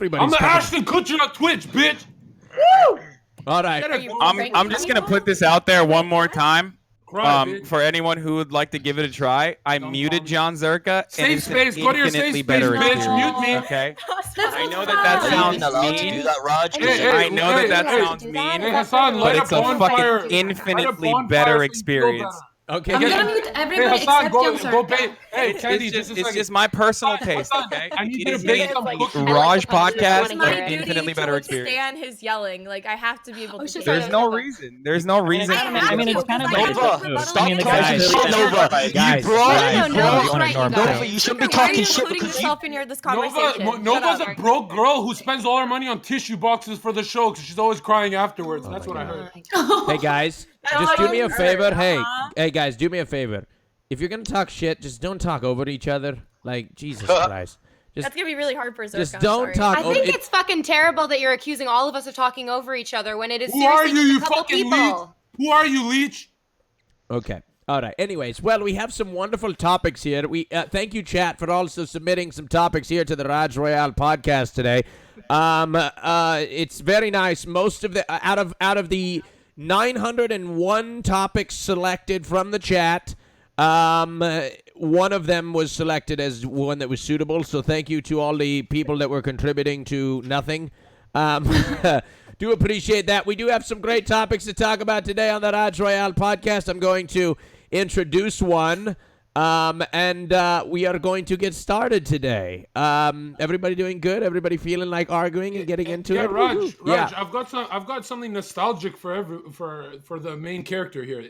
I'm the Ashton Kutcher on Twitch, bitch. Woo! All right. I'm just gonna put this out there one more time. Cry, For anyone who would like to give it a try, I muted Jonzherka. Safe space. Go to your safe space, bitch. Mute me. Okay. I know that sounds mean. Do that, Raj? I know that sounds mean, Hey, Hassan, but light it's a a bonfire. fucking infinitely Light a bonfire better so you feel experience. better. Okay. I'm gonna mute everybody Hassan, except go Jonzherka. bait. Hey, Candy, It's just my personal taste, okay? I need It you is to bait me. some cookies. RAJJ podcast, It's my an duty infinitely to better experience. withstand his yelling. Like I have to be able to. There's no reason. There's no reason. I mean, it's kind of like Nova, stop talking guys, shit, Nova. guys, You broke. Nova, You shouldn't be Why are talking you shit including because you. yourself in this conversation? Nova's a broke girl who spends all her money on tissue boxes for the show because she's always crying afterwards. That's what I heard. Hey guys, just do me a favor. Hey guys, do me a favor. If you're gonna talk shit, just don't talk over each other. Like Jesus Christ. That's gonna be really hard for Zerka. Just don't talk. I think it's fucking terrible that you're accusing all of us of talking over each other when it is Who are seriously you, you just a couple fucking people. leech? Who are you, leech? Okay. All right. Anyways, well, we have some wonderful topics here. We thank you, chat, for also submitting some topics here to the RAJJ Royale podcast today. It's very nice. Most of the out of the 901 topics selected from the chat, one of them was selected as one that was suitable. So thank you to all the people that were contributing to nothing. Do appreciate that. We do have some great topics to talk about today on the RAJJ Royale podcast. I'm going to introduce one, and we are going to get started today. Everybody doing good? Everybody feeling like arguing and getting into it? Raj, Yeah. I've got something nostalgic for the main character here.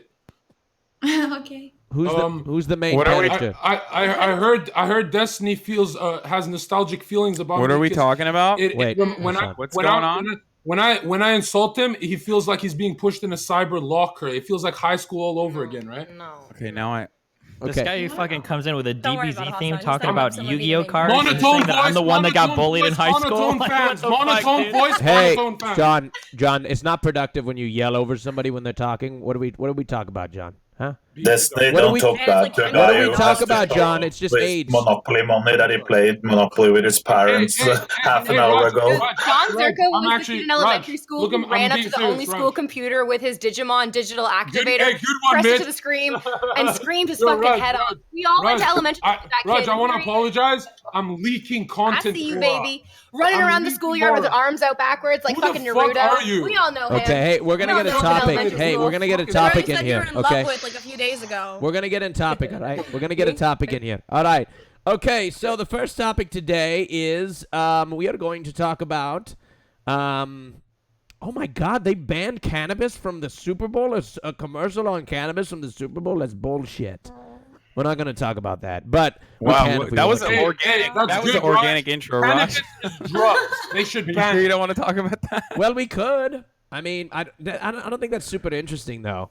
Okay. Who's the main What are we- character? I heard Destiny has nostalgic feelings about. What me are we 'cause talking about? Wait, what's going on? When I insult him, he feels like he's being pushed in a cyber locker. It feels like high school all over again, right? No. Okay, now I. This Okay. guy who fucking comes in with a Don't worry DBZ about theme Hassan. talking Just about let Yu-Gi-Oh somebody cards and Monotone saying that I'm the one that got monotone bullied in voice, high school. monotone Like, fans, what the fuck, monotone dude? voice, Hey, monotone fans. John, it's not productive when you yell over somebody when they're talking. What do we talk about, John? Huh? Destiny, What do don't we- talk bad to a What guy do we who talk has to about, talk John? It's just with AIDS. Monopoly money that he played Monopoly with his parents half an hour ago. Jonzherka was the kid in elementary school look, who I'm ran up being to the serious, only Raj. school computer with his Digimon digital activator, hey, good one, pressed it bitch. to the screen, and screamed his Yo, fucking Raj, head Raj, off. We all went to Raj, elementary school with that Raj, kid. I want to apologize. I'm leaking I content. see you, for- baby. Running I'm around the leaking schoolyard with more. his arms out backwards like Who the fucking fuck Naruto. are you? We all know him. Okay, hey, we're gonna No, get a no, no, topic. elementary Hey, school. we're gonna get a You already topic in said you were here. in Okay. love with like a few days ago. We're gonna get in topic, all right? We're gonna get a topic in here. All right. Okay, so the first topic today is we are going to talk about oh my God, they banned cannabis from the Super Bowl. A commercial on cannabis from the Super Bowl. That's bullshit. We're not gonna talk about that, but we can Wow, if we that want was to. an Hey, organic. that's That was good, an organic intro, Raj. Cannabis is drugs. They should Are you ban sure you it. don't want to talk about that? Well, we could. I mean, I don't think that's super interesting though.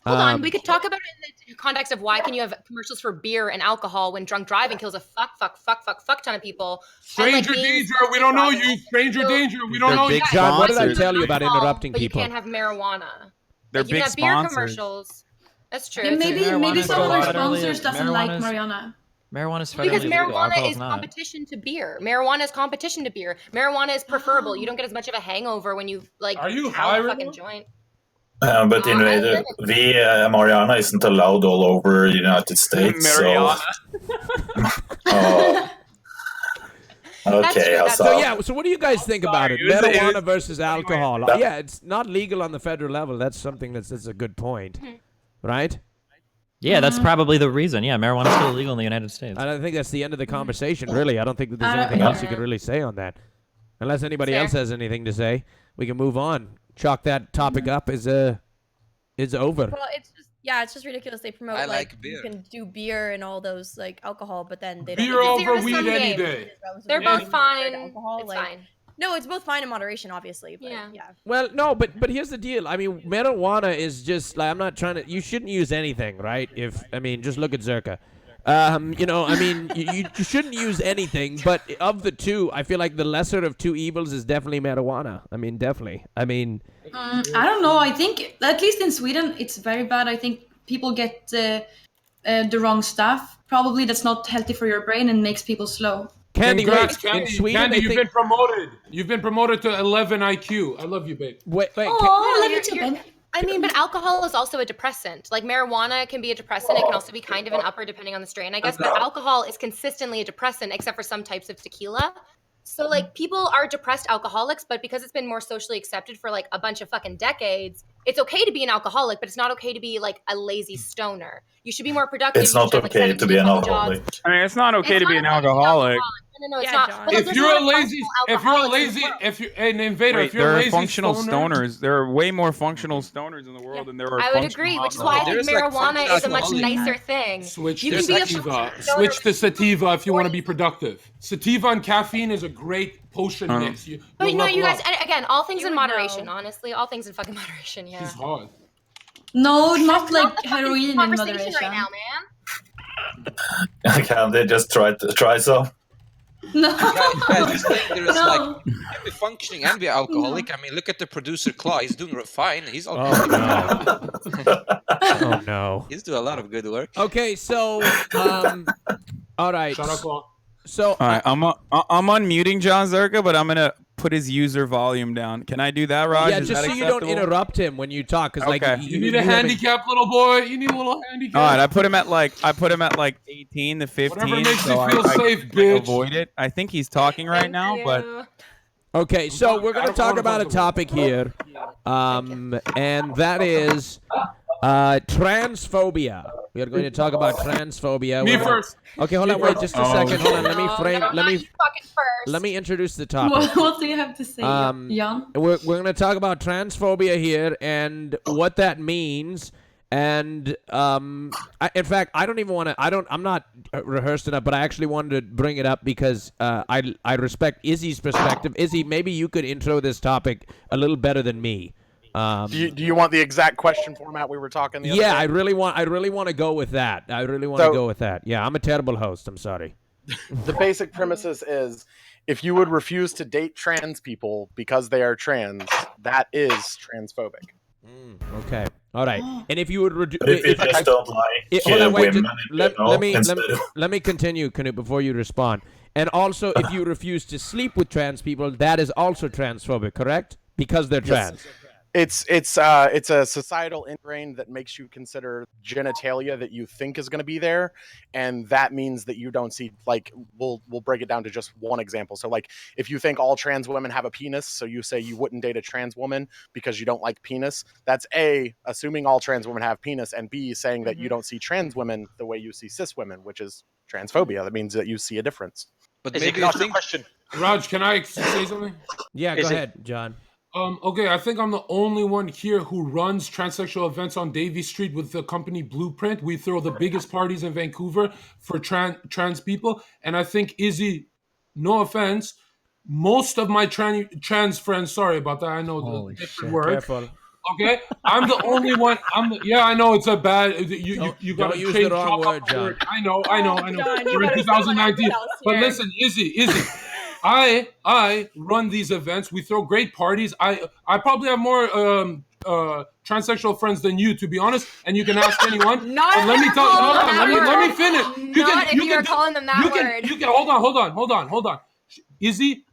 Hold on, we could talk about it in the context of why can you have commercials for beer and alcohol when drunk driving kills a fuck ton of people. Stranger and, danger. We don't know you. Stranger danger. We don't They're know you. big John, what did I sponsors. tell you about interrupting but people? you can't have marijuana. They're Like, you big can have beer sponsors. commercials. That's true. And maybe Marijuana's some of our federally- sponsors doesn't like marijuana's- marijuana. Marijuana's federally Because legal. marijuana Alcohol's is not. competition to beer. Marijuana is competition to beer. Marijuana is preferable. You don't get as much of a hangover when you like Are you pound high a right fucking now? joint. But anyway, marijuana isn't allowed all over the United States. Marijuana. Oh. Okay, That's So Hassan. yeah, so what do you guys think about it? It was- Marijuana versus alcohol. That- Yeah, it's not legal on the federal level. That's something that's a good point, right? Yeah, that's probably the reason. Yeah, marijuana's still illegal in the United States. And I think that's the end of the conversation. Really, I don't think that there's I don't- anything else you can really say on that, unless anybody Fair. else has anything to say. We can move on. Chalk that topic up is over. Well, it's just ridiculous. They promote I like like beer. you can do beer and all those like alcohol, but then they Beer don't. over zero-sum weed any game. day. They're both fine. Alcohol, It's like, fine. No, it's both fine in moderation, obviously. But Yeah. yeah. Well, no, but here's the deal. I mean, marijuana is just like I'm not trying to. You shouldn't use anything, right? Just look at Zerka. You know, I mean, you shouldn't use anything. But of the two, I feel like the lesser of two evils is definitely marijuana. I mean, definitely. I mean, I don't know. I think at least in Sweden, it's very bad. I think people get the wrong stuff. Probably that's not healthy for your brain and makes people slow. Candy, Congrats, wait. Candy. In Sweden, Candy, they you've think... been promoted. You've been promoted to 11 IQ. I love you, babe. Wait. Oh, I love you too, You're- babe. I mean, but alcohol is also a depressant. Like marijuana can be a depressant. It can also be kind of an upper depending on the strain, I guess. But alcohol is consistently a depressant, except for some types of tequila. So like people are depressed alcoholics, but because it's been more socially accepted for like a bunch of fucking decades, it's okay to be an alcoholic, but it's not okay to be like a lazy stoner. You should be more productive. It's You not should have, like, okay to be 17 an fucking alcoholic. jobs. I mean, it's not okay It's to be not an okay to be alcoholic. No, it's Yeah, not. John. Well, If there's you're lot a of lazy, functional if you're a alcoholics as lazy, well. if you're an invader, Wait, if you're there a are lazy functional stoner, stoners. There are way more functional stoners in the world than there are. I would functional agree, which is why I think alcoholics. There's, like, marijuana is a much functional nicer thing. switch You to can be a sativa. functional stoner Switch to sativa if you want to be productive. Sativa and caffeine is a great potion mix. But you'll no, level you guys, up. and again, all things You in would moderation, know. honestly. All things in fucking moderation, yeah. She's hard. No, not That's like not the fucking heroin in conversation moderation. right now, man. Can they just try some? No. Guys, this thing, there is No. like, you can be functioning and be alcoholic. I mean, look at the producer Claw. He's doing fine. He's Oh, alcoholic. no. Oh, no. He's doing a lot of good work. Okay, so, all right. Shut up, Claw. So, All right, I'm unmuting Jonzherka, but I'm gonna put his user volume down. Can I do that, Raj? yeah, Is just that so you don't acceptable? interrupt him when you talk, because Okay. like You need a handicap, little boy. You need a little handicap. All right, I put him at like 18 to 15. Whatever makes so you feel I safe, can bitch. avoid it. I think he's talking right now, but Okay, so we're I going to don't talk wanna about a talk topic here, and that is transphobia. We are going to talk about transphobia. Me We're- first. Okay, hold on, wait just a Oh, second. Hold on, let me No, frame. no, Let not me you fucking first. let me introduce the topic. What do you have to say, Jan? We're going to talk about transphobia here and what that means. And in fact, I don't even want to. I'm not rehearsed enough, but I actually wanted to bring it up because I respect Izzy's perspective. Izzy, maybe you could intro this topic a little better than me. Do you want the exact question format we were talking the other day? I really want to go with that. I really want to go with that. Yeah, I'm a terrible host. I'm sorry. The basic premises is if you would refuse to date trans people because they are trans, that is transphobic. Okay. All right. And if you would But if you just don't like hold on, wait, women just- in let general, me instead of... let me continue, Knut, before you respond. And also, if you refuse to sleep with trans people, that is also transphobic, correct? Because they're trans. It's a societal ingrained that makes you consider genitalia that you think is going to be there, and that means that you don't see, like, we'll break it down to just one example. So like if you think all trans women have a penis, so you say you wouldn't date a trans woman because you don't like penis, that's A, assuming all trans women have penis, and B, saying that you don't see trans women the way you see cis women, which is transphobia. That means that you see a difference. But Is maybe it you not a think question? Raj, can I say something? Yeah, Is go it- ahead, John. Okay, I think I'm the only one here who runs transsexual events on Davie Street with the company Blueprint. We throw the biggest parties in Vancouver for trans people. And I think, Izzy, no offense, most of my trans friends, sorry about that, I know the different word. Careful. Okay, I'm the only one. I know it's a bad. You got don't to use the wrong word, John. I know. John, you We're in better say 2019. else But here. listen, Izzy. I run these events. We throw great parties. I probably have more transsexual friends than you, to be honest. And you can ask anyone. Not And let me if tell. you're Hold calling on. them Let that me word. finish. Not if you're calling them that word. You can hold on. Izzy,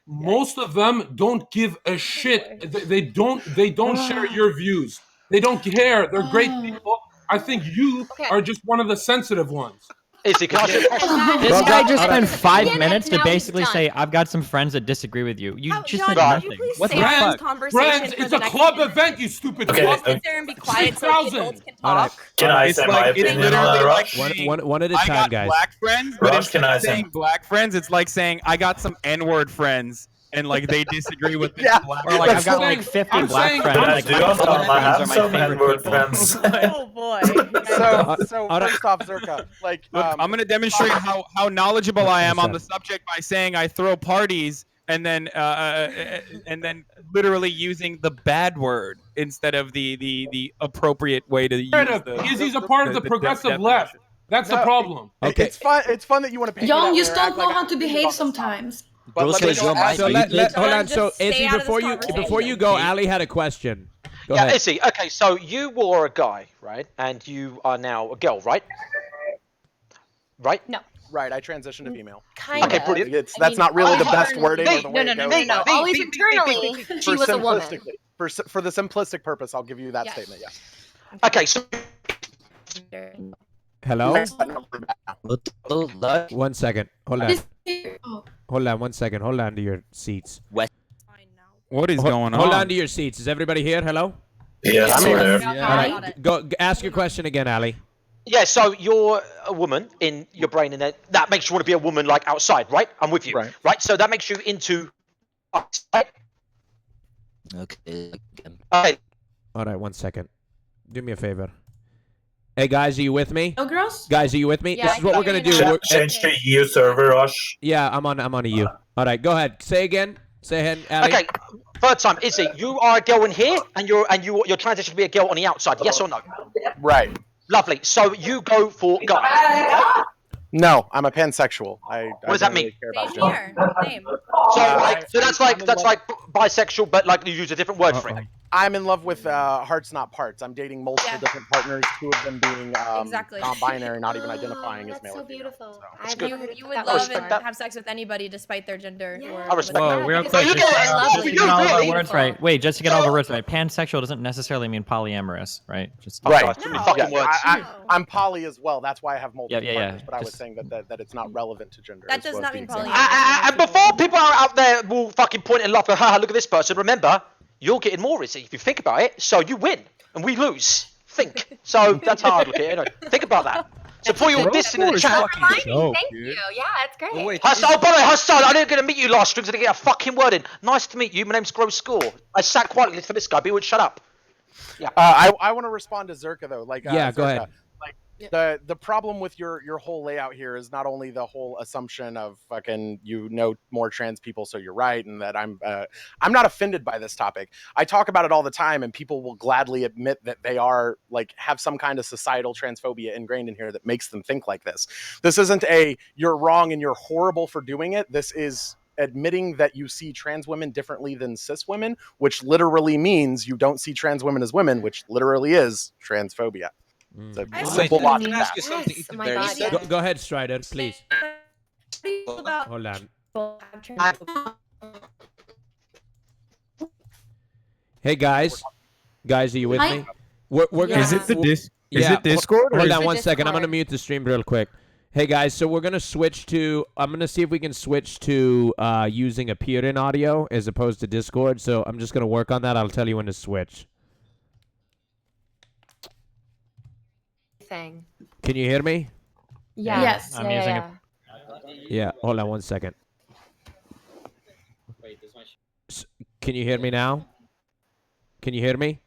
most of them don't give a shit. They don't share your views. They don't care. They're great people. I think you are just one of the sensitive ones. Izzy, can I ask you a question? This guy just Alright. spent 5 Again, minutes to now he's basically done. say, I've got some friends that disagree with you. You just John, said can nothing. you please What the stay out of fuck? this conversation Friends, for it's the a next club minute? event, you stupid Okay, club. Sit there and be quiet so the 6,000. adults can All right. talk. Can I It's say my like, it's opinion on literally that, like Raj? saying, One at a I time, got guys. black friends, but Raj, instead can I of say- saying black friends, it's like saying I got some N-word friends, and like they disagree with this Yeah. black. Or like, I've got saying- like 50 I'm black saying- friends. But I Like, do my also black friends have are my some favorite N-word people. friends. Oh boy. So all right. first off, Zerka, like Look, I'm going to demonstrate how knowledgeable I am on the subject by saying I throw parties and then literally using the bad word instead of the appropriate way to use the. Izzy's a part of the progressive left. That's the No, problem. Okay. It's fun. It's fun that you want to. Young, you don't know how to behave sometimes. But Girls let me say just Joe ask might So be. hold on. Just So stay Izzy, out of this before you go, conversation. Ali had a question. Go Yeah, ahead. Izzy. Okay, so you were a guy, right? And you are now a girl, right? Right? No. Right, I transitioned to female. Kind Okay, of. brilliant. That's not really the best wording or the way No, it no, goes. no. but Always internally, she was a woman. For the simplistic purpose, I'll give you that Yeah. statement. Yeah. Okay, so Hello? What? 1 second. Hold on. Oh. Hold on 1 second. Hold on to your seats. What is going on? Hold on to your seats. Is everybody here? Hello? Yes, I'm we're here. there. All right. Go ask your question again, Ali. yeah, so you're a woman in your brain, and that makes you want to be a woman like outside, right? I'm with you, Right. So that makes you into us, right? Okay. Okay. All right, 1 second. Do me a favor. Hey guys, are you with me? No girls? Guys, are you with me? Yeah, This is what we're gonna do. Change to EU server, Rush. Yeah, I'm on a U. All right, go ahead. Say again. Say again, Ali. Okay. Third time, Izzy, you are a girl in here, and you're transition to be a girl on the outside. Yes or no? Right. Lovely. So you go for guy. No, I'm a pansexual. What does that mean? Care about Same gender. here. Same. So that's like bisexual, but like you use a different word for it. I'm in love with hearts, not parts. I'm dating multiple different partners, 2 of them being Exactly. non-binary, not even identifying as That's male so or female. beautiful. So. I good. You would that love respect and that. have sex with anybody despite their gender. Yeah. Or I respect Whoa, that. real So quick. you Just get to lovely. get all of our You words really- right. Wait, just to get all the words right. Pansexual doesn't necessarily mean polyamorous, right? Just Right. Oh, too many fucking words. I'm poly as well. That's why I have multiple Yeah. partners. But I was Just- saying that it's not relevant to gender. That is does what not the mean example- polyamorous. And before people are out there will fucking point and laugh at, haha, look at this person, remember, you're getting more, Izzy, if you think about it. So you win, and we lose. Think. So that's how I look at it. Anyway, think about that. So before you're dissing in the chat. Thank you. Yeah, it's great. Wait, Hassan, oh, by the way, Hassan, I didn't get to meet you last stream, so I didn't get a fucking word in. Nice to meet you. My name's Gross Score. I sat quietly for this guy, but he would shut up. Yeah. I want to respond to Zerka though. Like Yeah, go Zerka, ahead. Like the problem with your whole layout here is not only the whole assumption of fucking more trans people, so you're right, and that I'm not offended by this topic. I talk about it all the time, and people will gladly admit that they are like have some kind of societal transphobia ingrained in here that makes them think like this. This isn't a you're wrong and you're horrible for doing it. This is admitting that you see trans women differently than cis women, which literally means you don't see trans women as women, which literally is transphobia. It's a simple logic. Can I ask you something? Yes, oh my God, said- yeah. Go ahead, Strider, please. About Hold on. Hey guys, are you with Hi. me? We're gonna. Is it the Is Yeah, it Discord? Or Hold is on it 1 second. I'm Discord? gonna mute the stream real quick. Hey guys, so we're gonna switch to. I'm gonna see if we can switch to using a peer-in audio as opposed to Discord. So I'm just gonna work on that. I'll tell you when to switch. Thing. Can you hear me? Yeah. Yes. I'm using it. Yeah. Hold on 1 second. Can you hear me now? Can you hear me?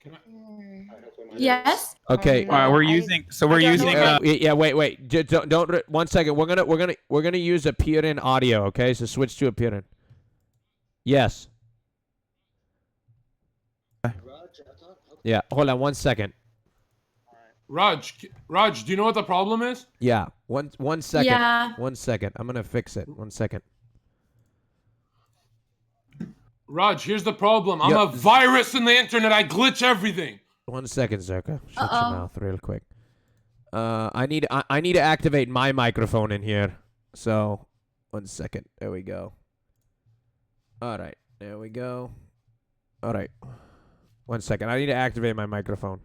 Yes. Okay. All right, we're using. So we're using. Yeah. Wait. Don't. 1 second. We're gonna use a peer-in audio. Okay. So switch to a peer-in. Yes. Yeah. Hold on 1 second. Raj, do you know what the problem is? Yeah. One second. Yeah. 1 second. I'm gonna fix it. 1 second. Raj, here's the problem. I'm Yeah. a virus in the internet. I glitch everything. 1 second, Zerka. Shut Uh-oh. your mouth real quick. I need to activate my microphone in here. So 1 second. There we go. All right. There we go. All right. 1 second. I need to activate my microphone.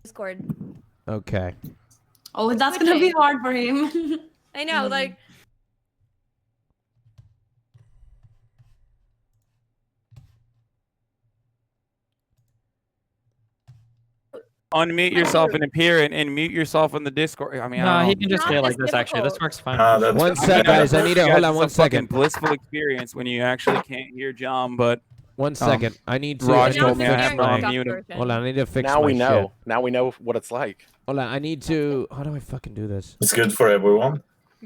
Discord. Okay. Oh, that's gonna be hard for him. I know, like. Unmute yourself and appear and mute yourself in the Discord. I mean, No, I he don't can know. just Not stay as like this. Actually, this difficult. works fine. That's 1 sec, guys. I need to hold on It's 1 a fucking second. blissful experience when you actually can't hear John, but 1 second. I need to. Raj I told need me to I fix have my- to unmute him. Hold on. I need to fix Now my we know. shit. Now we know what it's like. Hold on. I need to. How do I fucking do this? It's good for everyone.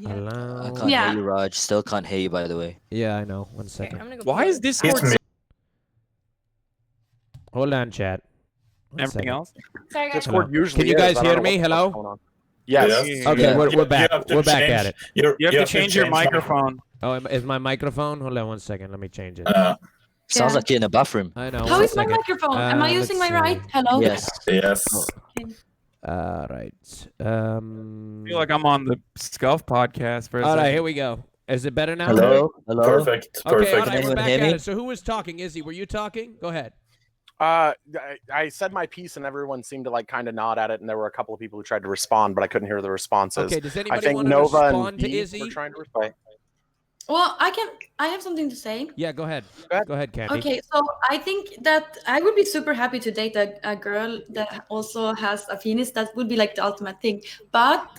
I Allow. can't Yeah. hear you, Raj. Still can't hear you, by the way. Yeah, I know. 1 Okay, second. I'm gonna go why pee. is Discord It's me. Hold on, chat. One everything second. else? Sorry, guys. Hello. Discord usually Can you is. guys I don't hear know me? what's Hello? going on. Yes. Yeah. Okay, You- we're you back. have to We're back change- at it. You You have to change your change microphone. Oh, is my microphone? Hold on 1 second. Let me change it. Sounds Yeah. like you're in a bathroom. I know. How one is my second. microphone? Am I using Let's my right? see. Hello? Yes. Yes. Right. I feel like I'm on the Scuff podcast for a All second. right, here we go. Is it better now? Hello. Hello. Perfect. Okay, all Perfect. right, we're Anyone back hear at me? it. So who was talking? Izzy, were you talking? Go ahead. I said my piece and everyone seemed to like kind of nod at it, and there were a couple of people who tried to respond, but I couldn't hear the responses. Okay, does I anybody think want to Nova and respond to V Izzy? were trying to respond. Well, I have something to say. Yeah, go ahead. Go ahead, Candy. Okay, so I think that I would be super happy to date a girl that also has a penis. That would be like the ultimate thing. But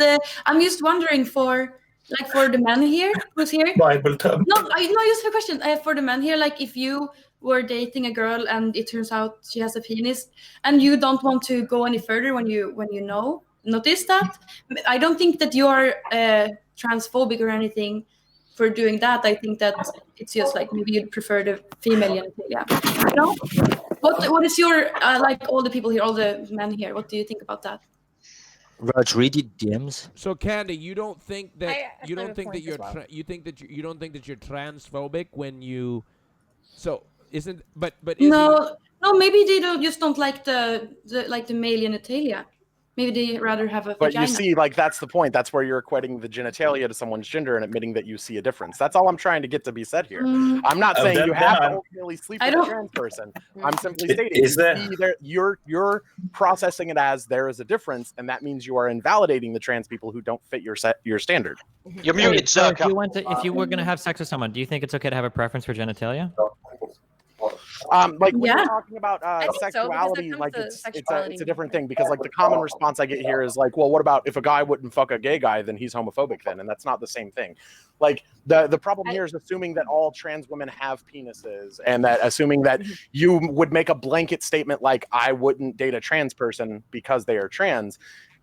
I'm just wondering for the man here who's here. Bible term. No, just a question for the man here. Like, if you were dating a girl and it turns out she has a penis, and you don't want to go any further when you notice that, I don't think that you are transphobic or anything for doing that. I think that it's just like maybe you'd prefer the female genitalia. You know? What is your like all the people here, all the men here? What do you think about that? Raj, read your DMs. So Candy, you don't think that I you have don't a think that point you're as well. you think that you don't think that you're transphobic when you so isn't but Izzy, No, maybe they don't like the male genitalia. Maybe they rather have a But vagina. you see, like, that's the point. That's where you're equating the genitalia to someone's gender and admitting that you see a difference. That's all I'm trying to get to be said here. I'm not saying then- you have then to I'm- ultimately sleep I with a don't- trans person. I'm simply stating Is there- you're processing it as there is a difference, and that means you are invalidating the trans people who don't fit your standard. You're muted, So if Zerka. if you were going to have sex with someone, do you think it's okay to have a preference for genitalia? Like when Yeah. you're talking about think so, because that sexuality, comes like to it's sexuality. a different thing, because like the common response I get here is like, well, what about if a guy wouldn't fuck a gay guy, then he's homophobic then, and that's not the same thing. Like the problem here is assuming that all trans women have penises, and that assuming that you would make a blanket statement like I wouldn't date a trans person because they are trans,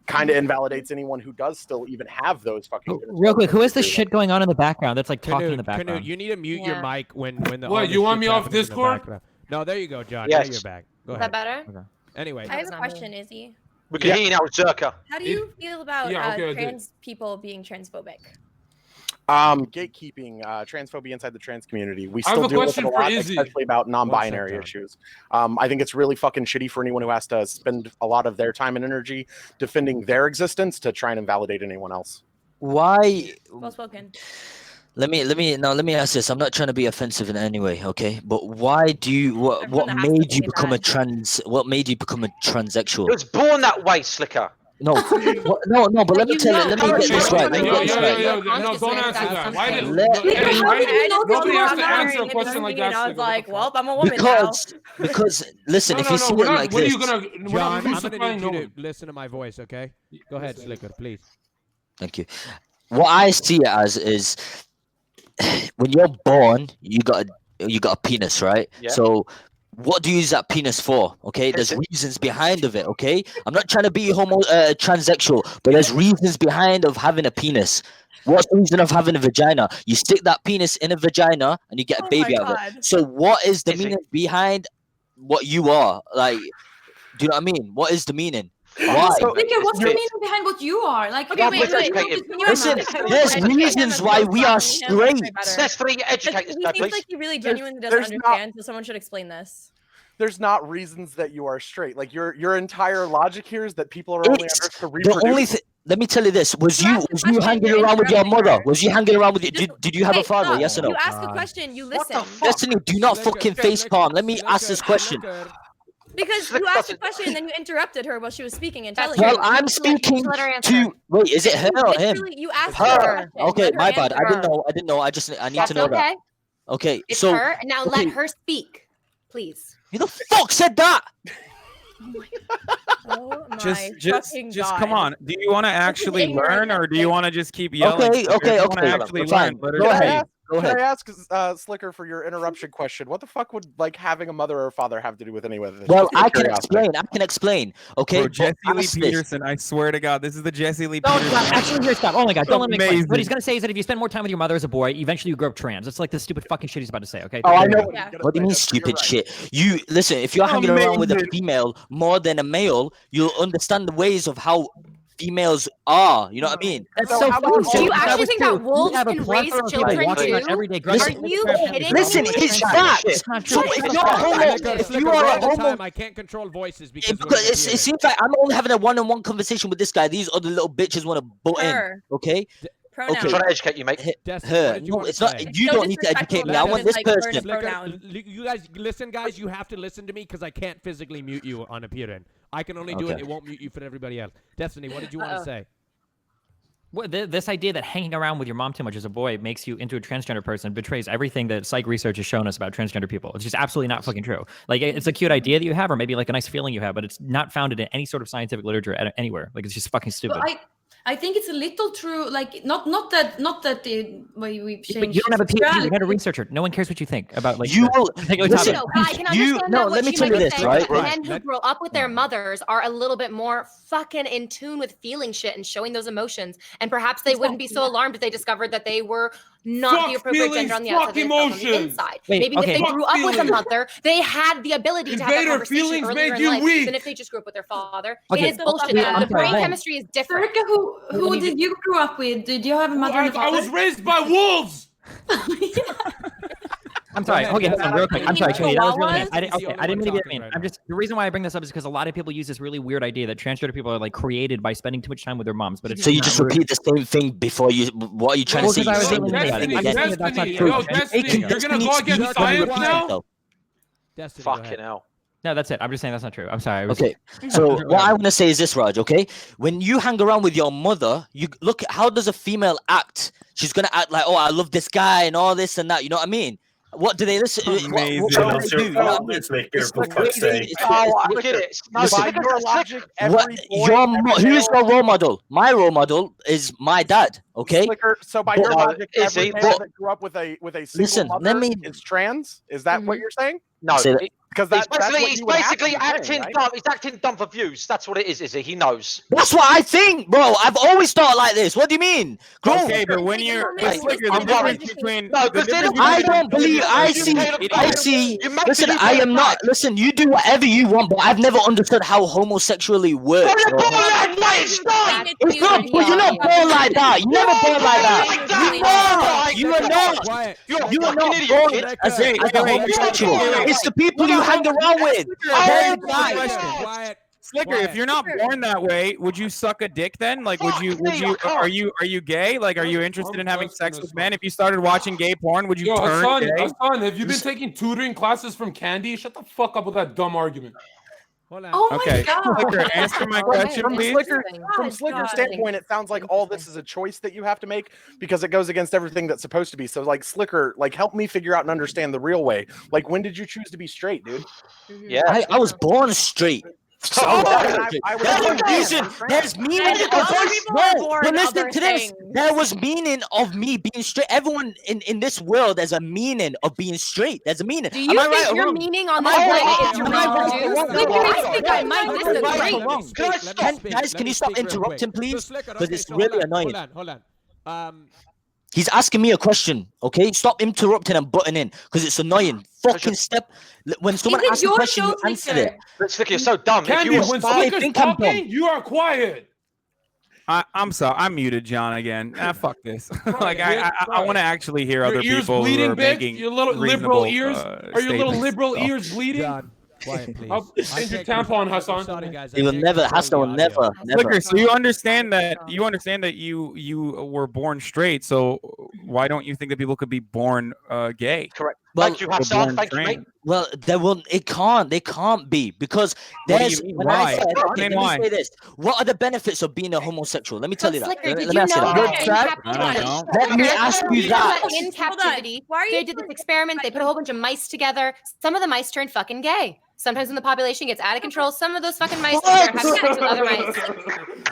kind of invalidates anyone who does still even have those fucking. Real quick, who is this shit going on in the background that's like talking in the Knut, background? you need to mute your Yeah. mic when the What, all you this want shit's me off happening in the Discord? background. No, there you go, John. Yes. Now you're back. Go Is ahead. that better? Anyway, I have It's a not me. question, Izzy. We can hear you now, Zerka. How do you feel about Yeah, okay, I did. trans people being transphobic? Gatekeeping, transphobia inside the trans community. We I have still a deal with it question a for lot, Izzy. especially about non-binary John. issues. I think it's really fucking shitty for anyone who has to spend a lot of their time and energy defending their existence to try and invalidate anyone else. Why? Well spoken. Let me ask this. I'm not trying to be offensive in any way, okay? But why do you what Everyone has to made you say become a that. what made you become a transsexual? It was born that way, Slicker. No, no, but let me tell you, let me get this right. Let me Yo, get this yo, right. yo, no, don't answer that. Why did Let- hey, why did- nobody has to not answer a marrying question like that? and I was Slicker. What like, the well, fuck? I'm a woman now. Because listen, No, if no, you no, see we're it not. like What are this, you gonna? We're John, not I'm gonna crucifying need you no to one. listen to my voice, okay? Go ahead, Slicker, please. thank you. What I see it as is when you're born, you got a penis, right? Yeah. So what do you use that penis for? Okay, there's reasons behind of it. Okay, I'm not trying to be transsexual, but there's reasons behind of having a penis. What's the reason of having a vagina? You stick that penis in a vagina and you get a Oh baby my out of it. God. So what is the Is it? meaning behind what you are? Like, do you know what I mean? What is the meaning? Why? So- Slicker, what's the It's- meaning behind what you are? Like, Okay, Well, wait, let's wait. educate him. Can you Listen, educate there's him reasons and why feel we are strongly him? That's way straight. better. Let's three educate this He guy, seems please. like he really genuinely doesn't there's not- understand, so someone should explain this. There's not reasons that you are straight. Like your entire logic here is that people are only on It's Earth to the reproduce. only thing. Let me tell you this: was You you asked a was you question, hanging you're around with your interrupting mother? her. Was you hanging around with? Just- Did you have a Hey, father? stop. Yes or no? You ask a God. question, you What the listen. fuck? Destiny, do not Slicker, fucking Slicker, face palm. Let me Slicker, ask this question. Slicker. Because you asked a question and then you interrupted her while she was speaking and telling Well, her. I'm speaking let her answer. to. Wait, is it her or him? Literally, you asked Her. her. a question. Okay, Let her my bad. answer. I didn't know. I need That's to know okay. that. Okay, It's so her. Now okay. let her speak, please. who the fuck said that? Oh my Just fucking come God. on. Do you want to actually ignorant learn, or do you want to just keep yelling? Okay, If you wanna okay. actually Fine. learn, let her Go speak. ahead. Go Can ahead. I ask Slicker for your interruption question? What the fuck would like having a mother or father have to do with any of this? Well, Just out of I can curiosity. explain. Okay, Bro, Jesse but Lee ask this. Peterson. I swear to God, this is the Jesse Lee No, Peterson. stop. Actually, here's stop. Oh my God, don't let him explain. What he's Amazing. gonna say is that if you spend more time with your mother as a boy, eventually you grow up trans. That's like the stupid fucking shit he's about to say. Okay. Oh, I know. Yeah. What do you mean stupid shit? You listen, if you're hanging around with a Amazing. female more than a male, you'll understand the ways of how females are. You know what I mean? That's So so how fucking about- Do you stupid. actually think that We wolves have a can plethora raise of people children watching us too? every day. Are you kidding Listen, me? it's Shit. facts. It's not So true. if It's you're not homo, true. if Slicker, you are a all the homo, time, I can't control voices because it seems like I'm only having a one-on-one conversation with this guy. These other little bitches want to butt in. Her. Okay? Pronoun. I'm trying to educate you, mate. Destiny, what Her. did you No, want to it's not. say? You So don't need to disrespectful educate me. about I want it, this like, learn person. a pronoun. You guys listen, guys. You have to listen to me because I can't physically mute you on appearance. I can only do it. Okay. It won't mute you for everybody else. Destiny, what did you want to say? This idea that hanging around with your mom too much as a boy makes you into a transgender person betrays everything that psych research has shown us about transgender people. It's just absolutely not fucking true. Like, it's a cute idea that you have, or maybe like a nice feeling you have, but it's not founded in any sort of scientific literature anywhere. Like, it's just fucking stupid. But I think it's a little true. Like not that the way we've But changed. you don't have a PhD. You're not a sexuality. researcher. No one cares what you think about like. You will listen. No, but I can understand no, that let me what tell you you might this, say right? that men who grow up with their mothers are a little bit more fucking in tune with feeling shit and showing those emotions, and perhaps they wouldn't be so alarmed if they discovered that they were not Fuck the appropriate feelings, gender on the fuck outside, they felt on the emotions. inside. Wait, Maybe okay. if they Fuck grew up with a feelings. mother, they had the ability to have that Invader, conversation feelings earlier make in you life weak. than if they just grew up with their father. Okay. It is bullshit. Wait, The I'm brain sorry. chemistry is different. Erica, who did you grow up with? Did you have a mother and a I father? was raised by wolves. I'm sorry. ahead, Okay, Dad. hold on, real quick. I'm sorry, Trinity. That was really mean. Chihuahuas? I didn't. He's the Okay, only I didn't one mean to be talking mean. right I'm just the reason why I bring this up is because a lot of people use this really weird idea that transgender people are like created by spending too much time with their moms. But it's So you not just true. repeat the same thing before you. What are you trying Well, to say? because I was You're saying saying that it Destiny, again. that's not Destiny, true. yo, Destiny, you're gonna go against Can you science repeat now? yourself? Destiny, go ahead. Fucking hell. No, that's it. I'm just saying that's not true. I'm sorry. Okay, so what I want to say is this, Raj. Okay, when you hang around with your mother, you look at how does a female act? She's gonna act like, oh, I love this guy and all this and that. You know what I mean? What do they listen? Amazing. What Shut do up, they sir. do? You know what I mean? Let's make beer It's for like fuck's crazy. sake. Oh, I get it. No, Listen, By your logic, every What, boy, who's your role model? My role model is my dad. Okay. Slicker, so by But- your logic, is every he? man But- that grew up with a single Listen, mother let me- is trans. Is that what you're saying? No. Say that. Because He's that's what he's you would have to basically be saying, acting right? dumb. He's acting dumb for views. That's what it is he? He knows. That's what I think, bro. I've always thought like this. What do you mean? Grow. Okay, but when you're Hey, Slicker, I'm the difference worried. between No, the because difference then- I between- don't believe. I see. Listen, I am not. Listen, you do whatever you want, but I've never understood how homosexuality works. You're bro. born that way, stop! It's not. You're not born like that. You never born like that. You are not. Quiet. You're a You are fucking not idiot, born kid. as a homosexual. It's the people you hang around with. They're the guys. Quiet. Slicker, if you're not born that way, would you suck a dick then? Like, would you? Are you gay? Like, are you interested in having sex with men? If you started watching gay porn, would you Yo, turn Hassan, gay? Hassan, have you been taking tutoring classes from Candy? Shut the fuck up with that dumb argument. Hold on. Oh Okay, my god. Slicker, answer my question, From please. Slicker's standpoint, it sounds like all this is a choice that you have to make because it goes against everything that's supposed to be. So, like, Slicker, like, help me figure out and understand the real way. Like, when did you choose to be straight, dude? Yeah. I was born straight. So there's no reason. There's meaning of but listen to this. There was meaning of me being straight. Everyone in this world, there's a meaning of being straight. There's a meaning. Do you think your meaning on this planet is reproduced? I think I might disagree. Guys, can you stop interrupting, please? Because it's really annoying. Hold on. He's asking me a question, okay? Stop interrupting and butting in, because it's annoying. Fucking step. When someone asks a question, you answer it. But Slicker, you're so dumb. Candy, If you when were Slicker's think I'm talking, you are quiet. I'm sorry. I'm muted, John, again. Fuck this. Like, I want to actually hear Your other ears people who bleeding, are bitch? making Your little liberal reasonable, ears? Are your little statements. liberal So- ears bleeding? John, quiet, please. I'll change your tampon, Hassan. Sorry, guys. He will never. Hassan will never. Slicker, so you understand that you were born straight. So why don't you think that people could be born gay? correct. Well, Thank you, Hassan. Thank you, mate. Well, there will. It can't. They can't be because What do there's. you mean? When I Why? said, okay, Explain let why. me say this. What are the benefits of being a homosexual? Let me tell you that. Slicker, Let did me you ask you know that. that in I don't captivity? know. Let me ask you that. In captivity, they did this experiment. They put a whole bunch of mice together. Some of the mice turned fucking gay. Sometimes when the population gets out of control, some of those fucking mice start having sex with other mice.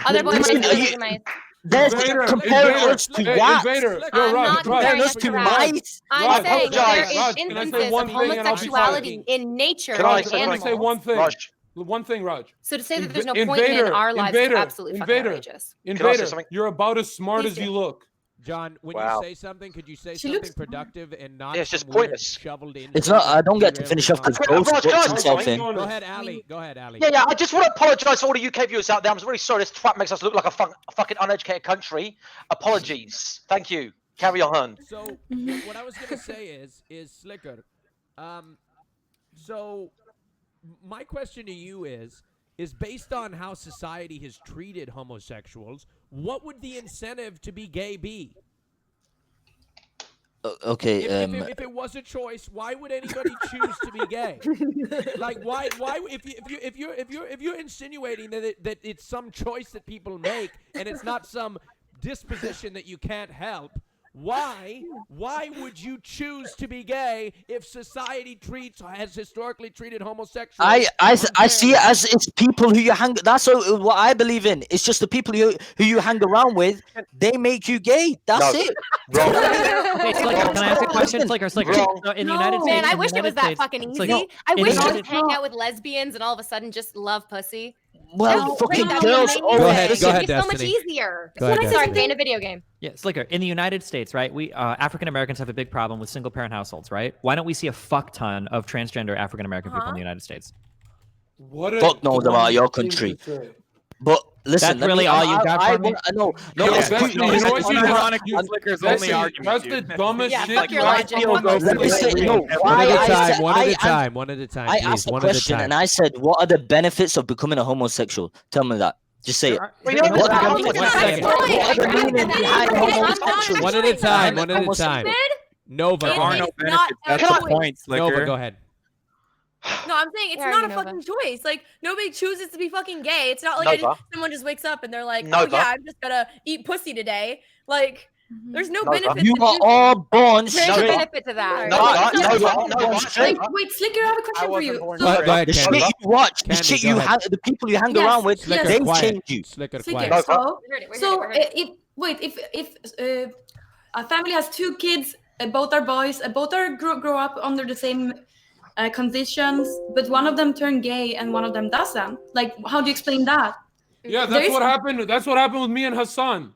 Other boy mice, Listen, other mice. There's comparing us to what? Invader. I'm Yo, not Raj, comparing Us us to to rats. mice. I'm Raj, saying that there Raj, is can I say instances one of thing and I'll be homosexuality in nature Can I in just say animals. one thing? Raj, One thing, Raj. So to say that Inv- there's no point in Invader, our lives is Invader, absolutely fucking Invader. outrageous. Can I say Invader, something? you're about as smart Please as do. you look. John, when Wow. you say something, could you say She something looks- productive and not Yeah, it's just some weird pointless. shoveled in? It's not. I don't get to finish off because Ghost Raj, puts can I himself say in. Go ahead, Ali. Go ahead, Ali. Yeah, I just want to apologise to all the UK viewers out there. I'm really sorry. This twat makes us look like a fucking uneducated country. Apologies. Thank you. Carry on. So what I was gonna say is Slicker. So my question to you is based on how society has treated homosexuals, what would the incentive to be gay be? Okay. If it was a choice, why would anybody choose to be gay? Like, why? If you're insinuating that it's some choice that people make and it's not some disposition that you can't help, why would you choose to be gay if society has historically treated homosexuals? I see it as it's people who you hang. That's what I believe in. It's just the people who you hang around with. They make you gay. That's it. Wrong. Okay, Slicker, can I ask a question? Slicker. So in the United States, Man, I in the wish it was United that States- fucking easy. Slicker, I in the wish I United- could hang out with lesbians and all of a sudden just love pussy. Well, fucking That'd be girls. amazing. Always Go ahead, It'd go ahead, be so much Destiny. easier. Go ahead, Sorry, Destiny. playing a video game. Yeah, Slicker. In the United States, right? We African Americans have a big problem with single parent households, right? Why don't we see a fuck ton of transgender African American people in the United States? What a Fuck knows about your dumb thing country. to say. But listen, That's really all you got for me? No, Yo, it's that's- too- you know what you Ironic you- Slicker's that's only the- argument, That's dude. the dumbest Yeah, shit. fuck your you logic. ever- Let me say, no, One why at a I time. said- One at I a time. One at a time. I Please. asked a One at a question time. and I said, "What are the benefits of becoming a homosexual?" Tell me that. Just say it. Wait, no, What no, are no, the no, benefits? no, second. What are the meaning behind homosexual? One at a time. One at a Homosexual. time. Nova, There go are ahead. no It's benefits. not That's a the choice. point, Slicker. Nova, go ahead. No, I'm saying it's Yeah, not a Nova. fucking choice. Like nobody chooses to be fucking gay. It's not like Nova. someone just wakes up and they're like, "Oh Nova. yeah, I'm just gonna eat pussy today." Like, there's no Nova. benefit. You to are choosing. all born There's a straight. benefit to that. No, Wait, Slicker, I have a question for you. Go ahead, The shit Candy. you watch, the Candy, shit go you ahead. hang, the people you hang Yes, around with, yes. they Quiet. change you. Slicker, Slicker, quiet. so, We heard it, we heard so it, we heard it. if a family has two kids, both are boys, both are grow up under the same conditions, but one of them turned gay and one of them doesn't. Like, how do you explain that? Yeah, There that's is- what happened. That's what happened with me and Hassan.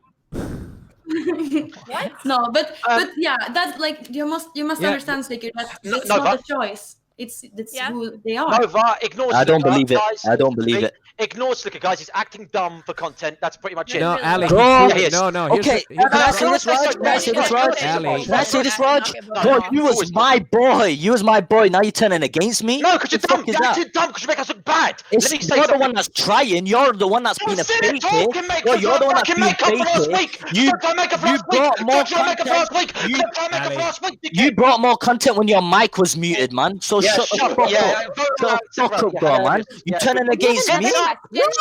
What? No, but yeah, that's like you must Yeah. understand, Slicker, that No, it's no, not but- a choice. It's Yeah. who they are. Nova, ignore I don't Slicker, believe it. guys. I don't believe it. Ignore Slicker, guys. He's acting dumb for content. That's pretty much it. No, Ali. Bro. here's- Yes. No. Here's Okay, the- here's can I the- say this, Raj? Can I say this, Raj? Ali. Can I say this, Raj? No, Bro, no, you was always my boy. You was my boy. Now you're turning against me? No, because you're The dumb. fuck is You're that? too dumb because you make us look bad. It's, Let me say you're the something. one that's trying. You're the one that's Don't being a sit there fake. talking, mate. Bro, you're the one that's Fucking being make up for last fake. week. You Don't make up for last brought week. more Don't make up for last content. week. You- Don't make up Ali. for last week. You brought more content when your mic was muted, man. So Yeah, shut the shut fuck up. up. Yeah, Shut the fuck up, bro, man. You turning against Get me?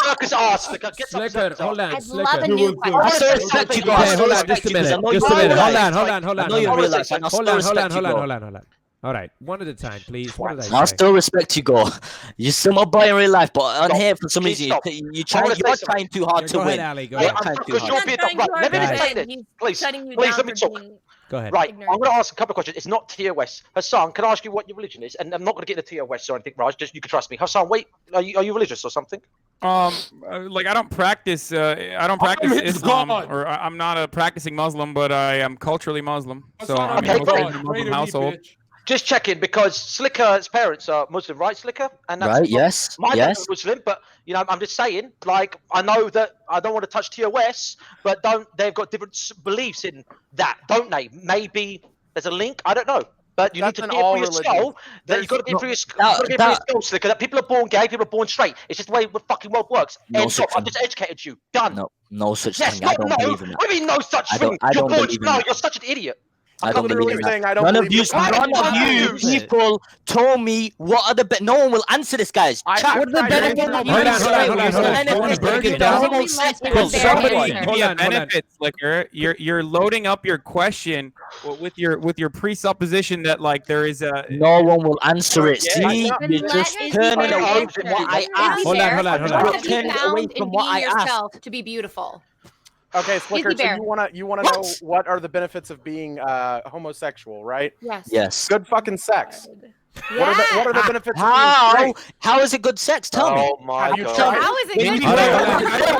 Circus ass. Slicker. Get some Slicker, circus hold ass. on, I'd love a Slicker. new question. I still respect you Okay, guys. hold on, just a minute. Hold on. I know you're real life, and I still respect you, bro. Hold on. All right, one at a time, please. What did I I say? still respect you, Go. You're still my boy in real life, but on Stop. here for some Please reason stop. you're wanna trying say something. trying too hard Yeah, to go ahead, win. Ali. Go You're ahead. trying too Because hard. you're being Trying dumb. too Right, let me hard just to say win. this. He's Please, shutting you please, down let me for talk. being Go ahead. Right, ignorant. I'm going to ask a couple of questions. It's not TOS. Hassan, can I ask you what your religion is? And I'm not going to get into TOS or anything, Raj. Just you can trust me. Hassan, wait, are you religious or something? Like I don't practice his Islam, God. or I'm not a practicing Muslim, but I am culturally Muslim. So Hassan, I'm okay, raised in great. a Muslim household. Just checking because Slicker's parents are Muslim, right, Slicker? And that's Right, yes, My dad yes. was Muslim, but you know, I'm just saying. Like, I know that I don't want to touch TOS, but they've got different beliefs in that, don't they? Maybe there's a link. I don't know. But you That's need in to be it all for your religions. skull. That you've got to be it No, for your that- skull, Slicker. That people are born gay, people are born straight. It's just the way the fucking world works. No End such stop. I've thing. just educated you. Done. No such Yes, thing. I no, don't no. believe in that. What do you mean no such I thing? don't You're born. believe in No, that. you're such an idiot. I don't literally believe in saying that. I don't None of believe you, in that. none of you Use it. people told me what are the no one will answer this, guys. Chat, what are the benefits of Hold on. Break it down. Benefits, Slicker. You're loading up your question with your presupposition that like there is a. No one will answer it. Yeah, See, Then you're let just me turning be away honest. from what I To be asked. Hold on, fair, hold on. you You're have to be turning away found from in what I being asked. yourself to be beautiful. Okay, Slicker, so Bear. you wanna know what are the benefits of being homosexual, right? Yes. Yes. Good fucking sex. What are the benefits of being How? straight? How is it good sex? Tell me. Oh my god. How is it good?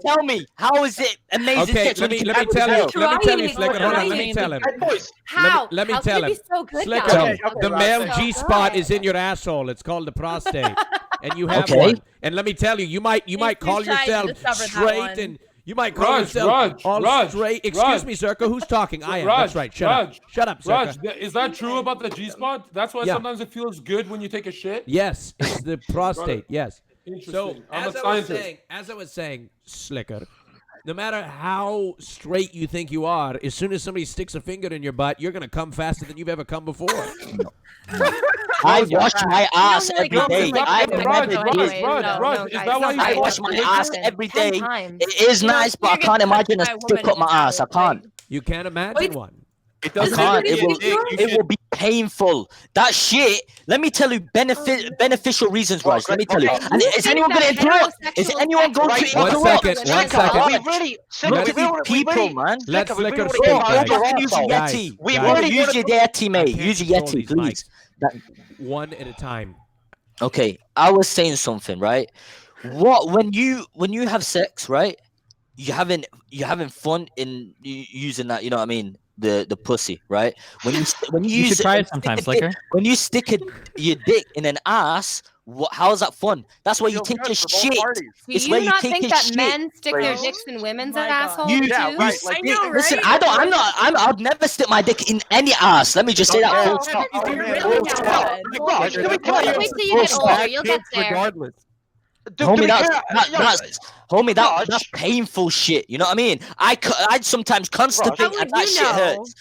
Tell me. How is it amazing Okay, sex? let when me you tell can you. have Let me tell you, Trying. Slicker. Hold on. Let me tell him. Hey, boys. How? Let me How tell could him. it be so good, Slicker, guys? the male So G spot good. is in your asshole. It's called the prostate, and you have Okay. one. And let me tell you, you might call trying to yourself discover that straight, one. and you might call Raj, yourself Raj, all Raj, straight. Excuse Raj. me, Zerka. Who's talking? I am. Raj, That's right. Shut Raj, up. Shut up, Zerka. Raj, is that true about the G-spot? That's why Yeah. sometimes it feels good when you take a shit? Yes, it's the prostate. Yes. Interesting. So I'm a as I scientist. was saying, Slicker, no matter how straight you think you are, as soon as somebody sticks a finger in your butt, you're gonna come faster than you've ever come before. I wash my ass every come day. from, like, I different never mental did. anyways. Raj, No, Raj, no, is guys, that why it's you not I like wash that. my Listen, ass every 10 day. times. It is nice, but I can't imagine a stick up my ass. I can't. You can't imagine Wait. one. It I doesn't can't. have to be It will. a dick. You It should- will be painful. That shit. Let me tell you, beneficial reasons, Raj. Let me tell you. Okay, And is anyone going to interrupt? Is anyone going to One interrupt? second, one Slicker, second. We really, Slicker, Look we at you really, people, man. Let Slicker, we Slicker really speak, wanna guys. get our Use your ass Yeti. We Guys. really Use your Yeti, I mate. can't Use your control Yeti, these please. One at a time. Okay, I was saying something, right? What when you have sex, right? You're having fun in using that. You know what I mean? The pussy, right? When you You use should try when it you sometime, stick a dick- Slicker. When you stick your dick in an ass, how's that fun? That's why you Feels take good your for both shit. parties. Do It's you where you not take think your that shit. men stick their Bro. dicks in women's Oh my God. assholes You- Yeah, too? right. Like, I know, Listen, right? I'd never stick my dick in any ass. Let me just say that. Oh, Full stop. oh, You're man. really Full not stop. good. Raj, do we care? Wait till you get older. You'll get there. Regardless. Do Homie, we that's care? homie, Raj. that's painful shit. You know what I mean? I'd sometimes constipate How would and that you shit know? hurts.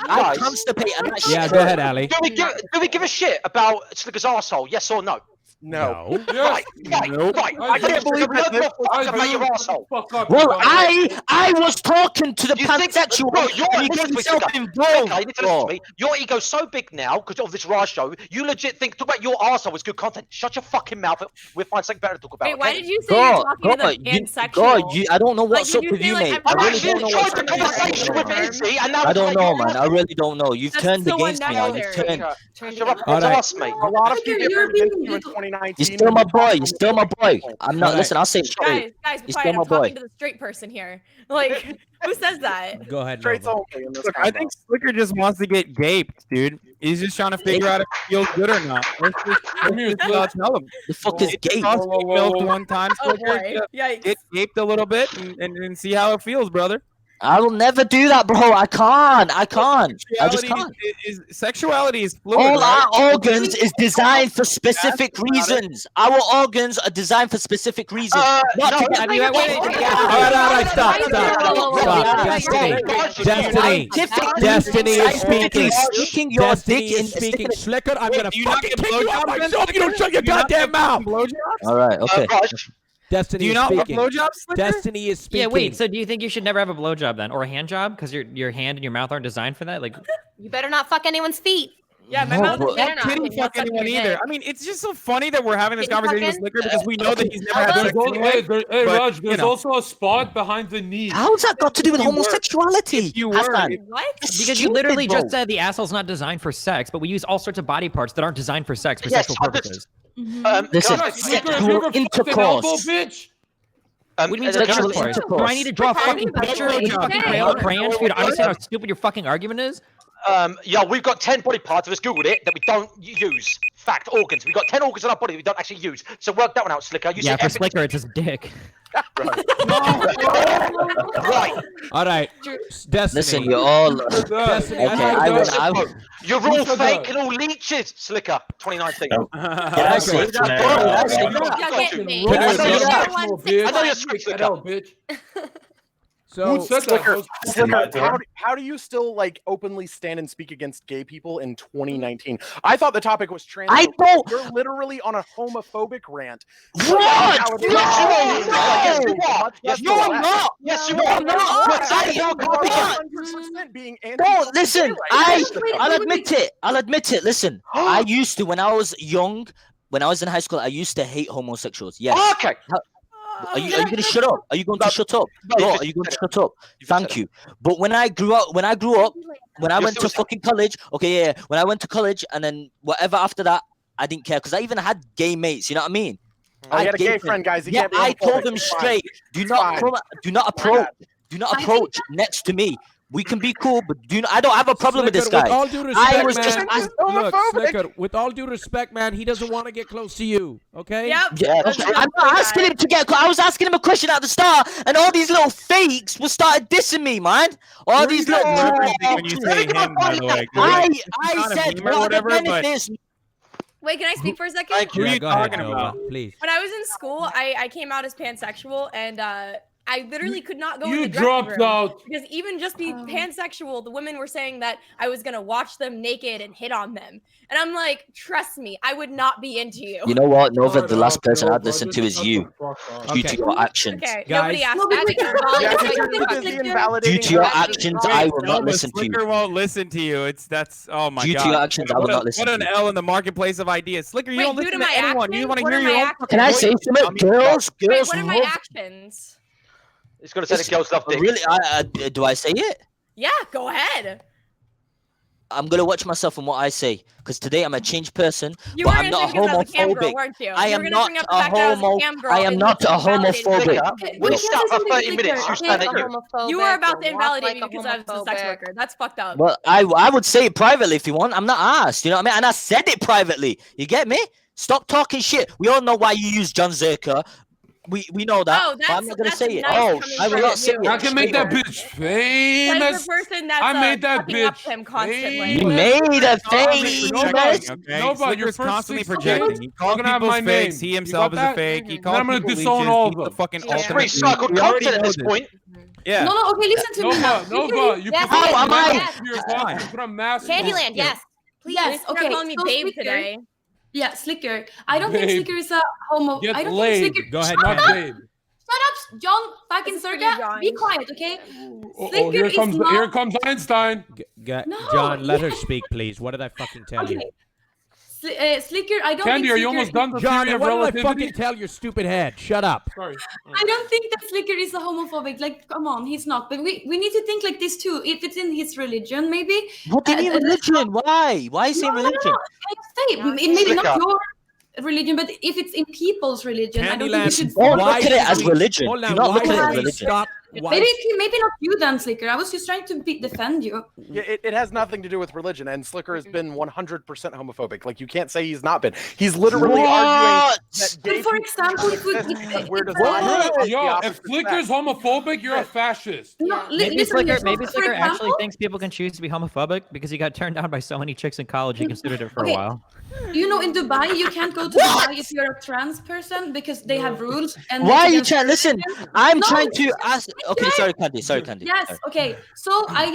I Guys, constipate and that shit Yeah, hurts. go ahead, Ali. do we give a shit about Slicker's arsehole? Yes or no? No. Yes. Right. I I can't do. believe that. I About your do. arsehole. Fuck up, Well, you guys. I was talking to the You think, pansexual, bro, and you get listen to me, yourself Slicker. involved. Okay, you need to listen to me. Your ego's so big now because of this Raj show. You legit think talk about your arsehole is good content. Shut your fucking mouth. We'll find something better to talk about. Wait, why okay? did you say you're talking to the pansexual? I don't know what's Like, up did you with say, you, like, mate. I'm I I've really actually don't know what's enjoyed up the with you. conversation with Izzy, and now I don't it's know, like man. I really don't know. You've That's turned so against me now. You've turned. Shut up, All right. ass, mate. A lot of Slicker, people you're are against being you in little. 2019. You're still my boy. You're still my boy. I'm not. All right. Listen, I'll say it straight. Guys, be He's quiet. still my I'm talking boy. to the straight person here. Like, who says that? Go ahead, Straights Nova. only in this Look, I combo. think Slicker just wants to get gaped, dude. He's just trying to figure out if it feels good or not. Let's just tell him. The fuck is gay? Toss milk one time, Oh Slicker. boy. Yikes. Get gaped a little bit and see how it feels, brother. I will never do that, bro. I can't. I just can't. Sexuality is fluid. All right? our organs is designed for specific reasons. Our organs are designed for specific reasons. Not to get All right, stop. Destiny is speaking. Sticking your Destiny dick in. is speaking. Slicker, I'm gonna do you not fucking get kick you out blowjobs? myself if you don't shut your goddamn mouth. All right. Okay. Destiny Do you is not want speaking. blowjobs, Slicker? Destiny is speaking. Yeah, wait. So do you think you should never have a blowjob then, or a hand job, because your hand and your mouth aren't designed for that? Like, You better not fuck anyone's feet. Yeah, my No, mouth but- is better not. Didn't fuck anyone either. I mean, it's just so funny that we're having this Didn't conversation with fucking- Slicker because we know that he's never had There's sex also, anyway. hey, but, Raj, you there's know. also a spot behind the knee. How's that got to do with If you were- homosexuality? you were- Hassan? What? because you literally Stupid, just said the asshole's not designed for sex, but we use all sorts of body parts that aren't designed for sex for Yes, sexual I just- purposes. Listen, Guys, Slicker, have sexual you ever fucked an elbow, intercourse. bitch? What do you mean Sexual sexual intercourse? Do I need to draw a fucking picture with fucking crayon for you to understand how stupid your fucking argument is? Yeah, we've got 10 body parts. I just googled it that we don't use. Fact, organs. We've got 10 organs in our body that we don't actually use. So work that one out, Slicker. You Yeah, said for everything- Slicker, it's his dick. Right. All right, Destiny. Listen, you're all. Destiny. Okay, I will. You're Who all said fake that? and all leeches, Slicker. 2019. Oh. Did I say that? Did I say Yeah, that? Yeah, get me. Fucking I know you're professional, bitch. I know you're sweet, Get Slicker. out, bitch. So Who said that? Slicker, Those- Slicker, how do you still like openly stand and speak against gay people in 2019? I thought the topic was trans. I don't. You're literally on a homophobic rant. What? Yes, you are. Yes, you are not. Yes, you are. You're saying you're copying. 100% being No, listen. I'll admit it. I'll admit it. Listen, I used to when I was young, when I was in high school, I used to hate homosexuals. Yes. Okay. Are you going to shut up? Are you going to shut up? No, are you going to shut up? Thank you. But when I grew up, when I went to fucking college, okay, yeah, when I went to college and then whatever after that, I didn't care because I even had gay mates. You know what I mean? I had a gay friend, guys. Yeah, I told them straight. Do not approach next to me. We can be cool, but I don't have a problem with this guy. With all due respect, I was man, just look, Slicker, with all due respect, man, he doesn't want to get close to you, okay? Yeah, I'm not asking him to get. I was asking him a question at the start, and all these little fakes will start dissing me, man. All these little. When you say him, by the way, I said what are the benefits. Wait, can I speak for a second? Who are you talking about? Please. When I was in school, I came out as pansexual, and I literally could not go in the You dressing dropped room out. because even just being pansexual, the women were saying that I was gonna watch them naked and hit on them, and I'm like, trust me, I would not be into you. You know what, Nova? The last person I'd listen to is you, due to your actions. Okay, Guys. nobody asked that. Due to your actions, I will not listen to Slicker you. won't listen to you. Oh my Due god. to your actions, I will not listen What to an you. L in the marketplace of ideas. Slicker, you Wait, don't due listen to to my anyone. You actions? want to What hear are your my own actions? Can I say something? Girls Wait, what are my love. actions? He's gonna say the girls love dick. Really? Do I say it? Yeah, go ahead. I'm gonna watch myself and what I say, because today I'm a changed person, You but were I'm gonna not say because I was a cam girl, homophobic. weren't you? I You am were gonna not bring up the a fact that I was a homo. cam girl I am and not a invalidate me. homophobic. Okay, We'll wait, stop for 30 minutes. You stand Like a here. homophobic you were about or to walk invalidate like me a because I was a sex homophobic. worker. That's fucked up. Well, I would say it privately if you want. I'm not asked. You know what I mean? And I said it privately. You get me? Stop talking shit. We all know why you use Jonzherka. We know that. Oh, but I'm not gonna that's say it. nice Oh, coming I will from not say you. it. I can make that bitch Says famous. the person that's I made that fucking up bitch him constantly. You made a Constantly famous. projecting, okay? No, but your Slicker's first constantly 6 projecting. games, He you're calls gonna have people's my fakes. name. He You himself got is a that? fake. He Then calls I'm gonna people disown leeches. all He's of the them. fucking It's ultimate. recycled We already content at know this point. Yeah. No, okay, listen to me now. Nova, you Yes, put yes, a mask yes. to your box, you put a mask on. Candyland, yes. Please. Yes, You're okay. calling me so babe Slicker- today. Yeah, Slicker. I don't think Babe. Slicker is a homo. Get I don't laid. think Slicker. Go ahead, Shut Candy. up! Shut up, John fucking This is for you, Circa. John. Be quiet, okay? Oh, Slicker here is comes not. here comes Einstein. No, John, let her yeah. speak, please. What did I fucking tell you? Okay. Slicker, I don't Candy, think are you Slicker almost done the John, theory of what did I relativity? fucking tell your stupid head? Shut up. Sorry. I don't think that Slicker is a homophobic. Like, come on, he's not. But we need to think like this too. If it's in his religion, maybe. What do you mean religion? Why? Why is it religion? No, maybe not your religion, but if it's in people's religion, I don't think we should. Don't look at it as religion. Hold Do on, not why look at it don't as we religion. stop? Maybe not you then, Slicker. I was just trying to defend you. Yeah, it has nothing to do with religion, and Slicker has been 100% homophobic. Like, you can't say he's not been. He's literally arguing that gay For people example, exist, we're Yo, if Flicker's homophobic, you're a fascist. No, Maybe Slicker for actually thinks people can choose to be homophobic because he got turned down by so many chicks in college. He considered it for a while. You know, in Dubai, you can't go to Dubai if you're a trans person because they have rules. And Why are it's you against trying? Listen, religion. I'm No, trying to it's ask. Okay, okay. sorry, Candy. Sorry, Candy. Yes, Sorry. okay. So I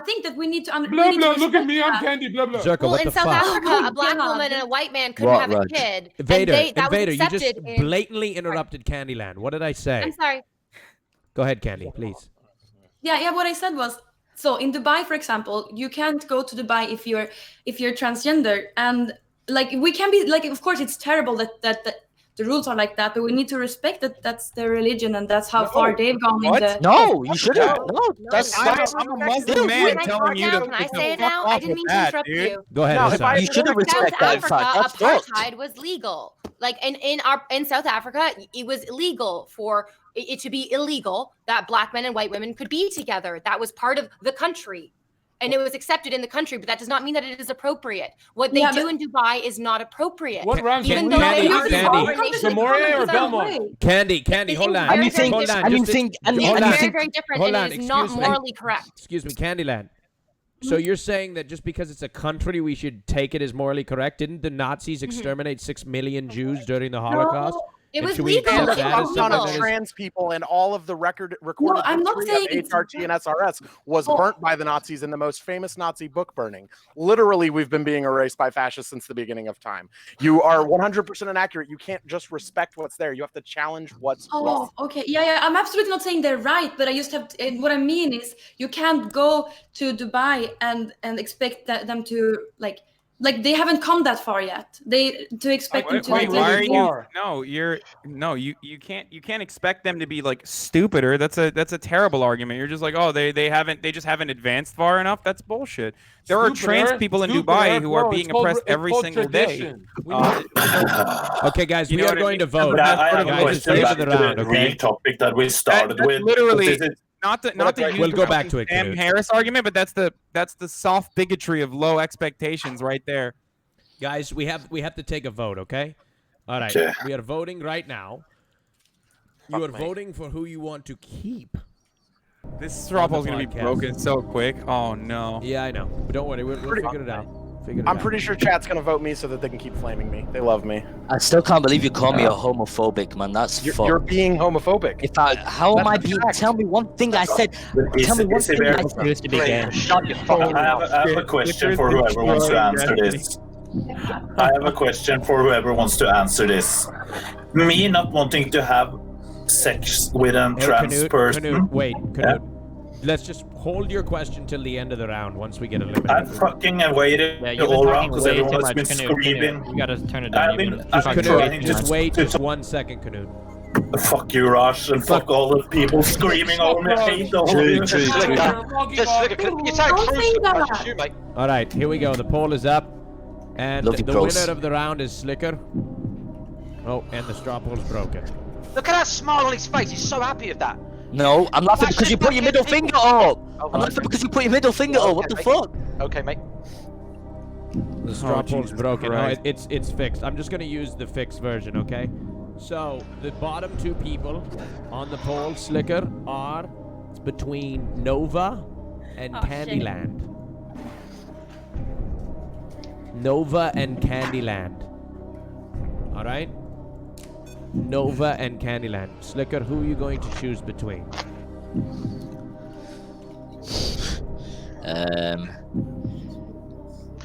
think that we need to Blah we need blah. to Look at me, I'm respect that. Candy. Blah blah. Zerka, Well, what in the South fuck? Africa, a black God. woman and a white man couldn't What, have a Raj? kid. Invader, and that Invader, was you just accepted in... blatantly interrupted Candyland. What did I say? I'm sorry. Go ahead, Candy, please. Yeah. What I said was, so in Dubai, for example, you can't go to Dubai if you're transgender, and like we can be like, of course, it's terrible that the rules are like that, but we need to respect that that's their religion and that's how far they've gone in the. No, you shouldn't. No, that's I'm a Muslim man Can I telling talk you now? to Can I to say it fuck now? off I didn't with mean to that, interrupt dude. you. Go ahead, No, Hassan. You should have South respected that. In Africa, fact, that's fucked. apartheid was legal. Like in South Africa, it was illegal for it to be illegal that black men and white women could be together. That was part of the country. And it was accepted in the country, but that does not mean that it is appropriate. What they do in Dubai is not appropriate. What rhymes Even with though Candy, they are Candy. Samore or Belmont? Candy, hold on. And you think? Hold on, And you just- think? And you hold on. very, very different, Hold and on, it is not excuse me. morally correct. Excuse me, Candyland. So you're saying that just because it's a country, we should take it as morally correct? Didn't the Nazis exterminate 6 million Jews during the Holocaust? It And was should we legal. accept It that was as A ton something of that is- trans people and all of the recorded I'm not history saying of it's HRT and SRS was burnt by the Nazis in the most famous Nazi book burning. Literally, we've been being erased by fascists since the beginning of time. You are 100% inaccurate. You can't just respect what's there. You have to challenge what's wrong. Oh, okay. Yeah. I'm absolutely not saying they're right, but I just have what I mean is you can't go to Dubai and expect them to like Like they haven't come that far yet. To expect them to. Wait, like, why are live you? You can't expect them to be like stupider. That's a terrible argument. You're just like, oh, they just haven't advanced far enough. That's bullshit. There are trans people in Dubai who are being oppressed every single day. Okay, guys, we know are what I going mean? to vote. I have a Guys, it's question the end back of to the the round, okay? real topic that we started That's with. literally Is it- not to use We'll the go back to fucking it, Sam Knut. Harris argument, but that's the soft bigotry of low expectations right there. Guys, we have to take a vote, okay? All right. Okay. We are voting right now. You are voting for who you want to keep. This straw poll's gonna be podcast. broken so quick. Oh no. Yeah, I know. But don't worry, we'll figure it out. I'm pretty sure chat's gonna vote me so that they can keep flaming me. They love me. I still can't believe you call me a homophobic, man. That's fucked. You're being homophobic. How am I being? Tell me one thing I said. Tell me one thing I said. Shut your fucking I have a question for whoever wants to answer this. I have a question for whoever wants to answer this. Me not wanting to have sex with a trans person. Knut, wait, Knut. Let's just hold your question till the end of the round once we get eliminated. I fucking waited you've all been around talking because way everyone too has much. been Knut, screaming. you gotta turn it down. I've been Knut, trying to just wait just 1 second, Knut. Fuck you, Raj, and fuck all the people screaming over me. I hate all of you. Just you sound crucial about you, mate. All right, here we go. The poll is up. And Love you, the bros. winner of the round is Slicker. Oh, and the straw poll's broken. Look at that smile on his face. He's so happy with that. No, I'm laughing because you put your middle finger up. Oh, I'm laughing because you put your middle finger up. What the fuck? Okay, mate. The straw poll's Jesus broken. No, Christ. it's fixed. I'm just gonna use the fixed version, okay? So the bottom two people on the poll, Slicker, are between Nova and Candyland. Nova and Candyland. All right? Nova and Candyland. Slicker, who are you going to choose between?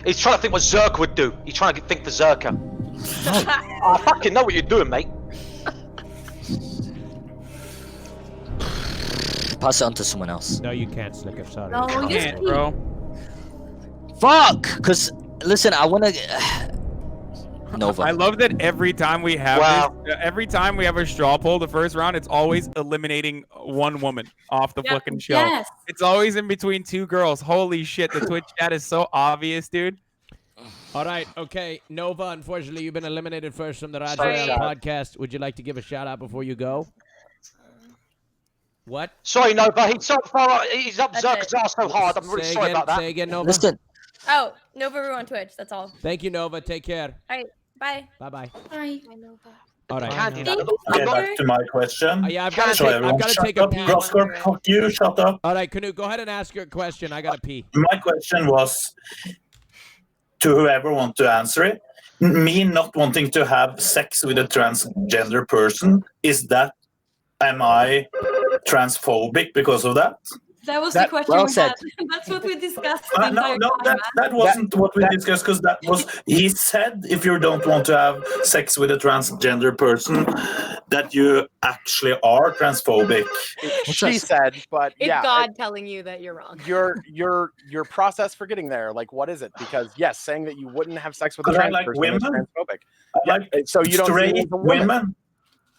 He's trying to think what Zerka would do. He's trying to think for Zerka. I fucking know what you're doing, mate. Pass it on to someone else. No, you can't, Slicker. Sorry. No, You yes, can't, please. bro. Fuck! Listen, I wanna. Nova. I love that every time we have Wow. every time we have a straw poll, the first round, it's always eliminating one woman off the fucking show. Yes. It's always in between two girls. Holy shit, the Twitch chat is so obvious, dude. All right, okay. Nova, unfortunately, you've been eliminated first from the RAJJ Sorry. podcast. Would you like to give a shout out before you go? What? Sorry, no, but he's so far. He's up That's Zerka's ass so hard. I'm really Say sorry again, about that. Say again, Nova. Listen, Oh, Nova Roo on Twitch. That's all. Thank you, Nova. Take care. All right. Bye. Bye-bye. Hi. All right. Candy, Thank I'm you, not- Get back to my question. Yeah, I've got to So take, everyone I've got to shut take a up. pee. Grosker, fuck you, shut up. All right, Knut, go ahead and ask your question. I got to pee. My question was to whoever want to answer it. Me not wanting to have sex with a transgender person, am I transphobic because of that? That was the question well we said. had. That's what we discussed the No, entire time, that wasn't what we discussed because that was he said if you don't want to have sex with a transgender person that you actually are transphobic. She said, but It's yeah, God telling you that you're wrong. your process for getting there. Like, what is it? Because yes, saying that you wouldn't have sex with a Because I trans like person is women. transphobic. I like So you don't see me straight as a woman. women.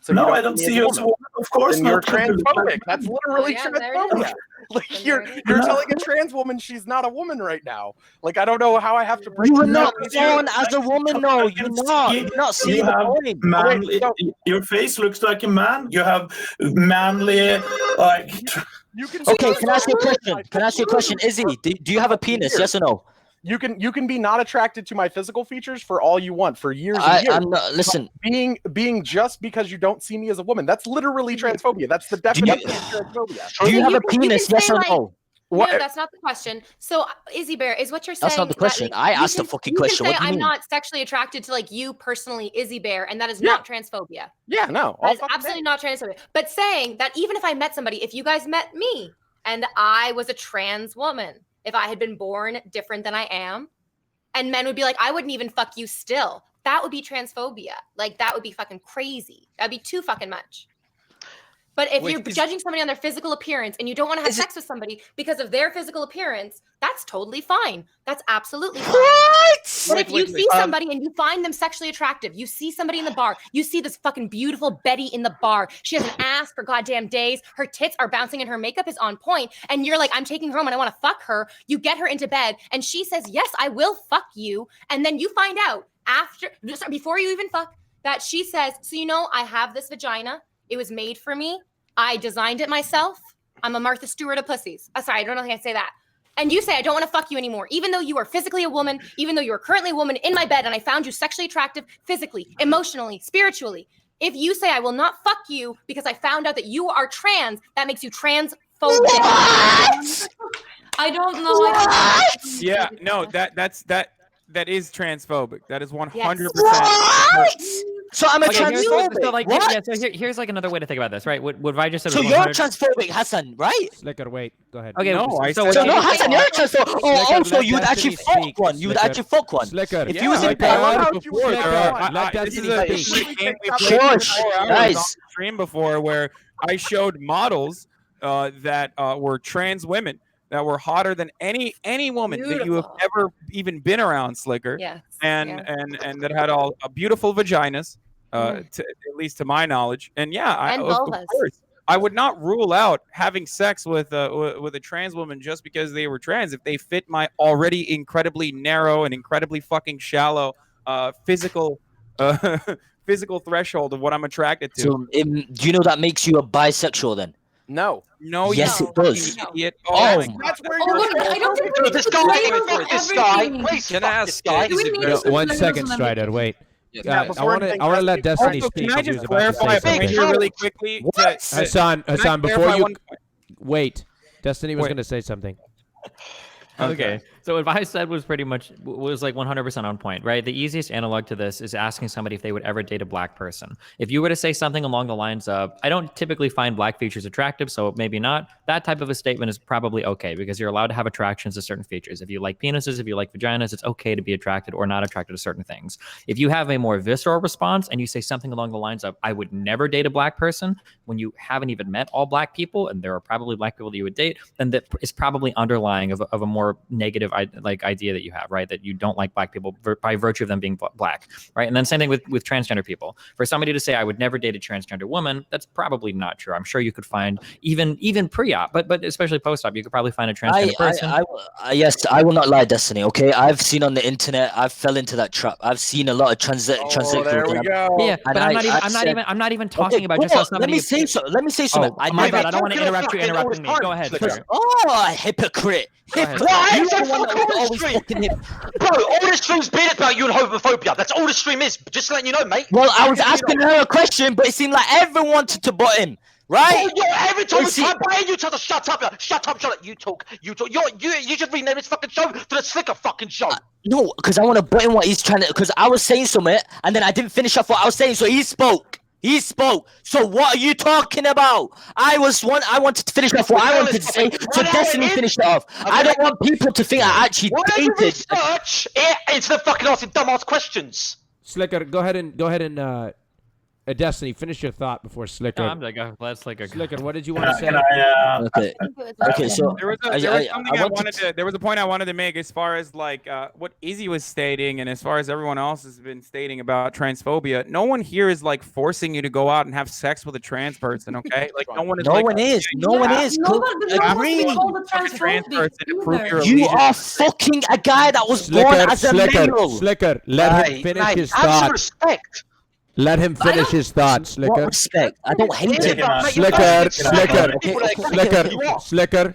So you No, I see don't me see you as a woman. Of course Then you're not. transphobic. That's literally yeah, there it transphobia. is. Like Then you're there it is. you're telling a trans woman she's not a woman right now. Like I don't know how I have to break you were it not down. born as a woman. No, you're not. You're not seeing You the have point. manly. no. Your face looks like a man. You have manly, like. You can Okay, see can I ask you a my question? Can I ask you a question? Izzy, do you have a penis? Yes or no? You can be not attracted to my physical features for all you want for years and years. I'm not. Listen. Being just because you don't see me as a woman, that's literally transphobia. That's the definition of transphobia. Do you have a can penis? say, Yes or like, no? What- No, that's not the question. So, Izzy Bear, is what you're saying? That's not the that, question. like, I you asked can- the fucking you question. Can What say, do you I'm mean? not sexually attracted to like you personally, Izzy Bear, and that is Yeah. not transphobia. Yeah, no. That is absolutely not transphobia. But saying that even if I met somebody, if you guys met me and I was a trans woman, if I had been born different than I am, and men would be like, I wouldn't even fuck you still. That would be transphobia. Like that would be fucking crazy. That'd be too fucking much. But if you're judging somebody on their physical appearance and you don't want to have sex with somebody because of their physical appearance, that's totally fine. That's absolutely fine. What? But if you see somebody and you find them sexually attractive, you see somebody in the bar, you see this fucking beautiful Betty in the bar. She has an ass for goddamn days. Her tits are bouncing and her makeup is on point. And you're like, I'm taking her home and I want to fuck her. You get her into bed and she says, yes, I will fuck you. And then you find out before you even fuck that she says, so you know, I have this vagina. It was made for me. I designed it myself. I'm a Martha Stewart of pussies. Sorry, I don't know if I can say that. And you say, I don't want to fuck you anymore, even though you are physically a woman, even though you are currently a woman in my bed and I found you sexually attractive, physically, emotionally, spiritually. If you say, I will not fuck you because I found out that you are trans, that makes you transphobic. What? I don't know. Yeah, no, that is transphobic. That is 100%. What? So I'm a transphobic. So like, what? yeah, so here's like another way to think about this, right? What I just said. So was you're 100... transphobic, Hassan, right? Slicker, wait, go ahead. Okay, no, so no, Hassan, you're a transphobic. Oh, also, you would actually fuck one. You would actually fuck one. Slicker, if you was in bed. Let Destiny speak. Shush, guys. Stream before where I showed models that were trans women that were hotter than any woman that you have ever even been around, Slicker. Yes. And that had all beautiful vaginas, at least to my knowledge. And yeah, of course, I would not rule out having sex with a trans woman just because they were trans if they fit my already incredibly narrow and incredibly fucking shallow physical threshold of what I'm attracted to. So do you know that makes you a bisexual then? No. Yes, it does. Idiot. Oh, that's where I don't think we this need to guy, label fuck this guy. everything. Please, Can fuck I this ask, guy. Do we need to 1 label second, them Strider. everything? Wait. Yeah, I want to let Destiny Also, speak. can I She was just about to clarify say from something. here really quickly? Hassan, before clarify you one- wait, Destiny was Wait. going to say something. Okay. So what I said was pretty much was like 100% on point, right? The easiest analog to this is asking somebody if they would ever date a black person. If you were to say something along the lines of, I don't typically find black features attractive, so maybe not, that type of a statement is probably okay because you're allowed to have attractions to certain features. If you like penises, if you like vaginas, it's okay to be attracted or not attracted to certain things. If you have a more visceral response and you say something along the lines of, I would never date a black person, when you haven't even met all black people, and there are probably black people that you would date, then that is probably underlying of a more negative idea that you have, right? That you don't like black people by virtue of them being black, right? And then same thing with transgender people. For somebody to say, I would never date a transgender woman, that's probably not true. I'm sure you could find even pre-op, but especially post-op, you could probably find a transgender person. Yes, I will not lie, Destiny. Okay, I've seen on the internet, I've fell into that trap. I've seen a lot of transsexual. There we go. Yeah, but I'm not even talking about just how somebody. Let me say something. My bad. I don't want to interrupt you interrupting me. Go ahead. Oh, hypocrite! Why? It's a fucking stream. Bro, all this stream's been about you and homophobia. That's all the stream is. Just letting you know, mate. Well, I was asking her a question, but it seemed like everyone wanted to butt in, right? Oh, every time we try buying you to shut up. Shut up. You talk. You should rename this fucking show to the Slicker fucking show. No, because I want to butt in what he's trying to. Because I was saying something, and then I didn't finish off what I was saying, so he spoke. So what are you talking about? I wanted to finish off what I wanted to say. So Destiny finished it off. I don't want people to think I actually Why don't you dated. research it instead of fucking asking dumbass questions? Slicker, go ahead and Destiny, finish your thought before Slicker. No, I'm like, let Slicker. Slicker, what did you want to say? Okay. So there was a point I wanted to make as far as like what Izzy was stating, and as far as everyone else has been stating about transphobia. No one here is like forcing you to go out and have sex with a trans person. Okay, like no one is. No one is. Agreeing. You are fucking a guy that was born as a male. Slicker, let him finish his thought. Respect. Let him finish his thought, Slicker. What respect? I don't hate him. Slicker,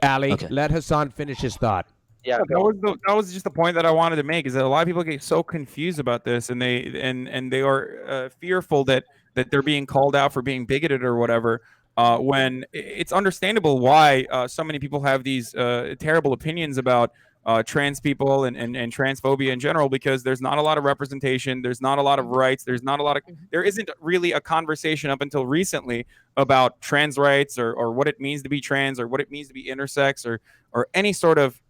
Ali, Okay. let Hassan finish his thought. Yeah, that was just the point that I wanted to make, is that a lot of people get so confused about this, and they are fearful that they're being called out for being bigoted or whatever. When it's understandable why so many people have these terrible opinions about trans people and transphobia in general, because there's not a lot of representation, there's not a lot of rights, there isn't really a conversation up until recently about trans rights or what it means to be trans or what it means to be intersex or any sort of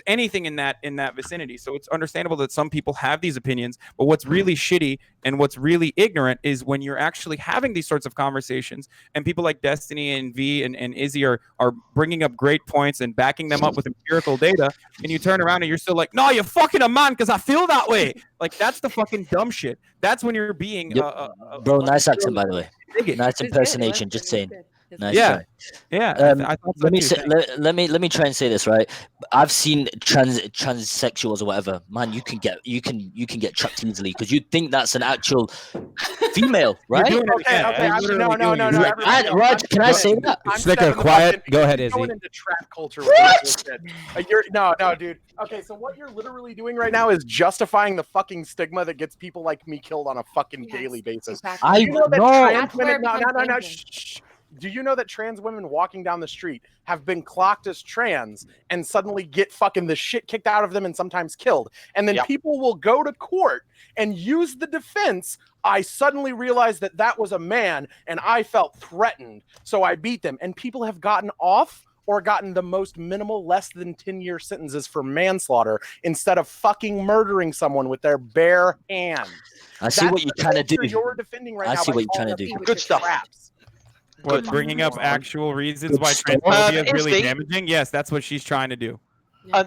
anything in that vicinity. So it's understandable that some people have these opinions, but what's really shitty and what's really ignorant is when you're actually having these sorts of conversations and people like Destiny and V and Izzy are bringing up great points and backing them up with empirical data, and you turn around and you're still like, no, you're fucking a man because I feel that way. Like, that's the fucking dumb shit. That's when you're being bro, nice accent, by the way. Nice impersonation, just saying. Nice. Yeah. I thought so let me try and say this right. I've seen transsexuals or whatever. Man, you can get chucked easily because you think that's an actual female, right? No. Raj, can I say that? Slicker, quiet. Go ahead, Izzy. Going into trap culture. What? No, dude. Okay, so what you're literally doing right now is justifying the fucking stigma that gets people like me killed on a fucking daily basis. I know. No. Shh. Do you know that trans women walking down the street have been clocked as trans and suddenly get fucking the shit kicked out of them and sometimes killed? And then people will go to court and use the defense. I suddenly realized that was a man and I felt threatened, so I beat them. And people have gotten off or gotten the most minimal, less than 10-year sentences for manslaughter instead of fucking murdering someone with their bare hands. I see what you're trying to do. You're defending right now. I see what you're trying to do. Good stuff. What, bringing up actual reasons why transphobia is really damaging? Yes, that's what she's trying to do.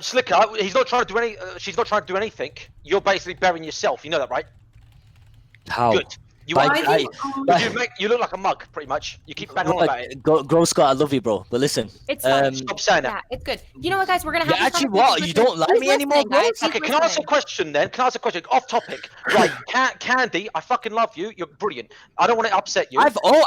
Slicker, he's not trying to do any. She's not trying to do anything. You're basically burying yourself. You know that, right? How? Good. You look like a mug, pretty much. You keep banging on about it. Grow Scott, I love you, bro. But listen, it's fine. Stop saying that. Yeah, it's good. You know what, guys? We're gonna have. Actually, what? You don't like me anymore, bro? Okay, can I ask a question then? Can I ask a question? Off topic. Right, Candy, I fucking love you. You're brilliant. I don't want to upset you. I've told you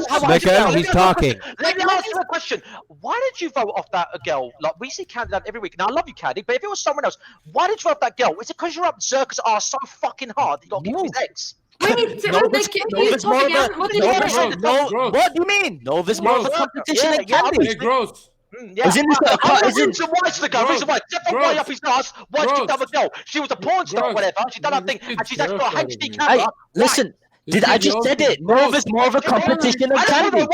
how I feel. He's talking. Let me ask you a question. Why did you vote off that girl? Like, we see Candy every week. Now, I love you, Candy, but if it was someone else, why did you vote that girl? Is it because you're up Zerka's ass so fucking hard that you got to keep his ex? What do you mean? Nova's more of a competition than Candy. Hey, gross. Isn't this reason why, Slicker? Reason why? Different way up his ass. Why did you have a girl? She was a porn star or whatever. She done her thing, and she's actually got a HD camera. Listen. I just said it. Nova's more of a competition than Candy.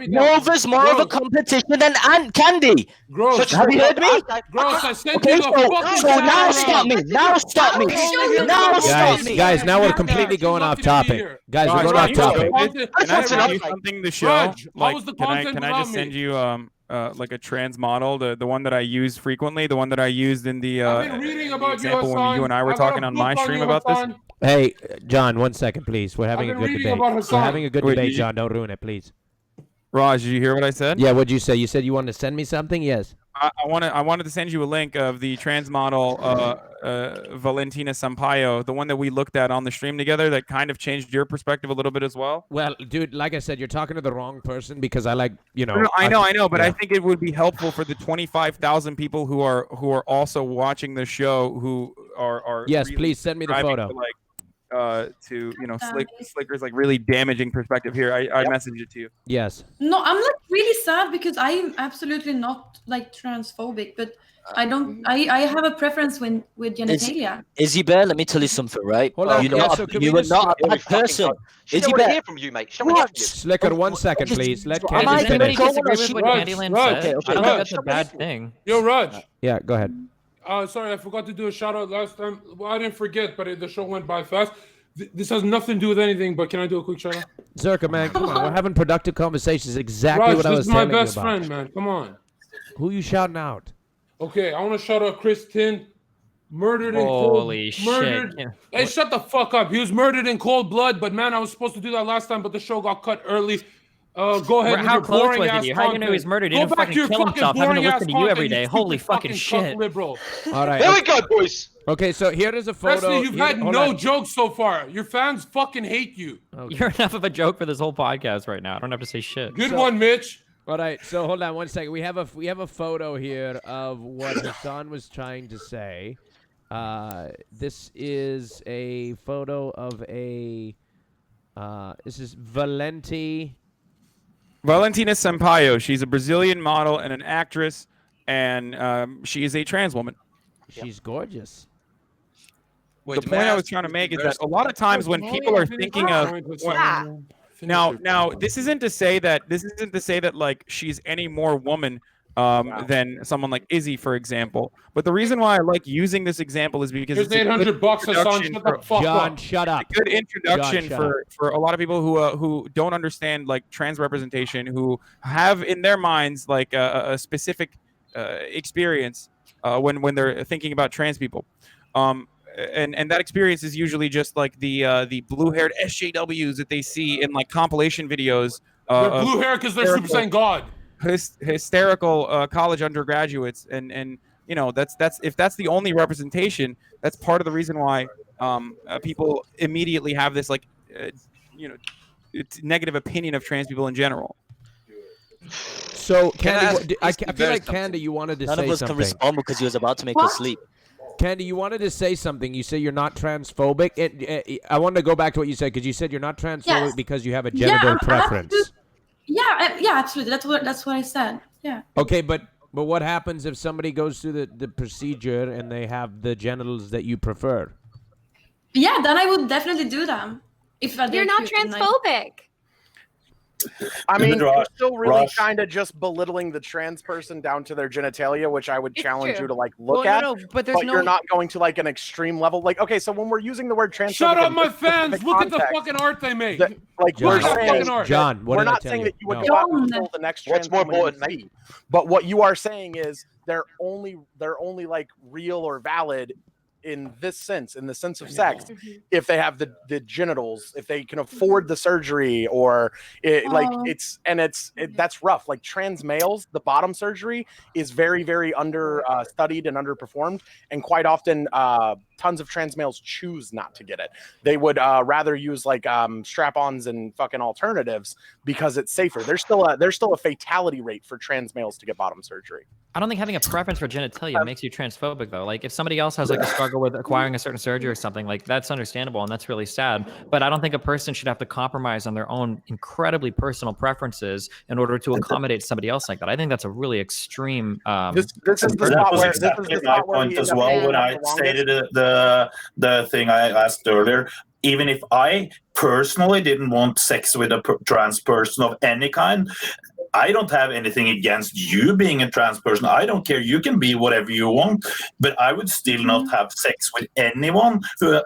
Nova's more of a competition than Candy. Gross. Have you heard me? Gross, I sent you so now stop me. Now stop me. Guys, now we're completely going off topic. Guys, we're going off topic. Can I send you something to show? Like, can I just send you like a trans model, the one that I use frequently, the one that I used in the example when you and I were talking on my stream about this? Hey, John, 1 second, please. We're having a good debate. We're having a good debate, John. Don't ruin it, please. Raj, did you hear what I said? Yeah, what'd you say? You said you wanted to send me something? Yes. I wanted to send you a link of the trans model Valentina Sampaio, the one that we looked at on the stream together that kind of changed your perspective a little bit as well. Well, dude, like I said, you're talking to the wrong person because I like, No, I know, but I think it would be helpful for the 25,000 people who are also watching the show who are Yes, really please send me the photo. Slicker's like really damaging perspective here. I messaged it to you. Yes. No, I'm like really sad because I'm absolutely not like transphobic, but I don't. I have a preference with genitalia. Izzy Bear, let me tell you something, right? Hold on. You are not a bad person. She don't want to hear from you, mate. She don't want to hear from you. Slicker, 1 second, please. Let Does Candy anybody finish. disagree with what Candyland said? I don't think that's a bad thing. Yo, Raj. Yeah, go ahead. Sorry, I forgot to do a shout out last time. Well, I didn't forget, but the show went by fast. This has nothing to do with anything, but can I do a quick shout out? Zerka, man, come on. We're having productive conversations. Exactly what I was telling you about. This is my best friend, man. Come on. Who you shouting out? Okay, I want to shout out Chris Tin. Murdered in Holy cold shit. shit. Hey, shut the fuck up. He was murdered in cold blood, but man, I was supposed to do that last time, but the show got cut early. Go ahead. How close was he? How do you know he was murdered? He didn't fucking kill himself having to listen to you every day. Holy fucking shit. Liberal. All right. There we go, boys. Okay, so here is a photo. Presley, you've had no jokes so far. Your fans fucking hate you. Okay. You're enough of a joke for this whole podcast right now. I don't have to say shit. Good one, Mitch. All right, so hold on 1 second. We have a photo here of what Hassan was trying to say. This is a photo of a. This is Valentina Sampaio. She's a Brazilian model and an actress, and she is a trans woman. She's gorgeous. The point I was trying to make is that a lot of times when people are thinking of now this isn't to say that like she's any more woman than someone like Izzy, for example. But the reason why I like using this example is because Here's it's $800, Hassan. Shut the fuck John, up. shut up. It's a good introduction John, shut for a lot of people who don't understand like trans representation, who have in their minds like a specific experience when they're thinking about trans people. And that experience is usually just like the blue-haired SJWs that they see in like compilation videos. They're blue hair because they're Super Saiyan God. Hysterical college undergraduates, and you know that's if that's the only representation, that's part of the reason why people immediately have this like it's negative opinion of trans people in general. So Candy, I feel like Candy, you wanted to say something. None of us can respond because he was about to make us sleep. Candy, you wanted to say something. You say you're not transphobic. I wanted to go back to what you said because you said you're not transphobic because you have a genital preference. Yeah, absolutely. That's what I said. Yeah. Okay, but what happens if somebody goes through the procedure and they have the genitals that you prefer? Yeah, then I would definitely do them. If you're not transphobic. I mean, you're still really kind of just belittling the trans person down to their genitalia, which I would challenge you to like look at. No, but you're not going to like an extreme level. Like, okay, so when we're using the word trans, shut up, my fans! Look at the fucking art they make. We're saying, John, we're not saying that you would go out and kill the next trans woman you see. But what you are saying is they're only like real or valid in this sense, in the sense of sex, if they have the genitals, if they can afford the surgery, or that's rough. Like trans males, the bottom surgery is very, very under studied and underperformed, and quite often tons of trans males choose not to get it. They would rather use like strap-ons and fucking alternatives because it's safer. There's still a fatality rate for trans males to get bottom surgery. I don't think having a preference for genitalia makes you transphobic, though. Like, if somebody else has like a struggle with acquiring a certain surgery or something, like that's understandable and that's really sad. But I don't think a person should have to compromise on their own incredibly personal preferences in order to accommodate somebody else like that. I think that's a really extreme. This is exactly my point as well when I stated the thing I asked earlier. Even if I personally didn't want sex with a trans person of any kind, I don't have anything against you being a trans person. I don't care. You can be whatever you want, but I would still not have sex with anyone who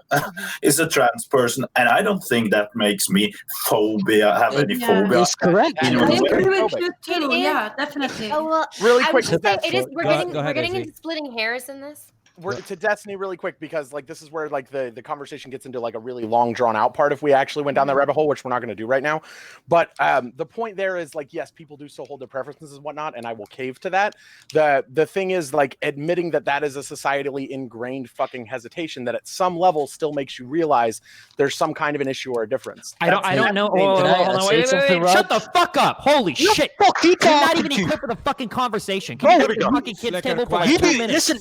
is a trans person. And I don't think that makes me have any phobia. That's correct. I agree with you too. Yeah, definitely. Oh, well, really quick. We're getting into splitting hairs in this. We're to Destiny really quick, because like this is where like the conversation gets into like a really long drawn out part if we actually went down that rabbit hole, which we're not going to do right now. But the point there is like, yes, people do still hold their preferences and whatnot, and I will cave to that. The thing is like admitting that is a societally ingrained fucking hesitation that at some level still makes you realize there's some kind of an issue or a difference. I don't know. Wait, shut the fuck up! Holy shit! You're not even equipped for the fucking conversation. Can you go to the fucking kids table for like 2 minutes? Listen,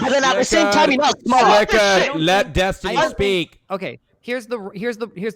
but then at the same time, you're not smart. Let Destiny speak. Okay, here's the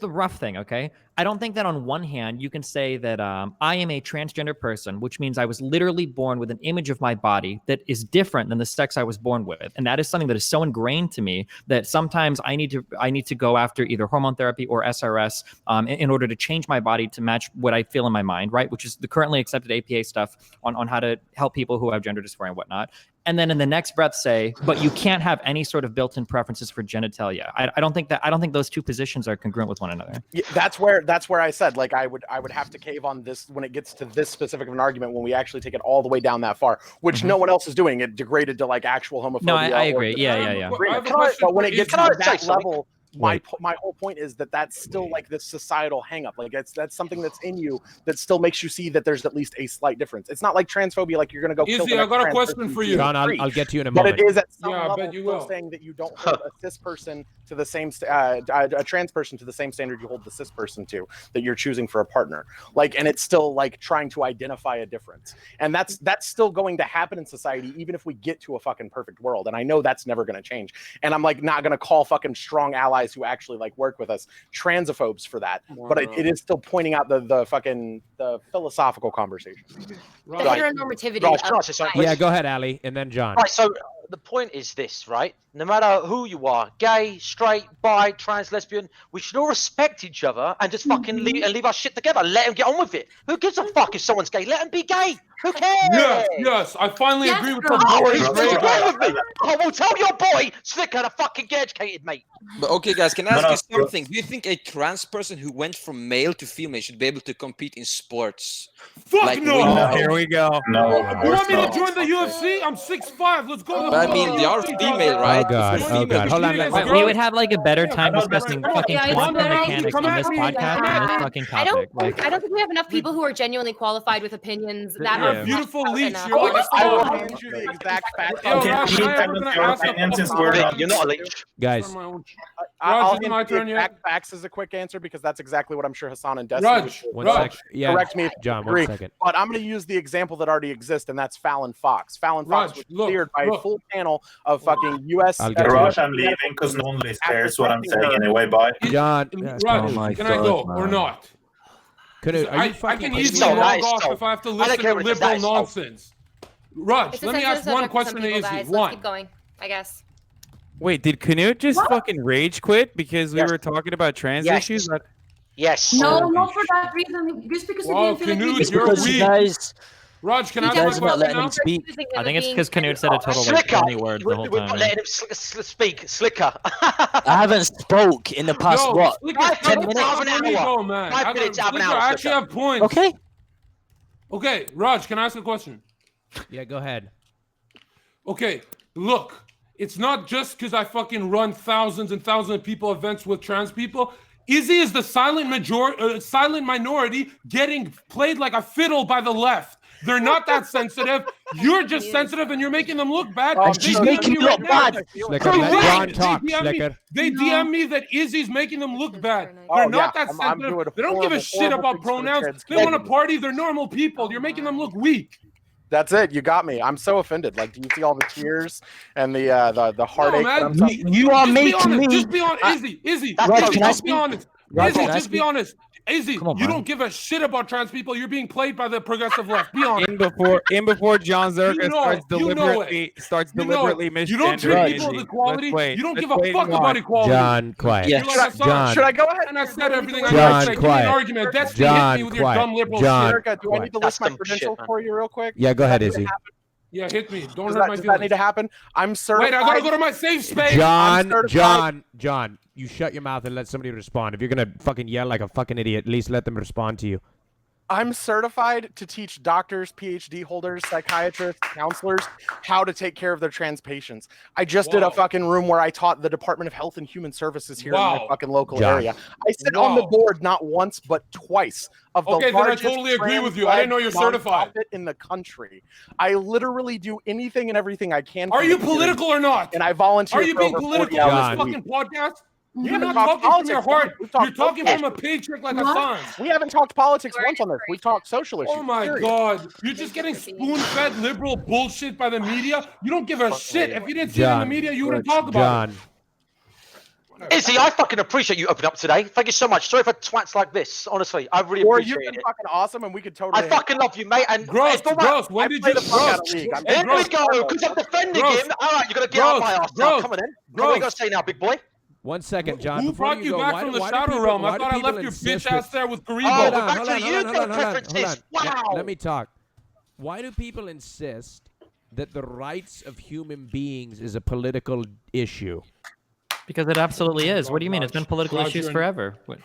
rough thing. Okay, I don't think that on one hand you can say that I am a transgender person, which means I was literally born with an image of my body that is different than the sex I was born with, and that is something that is so ingrained to me that sometimes I need to go after either hormone therapy or SRS in order to change my body to match what I feel in my mind, right? Which is the currently accepted APA stuff on how to help people who have gender dysphoria and whatnot. And then in the next breath say, but you can't have any sort of built-in preferences for genitalia. I don't think those two positions are congruent with one another. Yeah, that's where I said like I would have to cave on this when it gets to this specific of an argument when we actually take it all the way down that far, which no one else is doing. It degraded to like actual homophobia. No, I agree. Yeah. But when it gets to that level, my whole point is that's still like this societal hang up. Like that's something that's in you that still makes you see that there's at least a slight difference. It's not like transphobia, like you're gonna go kill the I got a question for you. John, I'll get to you in a moment. But it is at some level still saying that you don't hold a cis person to the same a trans person to the same standard you hold the cis person to that you're choosing for a partner. Like, and it's still like trying to identify a difference. And that's still going to happen in society even if we get to a fucking perfect world. And I know that's never gonna change. And I'm like not gonna call fucking strong allies who actually like work with us transophobes for that, but it is still pointing out the philosophical conversation. The heteronormativity. Yeah, go ahead, Ali, and then John. Right, so the point is this, right? No matter who you are, gay, straight, bi, trans, lesbian, we should all respect each other and just fucking leave our shit together. Let them get on with it. Who gives a fuck if someone's gay? Let them be gay. Who cares? Yes, I finally agree with the Oh, boy. he's disagreeing with me. I will tell your boy, Slicker, to fucking get educated, mate. But okay, guys, can I ask you something? Do you think a trans person who went from male to female should be able to compete in sports? Fuck no! Here we go. No. You want me to join the UFC? I'm 6'5". Let's go. But I mean, they are female, right? Oh god. Oh god. Hold on. We would have like a better time discussing fucking Yeah, quantum it's better. mechanics Come on at this me. podcast than this fucking I topic. don't think we have enough people who are genuinely qualified with opinions that You're are a beautiful fleshed out leech. enough. You're like a I will star. hand you the exact facts. Yo, Okay, Raj, you I tell was us gonna your ask a opinion since fucking we're question. You're not a leech. Guys, I'll Raj, hand is my you the turn yet? exact facts as a quick answer because that's exactly what I'm sure Hassan and Destiny Raj, would one Raj. sec. Yeah. correct me if John, you agree. 1 second. But I'm going to use the example that already exists, and that's Fallon Fox. Fallon Fox Raj, was look, cleared by a look. full panel of fucking U.S. I'll get to Raj, I'm leaving because no one really cares what I'm saying anyway. Bye. John. Raj, Oh my can I God, go or man. not? Knut, are I you fucking can kidding easily me? So log nice, off so- if I have to don't listen care to what it is, liberal that is so- nonsense. Raj, It's a let me sensitive ask one subject for question some to people, Izzy. guys. Let's One. keep going, I guess. Wait, did Knut just fucking rage quit because we Yes. were talking about trans Yes. issues? Yes. No, not for that reason. Just because he Wow, didn't feel like Knut, he It's you're because you weak. guys, Raj, can I you ask guys a are not question letting now? him speak. I think it's because Knut said a total like Slicker, 20 words the we're whole not time. letting him speak. Slicker. I haven't spoke in the past, Yo, what, Slicker, 5 shut minutes the out fuck of an up, let me hour. go, man. 5 minutes out of an Slicker, hour, I actually Slicker. have points. Okay. Okay, Raj, can I ask a question? Yeah, go ahead. Okay, look, it's not just because I fucking run thousands and thousands of people events with trans people. Izzy is the silent minority getting played like a fiddle by the left. They're not that sensitive. You're just sensitive and you're making them look bad. And They she's DM making me you look right now. bad. Slicker, Correct. let John They talk, DM me- Slicker. They DM me that Izzy's making them look bad. Oh, They're not yeah, that I'm doing sensitive. a They don't give a horrible, shit horrible about things for the pronouns. trans They want to community. party. They're normal people. You're making them look weak. That's it. You got me. I'm so offended. Like, do you see all the tears and the heartache? man. that I'm suffering? You are Just be making honest. me. Just be honest. Izzy. That's Raj, so can I Just be speak? honest. Raj, Izzy, can I just be speak? honest. Izzy, Come on, you man. don't give a shit about trans people. You're being played by the progressive left. Be honest. In before Jonzherka You know starts it. You know it. deliberately You don't treat misgendering people Izzy. with equality. Let's wait. You don't Let's give a wait and fuck about watch. equality. John, quiet. Yes. You're like a son. John. Should I go ahead? And I said everything I John, gotta say. Give me an quiet. argument. That's John, hit me with your quiet. dumb liberal John. shit. Erica, do I need to That's list my some shit, credentials man. for you real quick? Yeah, go ahead, Does that Izzy. need to happen? Yeah, hit me. Don't Does hurt my that need to feelings. happen? I'm certified. Wait, I gotta go to my safe space. John, you shut your mouth and let somebody respond. If you're gonna fucking yell like a fucking idiot, at least let them respond to you. I'm certified to teach doctors, PhD holders, psychiatrists, counselors how to take care of their trans patients. I just did a fucking room where I taught the Department of Health and Human Services here in my fucking local John. area. I sit on the board not once but twice of the Okay, then I largest totally agree with you. I didn't know you're trans-led certified. nonprofit in the country. I literally do anything and everything I can. Are for you the community, political or not? And I volunteer. Are you for being over 40 political on hours this a week. fucking podcast? We You're haven't not talked talking from your politics. heart. We've talked You're talking politics. from a paycheck like a What? son. We haven't talked politics once on this. We've talked social issues. Oh my period. God. You're just getting spoon-fed liberal bullshit by the media. You don't give a shit. If you didn't see it in the John, media, you wouldn't talk about it. John, Izzy, I fucking appreciate you opening up today. Thank you so much. Sorry for twats like this. Honestly, I really Or you've appreciate been it. fucking awesome, and we could totally. I fucking love you, mate. And Gross, it's all right. gross. When I did play you... the fuck out Gross. of league. I'm Hey, Here gross. we go, because I'm defending Gross. him. All right, you're gonna get out my ass now. Gross. Come on in. Gross. What you gotta say now, big boy? 1 second, John. Who before brought you go, back why from do- the why do Shadow people- Realm? why I do thought I people left your insist bitch ass with- there with Karibo. Oh, Hold we're on, back hold to on, the hold on, YouTube hold on, hold clip on, this. hold on. Wow. Let me talk. Why do people insist that the rights of human beings is a political issue? Because it absolutely is. What do you mean? It's been political Raj, issues you're- forever. What-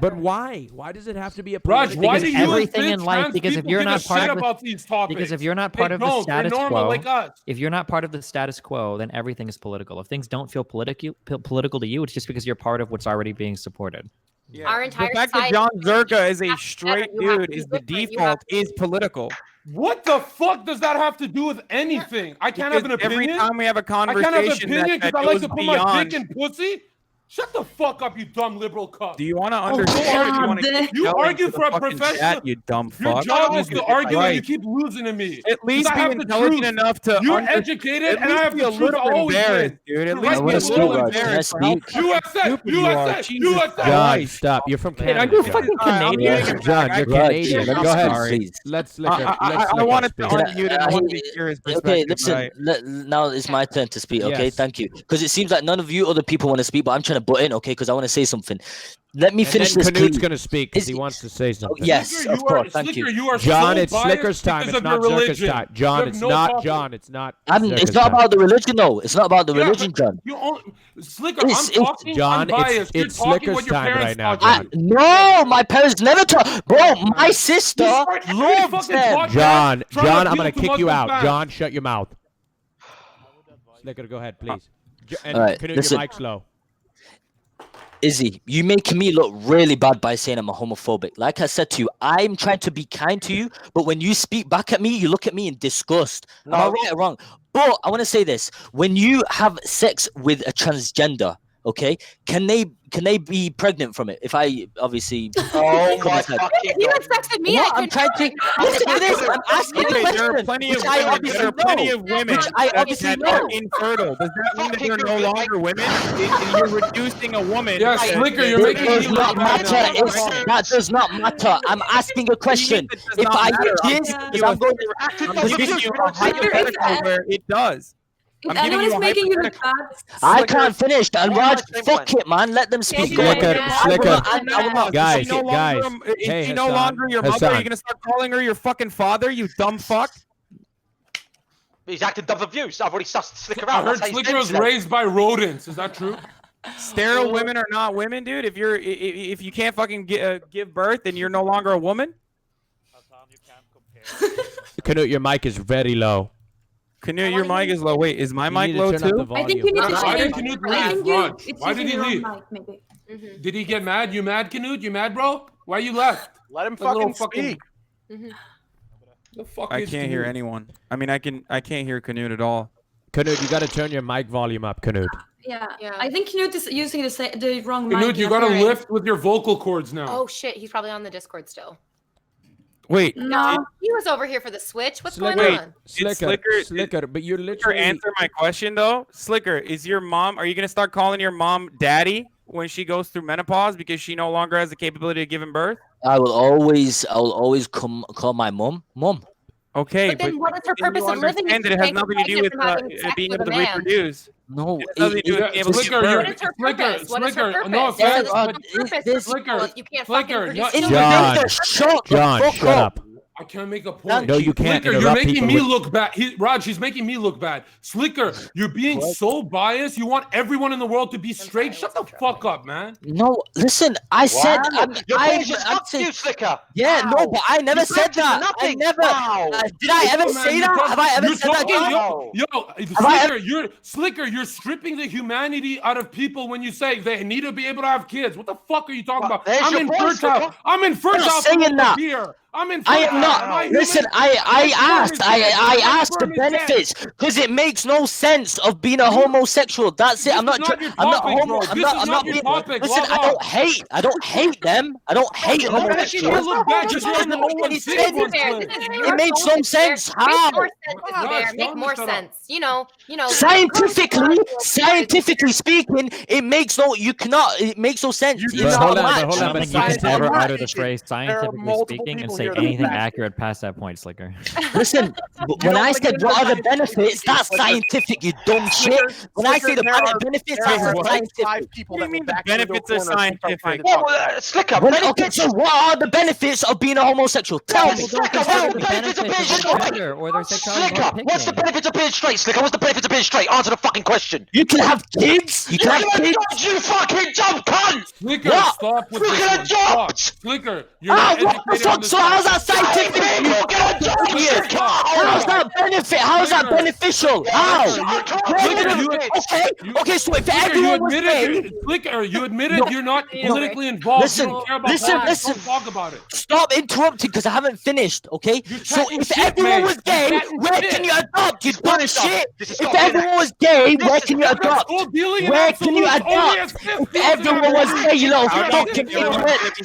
But why? Why does it have to be a Raj, political why Because do you everything insist in life- trans because if people you're give a not part shit of the- about these topics? Because if you're not part They of the don't. status They're normal quo, like us. if you're not part of the status quo, then everything is political. If things don't feel political to you, it's just because you're part of what's already being supported. Yeah. Our entire the fact that society- Jonzherka is a have- straight you have dude to is be the different. You have default is political. What the fuck does that have to do with anything? I can't have an Because every opinion. time we have a I can't have an conversation opinion that because I like goes to put my beyond, dick in pussy. Shut the fuck up, you dumb liberal cuck. Do you want to understand? You argue for a professional. Chat, you dumb Your fuck. job is to argue, and you keep losing to me. At least be intelligent enough to. You're educated, and I have the a little always embarrassed, dude. At least be a little embarrassed. USA. John, stop. You're from Canada. Are you fucking Canadian? John, you're Canadian. Go ahead. Please. Let's I wanted to argue it. I want to be curious. Okay, listen. Now it's my turn to speak. Okay, Yes. thank you. Because it seems like none of you other people want to speak, but I'm trying to butt in. Okay, because I want to say something. Let me finish this. Canut's going to speak because he wants to say something. Yes, Slicker, of course. Thank Slicker, you. are John, so it's Slicker's biased time. because It's of not your Zerka's religion. time. John, You it's have no not. topic. John, it's not. It's not about the religion, though. It's not about the Yeah, religion, but John. Slicker, I'm talking John, unbiased. You're it's talking Slicker's what your time parents right now, taught you. John. No, my parents never taught. Bro, my sister loves them. John, Trying to I'm appeal going to to kick you Muslim out. fans. John, shut your mouth. Slicker, go ahead, please. And All right, Canute, listen. your mic's low. Izzy, you making me look really bad by saying I'm a homophobic. Like I said to you, I'm trying to be kind to you, but when you speak back at me, you look at me in disgust. Am I right or wrong? But I want to say this: when you have sex with a transgender, okay, can they be pregnant from it? If I obviously, Oh my fucking If you god. had sex with me, What? I I'm couldn't. trying to listen to this. I'm asking a Okay, question. there are plenty of which I women. obviously There are plenty know. of women Which I that obviously are know. infertile. Does that mean that they're no longer women? You're reducing a woman. Yeah, Slicker, you're It making does me not look bad. matter. That does not matter. I'm asking a question. If I did, because I'm going to. I'm giving you a hypothetical where it does. If I'm giving anyone you is a making you look hypothetical. bad, I can't finish. And Raj, fuck it, man. Let them speak. Slicker, Slicker. Guys, Is she no guys. longer, is Hey, she no Hassan, longer your mother? Are Hassan. you gonna start calling her your fucking father? You dumb fuck. He's acting dumb abuse. I've already sussed Slicker I out. heard That's how he's Slicker was today. raised by rodents. Is that true? Sterile women are not women, dude. If you can't fucking give birth, then you're no longer a woman. Canute, your mic is very low. Canute, your mic is low. Wait, is my You mic need to low turn up the too? I think volume. you need to Why did change. Knut I leave, think you. Raj? It's Why did using he your own leave? mic, maybe. Did he get mad? You mad, Knut? You mad, bro? Why you left? Let him That little fucking speak. The fuck I is can't hear Knut? anyone. I mean, I can't hear Canute at all. Canute, you got to turn your mic volume up, Canute. Yeah. Yeah. I think Knut is using the wrong mic. Knut, you in gotta hearing. lift with your vocal cords now. Oh shit, he's probably on the Discord still. Wait, No. He was over here for the Switch. What's Slicker, going on? Slicker, but you're Slicker, literally. answer my question though. Slicker, is your mom? Are you gonna start calling your mom daddy when she goes through menopause because she no longer has the capability of giving birth? I will always call my mum. Okay, But then what is her then purpose you of living if understand she that it has can't get nothing to do with pregnant from having sex being with able a to man? reproduce. No, It has nothing to do with being able to Slicker, give you're- What is her Slicker, purpose? What is her Slicker, purpose? no So offense, there's but no purpose this- for people if you can't Slicker, fucking no- produce John, children. John, shut up. I can't make a point. No, you can't Slicker, you're interrupt making people me with- look bad. Raj, he's making me look bad. Slicker, you're being so biased. You want everyone in the world to be straight. Shut the fuck up, man. No, listen. I said Your I boys just fucked you, Slicker. Yeah, Wow. no, but I never You said reacted to that. I nothing. never. Wow. Did I ever Man, say you're that? talking- Have I ever you're said that? talking- Wow. Slicker, you're stripping the humanity out of people when you say they need to be able to have kids. What the fuck are you talking about? there's I'm your infertile. point, Slicker. I'm infertile. not saying from that. Here. I'm I infertile. am Am not. human? Listen, I asked the benefits because it makes no sense of being a homosexual. That's it. I'm not. not your I'm not topic, homo. bro. I'm This not. is I'm not not your being. topic. Listen, Log I off. don't hate. I don't hate them. I don't hate You're making me homosexuals. look bad. Just Doesn't the make one any thing sense. was Fair. good. This is It your makes fault. no sense. Make How? more sense, Raj, Bear. Make don't more shut up. sense. You know. Scientifically speaking, it makes no. You cannot. It makes no sense. But It's hold not on, match. but hold on, I don't but think you can science- ever Science- utter the phrase scientifically multiple speaking and people say here that anything back- accurate past that point, Slicker. Listen, but when I said what are the benefits, that's scientific, you dumb shit. When I say the benefits, that's scientific. Five people What do you that mean will the back you into a benefits are corner and keep on trying to scientific? talk. Slicker, Okay, so what are the benefits of being a homosexual? Tell me. Slicker, Tell what's me. the benefits of being gender or their sexuality Slicker, or what's the picking. benefits of being straight, Slicker? What's the benefits of being straight? Answer the fucking question. You can have kids. You can have kids. You fucking dumb cunt! Slicker, What? stop with Look this at one. the Stop. jobs! Slicker, you're not What the educated on fuck? this. So how's that scientific? People get a job, Slicker! How's that benefit? How's that beneficial? How? Slicker, Okay, so if Slicker, you everyone was admitted, gay, Slicker, you admitted you're not politically involved. Listen, you don't care about listen, politics. listen. Don't talk about it. stop interrupting because I haven't finished, okay? You're So chatting if shit, everyone mate. was gay, You're chatting where shit. can you adopt? you This is not bullshit. enough. This is If not everyone enough. was gay, This where is can you not adopt? School dealing in Where can you absolutes only adopt? has If 50s everyone in was our gay, you little How fucking can you idiot.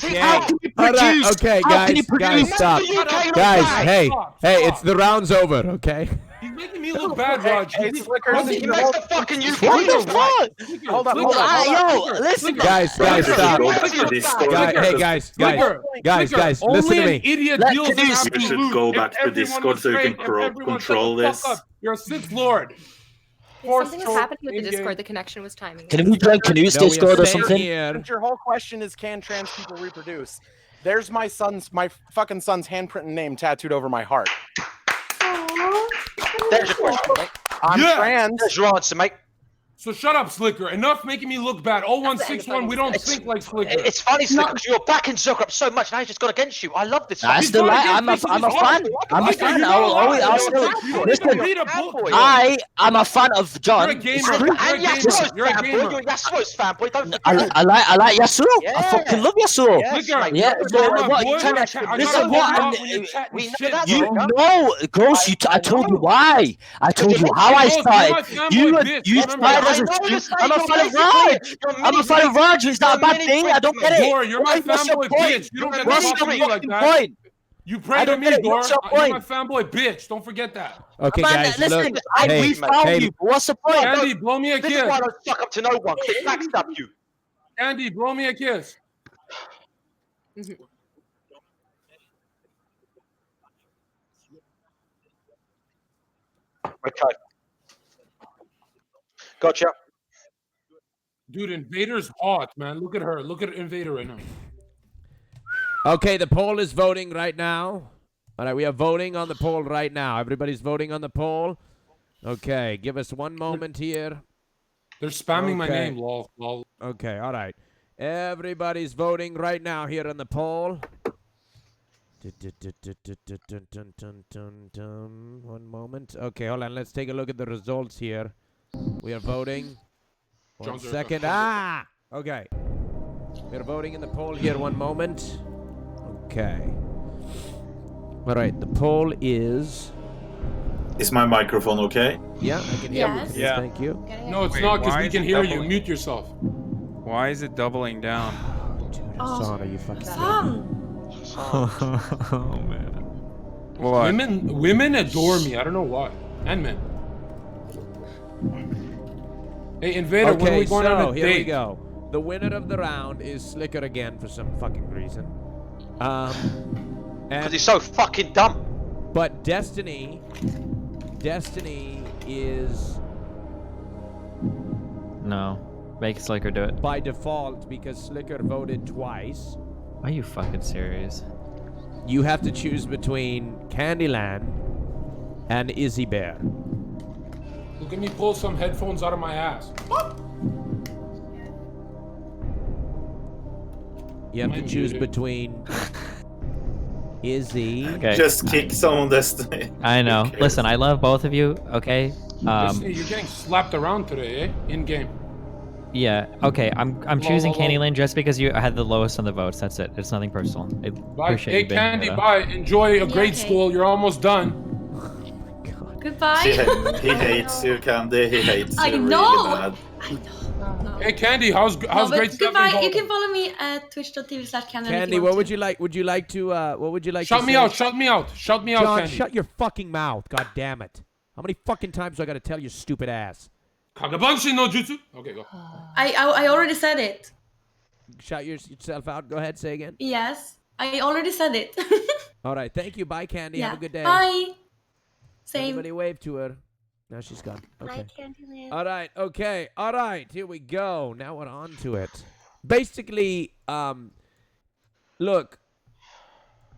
gay? How can you All right, produce? okay, How can you guys, produce? stop. UK Guys, bad. hey, Stop, hey, stop. it's the round's over, okay? He's making me look bad, Raj. Hey, He's Slicker, causing He me- makes the fucking UK What the look right. fuck? Flicker, Hold on, flicker, hold on. Yo, listen. Guys, Right, stop. go back to Discord. Hey, guys, Flicker, guys, Flicker, listen only to an me. idiot Let deals in Knut You absolute. should go If back to everyone Discord was so you straight, can if everyone control shut the fuck this. up. You're a Sith Lord. Something was choke happening with the in-game. Discord. The connection was timing. Can we join Knut's No, we are Discord or staying something? here. Since your whole question is can trans people reproduce, there's my fucking son's handprint and name tattooed over my heart. There's your question, mate. I'm Yeah. trans. There's your answer, mate. So shut up, Slicker. Enough making me look bad. 0161, we don't think like Slicker. It's funny, Slicker, because you're backing Zucker up so much. Now he's just gone against you. I love this. I fucking still not like. against I'm a this, fan. he's I'm a Slicker, fan. you're I'll not always. allowed. I'll You still. don't even Listen, read a book. I'm a fan of John. You're a gamer. It's You're true. a And gamer. Yasuo's You're a fanboy. gamer. You're a Yasuo's fanboy. Don't forget. I like Yasuo. I Yeah. fucking love Yasuo. Yes, Flicker, mate. Yeah, you're but my what boy you when trying I to chat. I'm listen? not What? when you chat We and know shit, that, You bro. know, Gross. I told you why. I told you how I Gross, you're my started. fanboy You bitch, you remember started that. as a I know stream. this, mate. I'm a You're fan of basically- Raj. you're I'm a mini fan of freak. Raj. Is that a You're bad mini thing? freak, I don't mate. get it. Gore, you're my What's your fanboy point? bitch. You don't get to What's talk to your me like fucking that. point? You pray I to don't me, get it. Gore. What's your You're my point? fanboy bitch. Don't forget that. Okay, Man, guys, listen, look. we Hey, found hey, you. What's the point? Candy, blow me a This is kiss. why I don't suck up to no one. They backstab you. Candy, blow me a kiss. Okay. Gotcha. Dude, Invader's hot, man. Look at her. Look at Invader right now. Okay, the poll is voting right now. All right, we are voting on the poll right now. Everybody's voting on the poll. Okay, give us one moment here. They're spamming my Okay. name, lol. Okay, all right. Everybody's voting right now here on the poll. One moment. Okay, hold on. Let's take a look at the results here. We are voting. One Jonzherka. second. Ah! Okay. We're voting in the poll here. One moment. Okay. All right. The poll is... Is my microphone okay? Yeah, I can hear Yes. you. Yeah. Thank you. No, it's Wait, not because why we is can it hear you. doubling? Mute yourself. Why is it doubling down? Dude, Oh. Hassan, are you fucking Oh man. What? Women adore me. I don't know why. And men. Hey, Invader, when are Okay, we going on so a here date? we go. The winner of the round is Slicker again for some fucking reason. Because And he's so fucking dumb. but Destiny is No. Make Slicker do it. by default because Slicker voted twice. Are you fucking serious? You have to choose between Candyland and Izzy Bear. Look at me pull some headphones out of my ass. You have Am I to choose muted? between Izzy. Okay. Just kick someone Destiny. I know. Okay. Listen, I love both of you, okay? Destiny, you're getting slapped around today, eh? In game. Yeah, okay. I'm choosing Lol, lol, lol. Candyland just because you had the lowest on the votes. That's it. It's nothing personal. I Bye. appreciate Hey, you being Candy, here, though. bye. Enjoy a grade okay. school. You're almost done. Goodbye. He hates you, Candy. He hates I you know. really bad. No. Hey, Candy, how's No, grade but 7 goodbye. going? You can follow me at twitch.tv/Candy. Candy, what would you like? Would you like to? What would you like? Shout to me say? out. Shout me out. Shout me out, John, Candy. shut your fucking mouth. God damn it! How many fucking times do I gotta tell your stupid ass? Kagabanshi no jutsu. Okay, go. I already said it. Shout yourself out. Go ahead. Say again. Yes, I already said it. All right. Thank you. Bye, Candy. yeah. Have a good day. Bye. Same. Everybody wave to her. Now she's gone. Okay. Candyland. All right. Okay. All right. Here we go. Now we're on to it. Basically, look,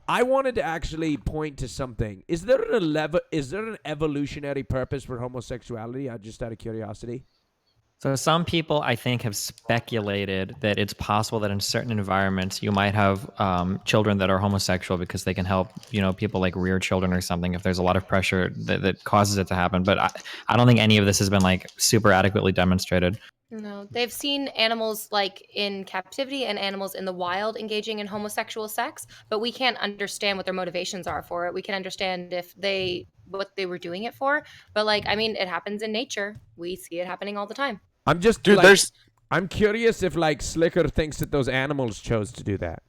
I wanted to actually point to something. Is there an evolutionary purpose for homosexuality? Just out of curiosity. So some people, I think, have speculated that it's possible that in certain environments you might have children that are homosexual because they can help, people like rear children or something if there's a lot of pressure that causes it to happen. But I don't think any of this has been like super adequately demonstrated. No, they've seen animals like in captivity and animals in the wild engaging in homosexual sex, but we can't understand what their motivations are for it. We can understand if they what they were doing it for. But like, I mean, it happens in nature. We see it happening all the time. I'm just I'm curious if like Slicker thinks that those animals chose to do that.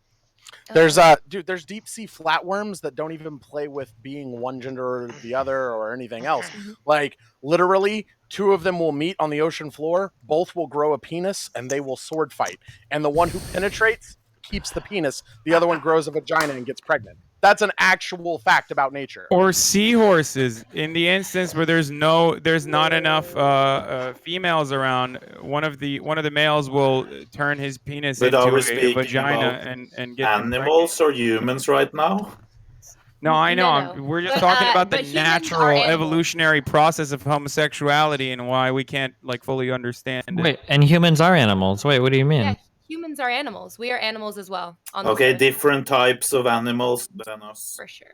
There's there's deep sea flatworms that don't even play with being one gender or the other or anything else. Like literally, two of them will meet on the ocean floor. Both will grow a penis and they will sword fight. And the one who penetrates keeps the penis. The other one grows a vagina and gets pregnant. That's an actual fact about nature. Or seahorses. In the instance where there's not enough females around, one of the males will turn his penis into a vagina and get animals or humans right now. No, I know. We're just talking about the natural evolutionary process of homosexuality and why we can't like fully understand it. Wait, and humans are animals. Wait, what do you mean? Yeah, humans are animals. We are animals as well. Okay, different types of animals than us. For sure.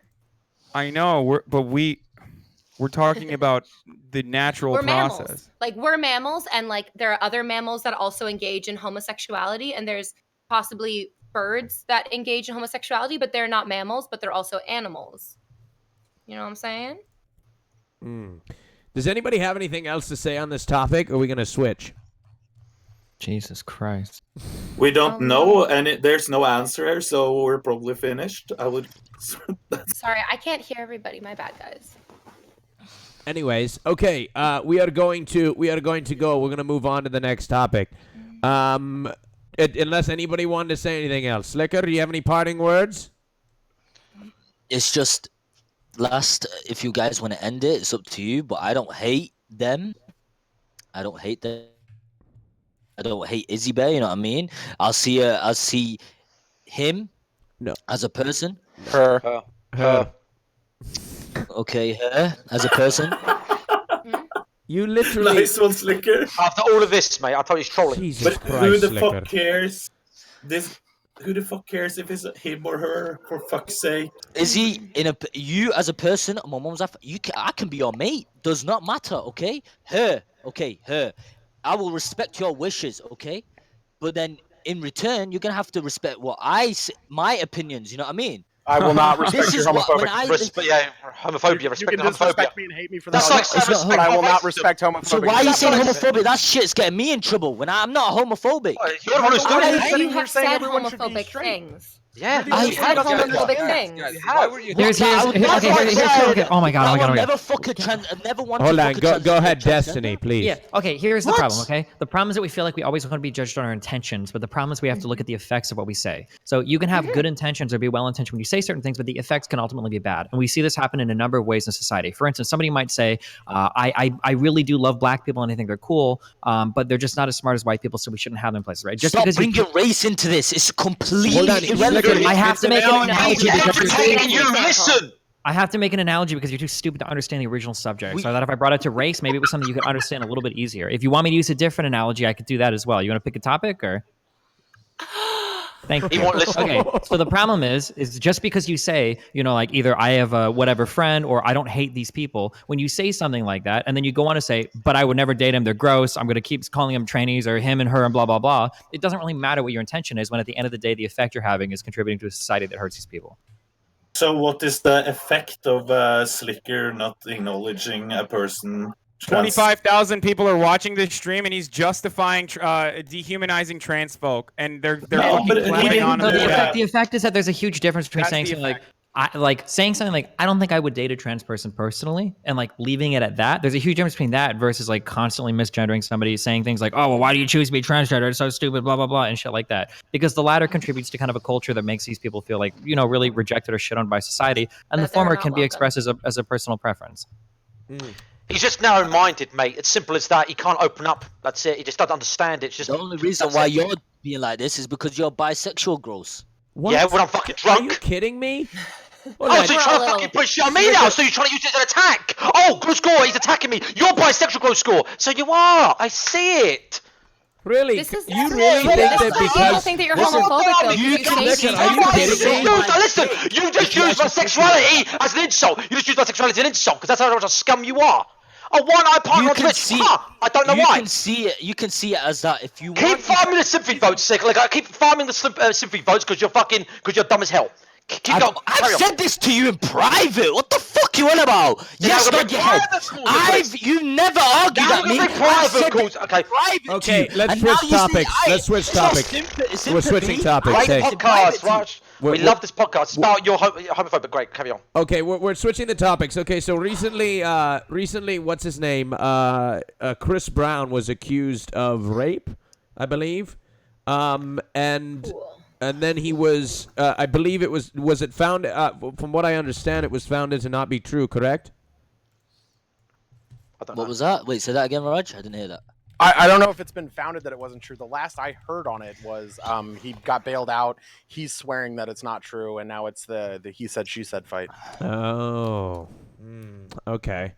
I know, we're talking about the natural process. Mammals. Like we're mammals, and like there are other mammals that also engage in homosexuality, and there's possibly birds that engage in homosexuality, but they're not mammals, but they're also animals. You know what I'm saying? Does anybody have anything else to say on this topic, or are we gonna switch? Jesus Christ. We don't know, and there's no answer here, so we're probably finished. I would. Sorry, I can't hear everybody. My bad, guys. Anyways, okay, we are going to go. We're gonna move on to the next topic. Unless anybody wanted to say anything else. Slicker, do you have any parting words? It's just if you guys want to end it, it's up to you, but I don't hate them. I don't hate them. I don't hate Izzy Bear, you know what I mean? I'll see him as a person. Her. Okay, her as a person. You literally. Nice one, Slicker. After all of this, mate, I told you he's trolling. Jesus But Christ, who the Slicker. fuck cares? Who the fuck cares if it's him or her? For fuck's sake. Is he you as a person? My mom's I can be your mate. Does not matter. Okay, her. Okay, her. I will respect your wishes. Okay, but then in return, you're gonna have to respect my opinions. You know what I mean? I will not respect your homophobic. Homophobia. You Respect can the disrespect homophobia. me and hate me for That's that. like But I will not respect homophobia. So why are you saying homophobic? That shit's getting me in trouble when I'm not homophobic. You're the one who's doing it. You have said homophobic things. Yeah, I said homophobic things. Why were you? Here's okay. Oh my god. I will never fuck never want Hold to on, fuck go ahead, Destiny, please. Yeah. Okay. Here's the problem. Okay. The problem is that we feel like we always want to be judged on our intentions, but the problem is we have to look at the effects of what we say. So you can have good intentions or be well intentioned when you say certain things, but the effects can ultimately be bad. And we see this happen in a number of ways in society. For instance, somebody might say, "I really do love black people and I think they're cool, but they're just not as smart as white people, so we shouldn't have them in places." Right? Just Stop because bringing race into this. It's completely irrelevant. I have to make an analogy because you listen. I have to make an analogy because you're too stupid to understand the original subject. So I thought if I brought it to race, maybe it was something you could understand a little bit easier. If you want me to use a different analogy, I could do that as well. You want to pick a topic or? Thank you. He won't listen. Okay, so the problem is just because you say, like either I have a whatever friend or I don't hate these people, when you say something like that, and then you go on to say, but I would never date them, they're gross, I'm going to keep calling them trannies or him and her and blah, blah, blah, it doesn't really matter what your intention is when at the end of the day, the effect you're having is contributing to a society that hurts these people. So what is the effect of Slicker not acknowledging a person? 25,000 people are watching this stream, and he's justifying dehumanizing trans folk, and they're fucking clapping on him. The effect is that there's a huge difference between saying something saying something like I don't think I would date a trans person personally, and like leaving it at that. There's a huge difference between that versus like constantly misgendering somebody, saying things like, "Oh, well, why do you choose to be transgender? It's so stupid," blah blah blah, and shit like that. Because the latter contributes to kind of a culture that makes these people feel like really rejected or shit on by society, and the former can be expressed as a personal preference. He's just narrow-minded, mate. It's simple as that. He can't open up. That's it. He just doesn't understand it. It's just the only reason why you're being like this is because you're bisexual, gross. What? Yeah, when I'm fucking drunk. Are you kidding me? So you're trying to fucking push it on me now? So you're trying to use it as an attack? Oh, Gross Gore, he's attacking me. You're bisexual, Gross Gore. So you are. I see it. Really? This is you really think that because people think that you're homophobic though? Listen, you just use my sexuality as an insult. You just use my sexuality as an insult because that's how much a scum you are. A one-eyed partner on Twitch. I don't know why. You can see it as that if you keep farming the sympathy votes, Sick. Like I keep farming the sympathy votes because you're dumb as hell. I've said this to you in private. What the fuck fuck you on about? Yes, we're nod your head. You never argued Now at we're me. gonna be private calls. Okay. Okay, let's switch topics. Let's switch topics. We're switching topics. Great Hey. podcast, Raj. We love this podcast. It's about your homophobic. Great, carry on. Okay, we're switching the topics. Okay, so recently, what's his name? Chris Brown was accused of rape, I believe, and then he was, I believe it was it found? From what I understand, it was found to not be true. Correct? What was that? Wait, say that again, Raj. I didn't hear that. I don't know if it's been founded that it wasn't true. The last I heard on it was he got bailed out. He's swearing that it's not true, and now it's the he said she said fight. Oh, okay.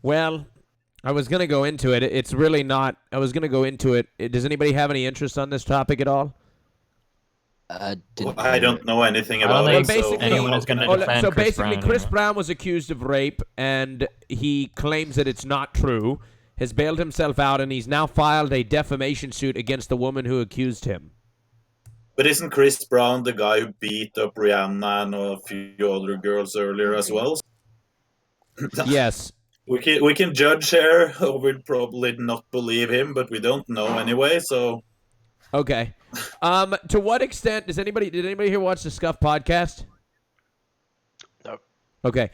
Well, I was gonna go into it. It's really not. I was gonna go into it. Does anybody have any interest on this topic at all? I don't know anything about it. Anyone is going to defend so Chris basically, Brown Chris anymore. Brown was accused of rape, and he claims that it's not true. Has bailed himself out, and he's now filed a defamation suit against the woman who accused him. But isn't Chris Brown the guy who beat up Rihanna and a few other girls earlier as well? Yes. We can judge here. We'd probably not believe him, but we don't know anyway. So. Okay. To what extent did anybody here watch the Scuff podcast? No. Okay.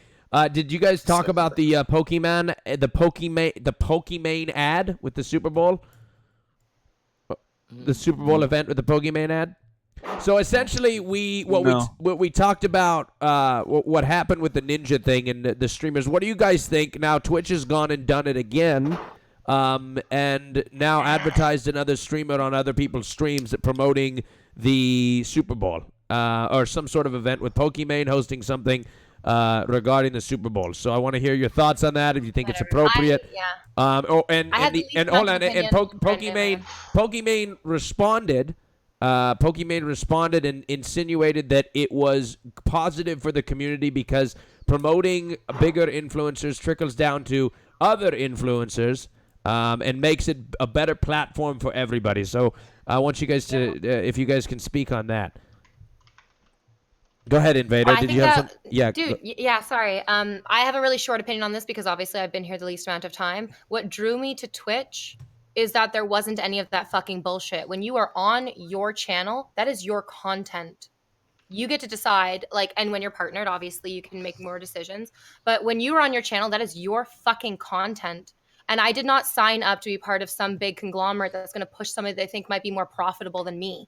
Did you guys talk about the Pokemon ad with the Super Bowl? The Super Bowl event with the Pokemon ad? So essentially, we talked about what happened with the Ninja thing and the streamers. What do you guys think? Now Twitch has gone and done it again, and now advertised another streamer on other people's streams promoting the Super Bowl or some sort of event with Pokemon hosting something regarding the Super Bowl. So I want to hear your thoughts on that. If you think it's appropriate. Pokemon responded. Pokemon responded and insinuated that it was positive for the community because promoting bigger influencers trickles down to other influencers and makes it a better platform for everybody. So I want you guys to, if you guys can speak on that. Go ahead, Invader. Did you have some? Yeah. Dude, yeah, sorry. I have a really short opinion on this because obviously I've been here the least amount of time. What drew me to Twitch is that there wasn't any of that fucking bullshit. When you are on your channel, that is your content. You get to decide, and when you're partnered, obviously you can make more decisions. But when you are on your channel, that is your fucking content. And I did not sign up to be part of some big conglomerate that's going to push somebody they think might be more profitable than me.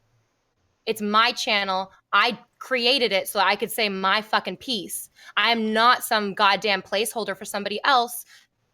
It's my channel. I created it so I could say my fucking piece. I am not some goddamn placeholder for somebody else.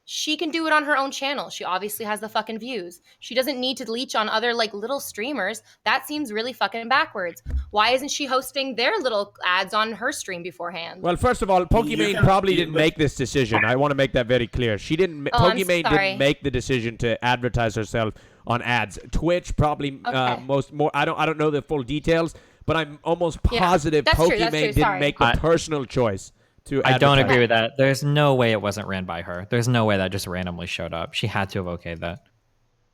She can do it on her own channel. She obviously has the fucking views. She doesn't need to leech on other little streamers. That seems really fucking backwards. Why isn't she hosting their little ads on her stream beforehand? Well, first of all, Pokemon probably didn't make this decision. I want to make that very clear. She didn't. Pokemon didn't make the decision to advertise herself on ads. Twitch probably I don't know the full details, but I'm almost positive Pokemon didn't make the personal choice. I don't agree with that. There's no way it wasn't ran by her. There's no way that just randomly showed up. She had to have okayed that.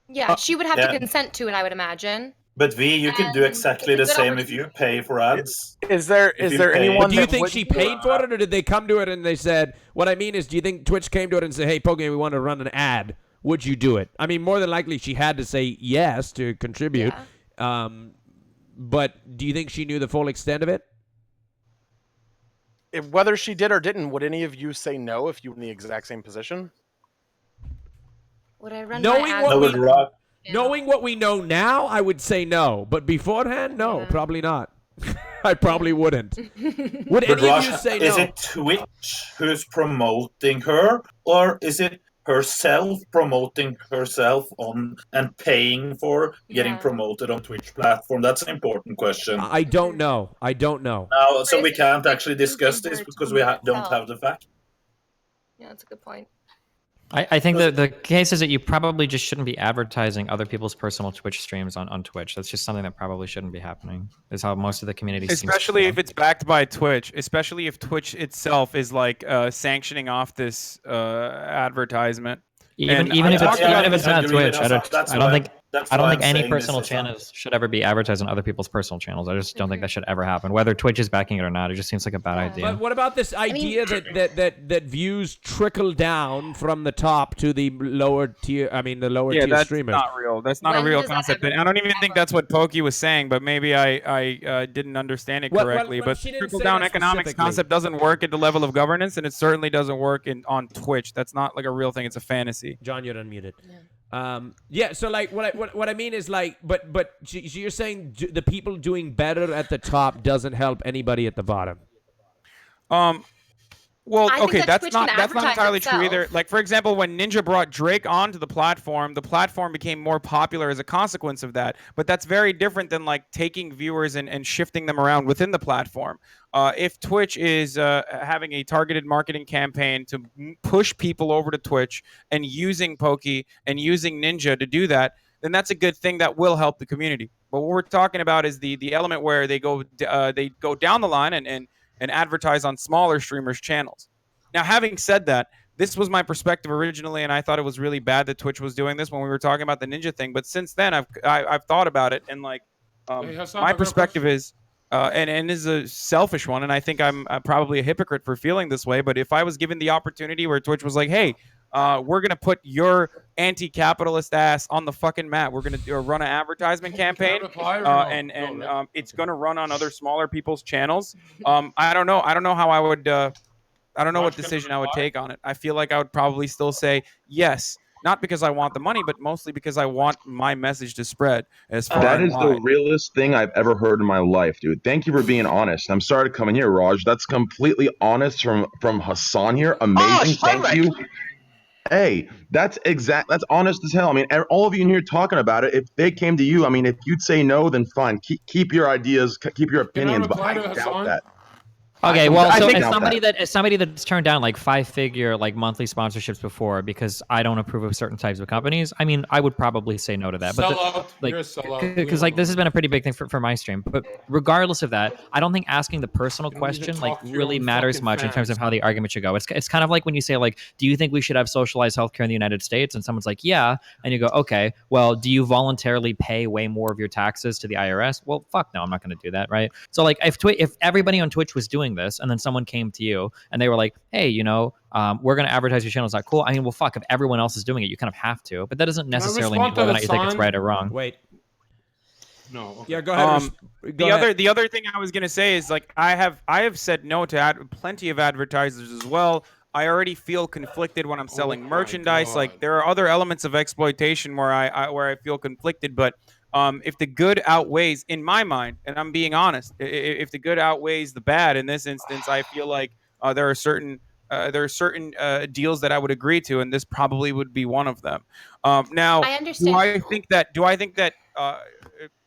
Yeah, she would have to consent to it, I would imagine. But you can do exactly the same if you pay for ads. Is there anyone? Do you think she paid for it, or did they come to it and they said? What I mean is, do you think Twitch came to it and said, "Hey, Pokemon, we want to run an ad. Would you do it?" I mean, more than likely, she had to say yes to contribute. Yeah. But do you think she knew the full extent of it? Whether she did or didn't, would any of you say no if you were in the exact same position? Would I run knowing what we know now, I would say no. But beforehand, no, probably not. I probably wouldn't. Would any of you say no? Is it Twitch who's promoting her, or is it herself promoting herself on and paying for getting promoted on Twitch platform? That's an important question. I don't know. Now, so we can't actually discuss this because we don't have the fact. Yeah, that's a good point. I think that the case is that you probably just shouldn't be advertising other people's personal Twitch streams on Twitch. That's just something that probably shouldn't be happening. Is how most of the community seems to especially if it's backed by Twitch, especially if Twitch itself is sanctioning off this advertisement. Even if it's not Twitch, I don't think That's I don't why think I'm any saying this personal is channels should ever be advertised on other people's personal channels. I just don't think that should ever happen. Whether Twitch is backing it or not, it just seems like a bad idea. But what about this idea that views trickle down from the top to the lower tier? I mean, the lower tier that's streamers. not real. That's not a real concept. And I don't even think that's what Pokey was saying, but maybe I didn't understand it correctly. But she didn't trickle say down that economics specifically. concept doesn't work at the level of governance, and it certainly doesn't work on Twitch. That's not like a real thing. It's a fantasy. John, you're unmuted. Yeah. So like, what I mean is like, but so you're saying the people doing better at the top doesn't help anybody at the bottom. Well, I think okay, that that's Twitch not can that's not advertise entirely true either. itself. Like, for example, when Ninja brought Drake onto the platform became more popular as a consequence of that. But that's very different than like taking viewers and shifting them around within the platform. If Twitch is having a targeted marketing campaign to push people over to Twitch and using Pokey and using Ninja to do that, then that's a good thing that will help the community. But what we're talking about is the element where they go down the line and advertise on smaller streamers' channels. Now, having said that, this was my perspective originally, and I thought it was really bad that Twitch was doing this when we were talking about the Ninja thing. But since then, I've thought about it, and like my perspective is, and is a selfish one, and I think I'm probably a hypocrite for feeling this way. But if I was given the opportunity where Twitch was like, hey, we're going to put your anti-capitalist ass on the fucking map. We're going to run an advertisement campaign, and it's going to run on other smaller people's channels. I don't know. I don't know how I would. I don't know what decision I would take on it. I feel like I would probably still say yes, not because I want the money, but mostly because I want my message to spread as far That and is wide. the realest thing I've ever heard in my life, dude. Thank you for being honest. I'm sorry to come in here, Raj. That's completely honest from Hasan here. Amazing. Thank you. Hey, that's honest as hell. I mean, all of you in here talking about it, if they came to you, I mean, if you'd say no, then fine. Keep your ideas, keep your opinions, but I doubt that. Okay, well, so as somebody that's turned down like 5-figure like monthly sponsorships before because I don't approve of certain types of companies, I mean, I would probably say no to that. But because like this has been a pretty big thing for my stream. But regardless of that, I don't think asking the personal question like really matters much in terms of how the argument should go. It's kind of like when you say like, do you think we should have socialized healthcare in the United States? And someone's like, yeah, and you go, okay, well, do you voluntarily pay way more of your taxes to the IRS? Well, fuck no, I'm not going to do that, right? So like, if everybody on Twitch was doing this and then someone came to you and they were like, hey, you know, we're going to advertise your channel. Is that cool? I mean, well, fuck, if everyone else is doing it, you kind of have to, but that doesn't necessarily mean whether or not you think it's right or wrong. Wait. No. Okay. Yeah, go ahead. The other thing I was going to say is like, I have said no to plenty of advertisers as well. I already feel conflicted when I'm selling merchandise. Like there are other elements of exploitation where I feel conflicted, but if the good outweighs, in my mind, and I'm being honest, if the good outweighs the bad in this instance, I feel like there are certain deals that I would agree to, and this probably would be one of them. Now, I understand. do I think that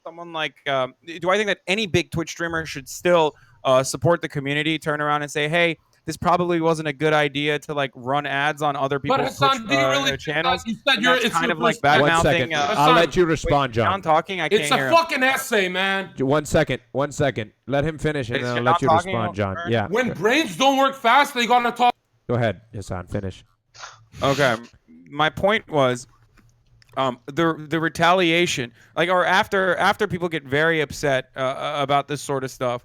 someone like do I think that any big Twitch streamer should still support the community, turn around and say, hey, this probably wasn't a good idea to like run ads on other people's Twitch channels. You said it's kind of your like bad mouthing. I'll let you respond, John. John talking. I can't It's a hear him. fucking essay, man. 1 second. 1 second. Let him finish, and Is then I'll John let you talking? respond, John. Yeah. When brains don't work fast, they gotta talk. Go ahead, Hasan. Finish. Okay, my point was, the retaliation, like, or after people get very upset about this sort of stuff.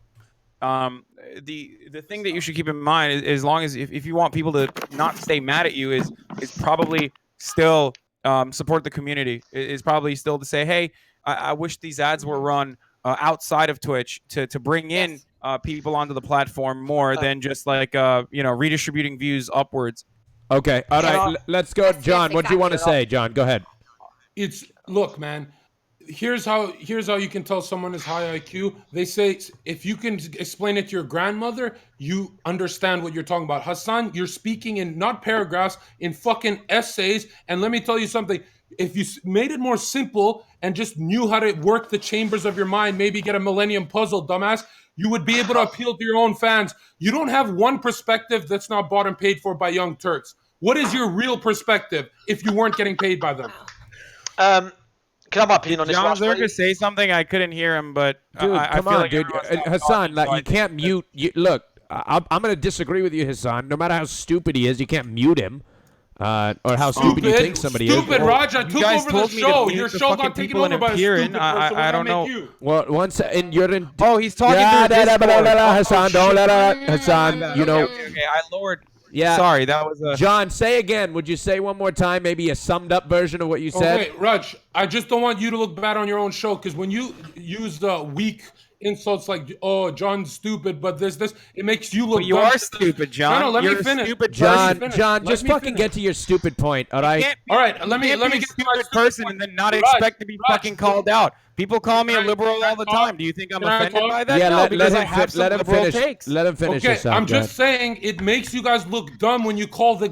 The thing that you should keep in mind is, as long as if you want people to not stay mad at you, is probably still support the community. Is probably still to say, hey, I wish these ads were run outside of Twitch to bring in people onto the platform more than just like redistributing views upwards. Okay, all right. Let's go, John. What do you want to say, John? Go ahead. Look, man. Here's how you can tell someone is high IQ. They say if you can explain it to your grandmother, you understand what you're talking about. Hasan, you're speaking in not paragraphs, in fucking essays. And let me tell you something. If you made it more simple and just knew how to work the chambers of your mind, maybe get a Millennium Puzzle, dumbass, you would be able to appeal to your own fans. You don't have one perspective that's not bought and paid for by Young Turks. What is your real perspective if you weren't getting paid by them? Can I have my opinion on this? Jonzherka say something? I couldn't hear him, but dude, I come feel on, like dude. Hasan, like, you can't mute. Look, I'm going to disagree with you, Hasan. No matter how stupid he is, you can't mute him. Or how stupid you think somebody is. Stupid, Raj. I took over the show. Your the show fucking got taken people in over by a Imperium. stupid person. I don't know. Well, once and you're in. Oh, he's talking Yeah, through Discord. Hassan, don't let her, Hassan. You know. Okay, I lowered. Yeah. Sorry, that was John, say again. Would you say one more time, maybe a summed up version of what you said? Okay, Raj, I just don't want you to look bad on your own show, because when you use the weak insults like, oh, John's stupid, but this, it makes you look But you dumb. are stupid, John. No, let You're me a finish. stupid John, person. John, Let just me fucking finish. get to your stupid point, all right? All right, let me get get a to my stupid stupid person point. and then not Raj, expect to be Raj, fucking called out. People call me a Can I- liberal can I all the talk? time. Do you think I'm Can I offended talk? by that? Yeah, No, let because him I have some let him liberal finish. takes. Let him finish Okay, this up. I'm Go just saying it makes you guys look dumb when you call the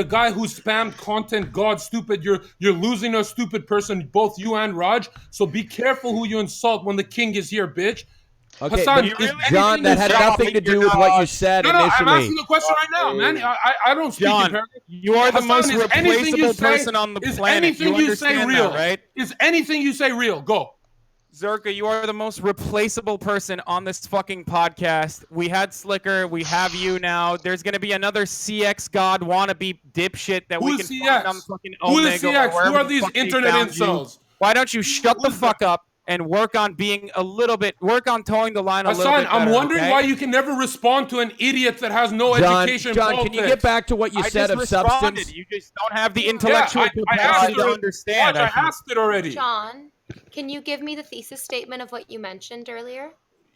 guy who spammed content God stupid. You're losing a stupid person, both you and Raj. So be careful who you insult when the king is here, bitch. Okay, Hassan, but is John, anything that you had say- nothing to do with what you said No, initially. I'm asking the question right now, man. I don't speak John, in paragraphs. you are the Hassan, most is anything you replaceable say- person on the is planet. anything you say understand real? that, right? Is anything you say real? Go. Zerka, you are the most replaceable person on this fucking podcast. We had Slicker. We have you now. There's going to be another CX God wannabe dipshit that we Who's can CX? find on fucking Who Omega. is or CX? Who wherever are the these fuck they internet found you. incels? Why don't you shut the fuck up and work on being a little bit, work on towing the line a little Hassan, bit better, I'm wondering okay? why you can never respond to an idiot that has no John, education. in John, can you politics. get back to what you I said just of responded. substance? You just don't have the intellectual I capacity asked to her- understand. Raj, I I think. asked it already. John, can you give me the thesis statement of what you mentioned earlier?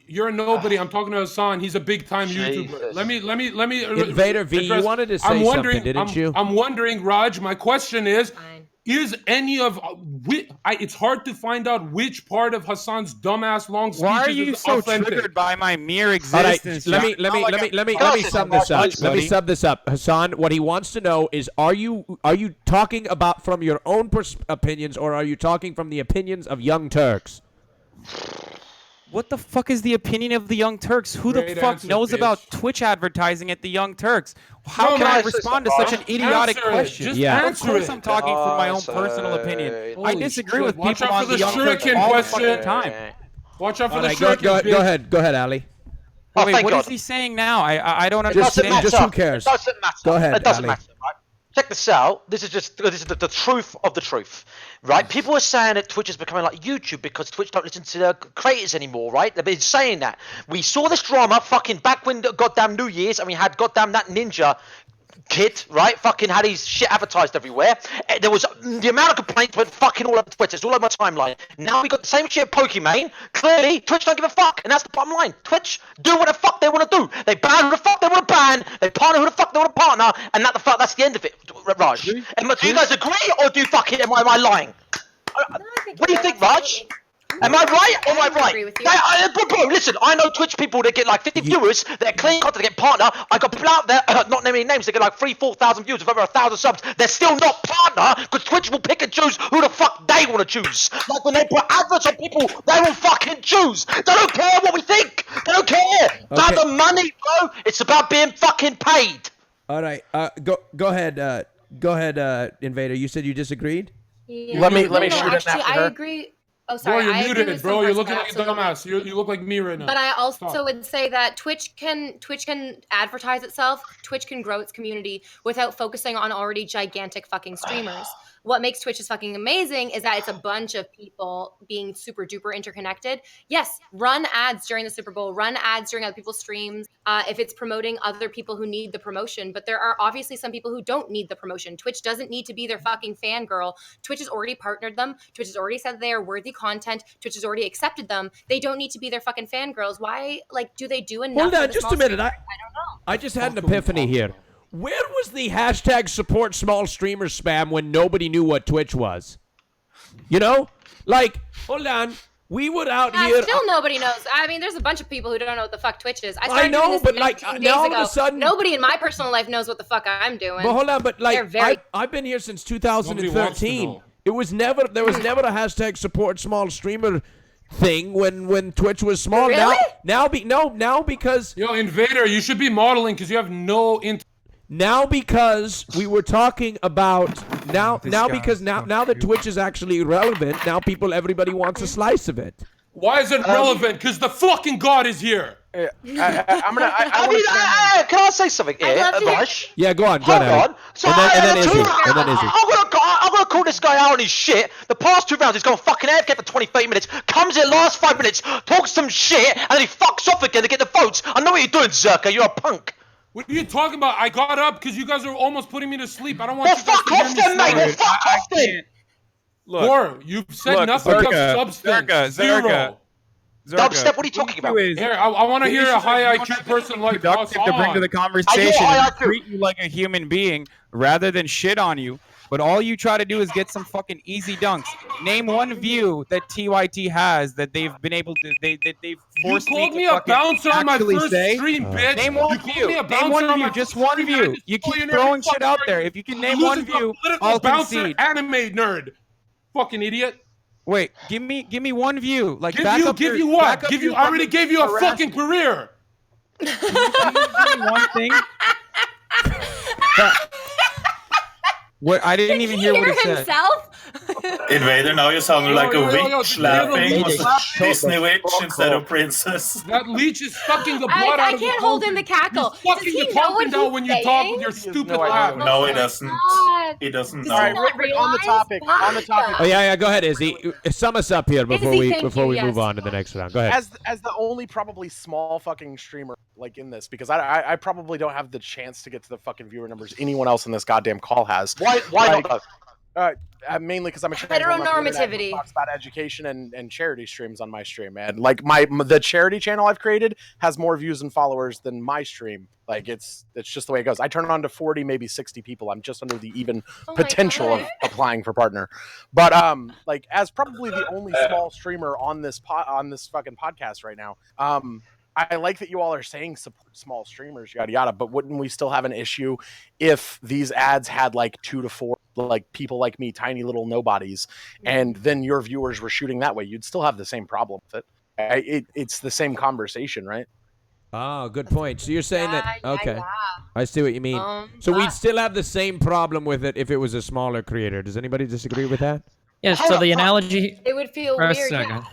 You're a nobody. I'm talking to Hassan. He's a big time YouTuber. Jesus. Let me. Invader V, you address- wanted to say I'm wondering, something, didn't you? I'm wondering, Raj. My question is. Fine. Is any of it's hard to find out which part of Hassan's dumbass long speeches Why are you is so authentic. triggered by my mere All right, existence? let me John? Not like let me Gosh, sum this up. much, Let me buddy. sum this up. Hassan, what he wants to know is, are you talking about from your own opinions, or are you talking from the opinions of Young Turks? What the fuck is the opinion of the Young Turks? Who the Great fuck answer, knows bitch. about Twitch advertising at the Young Turks? How No, can man, I it's respond to just- such an idiotic Answer it. question? Just Yeah. Of answer course it. I'm talking from my own Answer personal it. opinion. I Holy disagree shit. with Watch people out on for the the Young Turks shuriken all the question. fucking time. Watch out for All the right, go shuriken, bitch. ahead. Go ahead, Ali. Oh, Wait, thank what God. is he saying now? I don't It doesn't understand. matter. Just who cares? It doesn't matter. Go ahead, It doesn't Ali. matter, right? Check this out. This is the truth of the truth, right? People are saying that Twitch is becoming like YouTube because Twitch don't listen to the creators anymore, right? They've been saying that. We saw this drama fucking back when the goddamn New Year's, and we had goddamn that ninja kid, right? Fucking had his shit advertised everywhere. There was the amount of complaints went fucking all over Twitter. It's all over my timeline. Now we got the same shit at Pokimane. Clearly, Twitch don't give a fuck, and that's the bottom line. Twitch do what the fuck they want to do. They ban who the fuck they want to ban. They partner who the fuck they want to partner, and that's the end of it. Raj, do you guys agree, or do you fucking am I lying? What do you think, Raj? Am I right or am I right? agree with you. Bro, listen, I know Twitch people that get like 50 viewers, they're clean content, they get partner. I got people out there, not naming names, they get like 3,000-4,000 views with over 1,000 subs. They're still not partner because Twitch will pick and choose who the fuck they want to choose. Like when they put adverts on people, they will fucking choose. They don't care what we think. They don't care. It's about the money, bro. It's about being fucking paid. All right, go ahead, Invader. You said you disagreed. Yeah. Let me No, shoot it actually, after I her. agree. Oh, Bro, sorry. you're I agree muted, with bro. some You're parts looking of like a that, dumbass. You look like me right now. But I also Stop. would say that Twitch can advertise itself. Twitch can grow its community without focusing on already gigantic fucking streamers. What makes Twitch is fucking amazing is that it's a bunch of people being super duper interconnected. Yes, run ads during the Super Bowl, run ads during other people's streams if it's promoting other people who need the promotion. But there are obviously some people who don't need the promotion. Twitch doesn't need to be their fucking fangirl. Twitch has already partnered them. Twitch has already said they are worthy content. Twitch has already accepted them. They don't need to be their fucking fangirls. Why, do they do enough? Hold for on, the just small a minute. streamers? I don't know. I just had an epiphany here. Where was the hashtag support small streamers spam when nobody knew what Twitch was? You know? Hold on. We would out here. Still nobody knows. I mean, there's a bunch of people who don't know what the fuck Twitch is. I started know, doing this but 19 days now all ago. of a sudden. Nobody in my personal life knows what the fuck I'm doing. But hold on, but They're very- I've been here since Nobody wants to 2013. know. There was never a hashtag support small streamer thing when Twitch was small. Really? Now because Yo, Invader, you should be modeling because you have no now because we were talking about now because now that Twitch is actually relevant, now everybody wants a slice of it. Why is it relevant? Because the fucking God is here. I'm gonna. I mean, can I say something here, Raj? Yeah, go on, Hold Ellie. on. So and then Izzy. I'm gonna call this guy out on his shit. The past 2 rounds, he's gone fucking AFK for 20, 30 minutes. Comes in last 5 minutes, talks some shit, and then he fucks off again to get the votes. I know what you're doing, Zerka. You're a punk. What are you talking about? I got up because you guys are almost putting me to sleep. I don't want you guys fuck to hear off me then, mate. snore. Well, fuck off then. Look, Gore, you've said nothing of substance. Zero. Dubstep, what are you talking about? Here, I want to hear a high IQ person like us to bring to the conversation and treat you like a human being rather than shit on you. But all you try to do is get some fucking easy dunks. Name one view that TYT has that they've been able to they've forced You called me me to a bouncer on my actually first say. stream, bitch. Name one view. Name one view. Just one view. You keep throwing shit out there. If you can name one view, I'll concede. Anime nerd. Fucking idiot. Wait, give me one view. Like Give you what? I already gave you a fucking career. Give me one thing. What? I didn't even hear what he said. himself? Invader, now you sound like a witch laughing. Leech. Disney witch instead of princess. That leech is sucking the blood out I of the can't hold in the cackle. He's Does fucking he the know what talking down he's when you talk saying? with your stupid no laugh. idea. No, he doesn't. God. He doesn't Does know. he All right, not real quick on the realize? topic. On the topic. Oh yeah, go ahead, Izzy. Sum us up here before Izzy, thank we you, move yes. on to the next round. Go ahead. As the only probably small fucking streamer like in this, because I probably don't have the chance to get to the fucking viewer numbers anyone else in this goddamn call has. Why Like, not though? Mainly because I'm a trans woman on the internet who Heteronormativity. talks about education and charity streams on my stream, and like the charity channel I've created has more views and followers than my stream. Like it's just the way it goes. I turn it on to 40, maybe 60 people. I'm just under the even potential of applying for partner. But like as probably the only small streamer on this fucking podcast right now, I like that you all are saying support small streamers, yada yada, but wouldn't we still have an issue if these ads had like 2 to 4 like people like me, tiny little nobodies, and then your viewers were shooting that way? You'd still have the same problem with it. It's the same conversation, right? Oh, good point. So you're saying that okay. I see what you mean. So we'd still have the same problem with it if it was a smaller creator. Does anybody disagree with that? Yeah, so the analogy It would feel for a weird. second.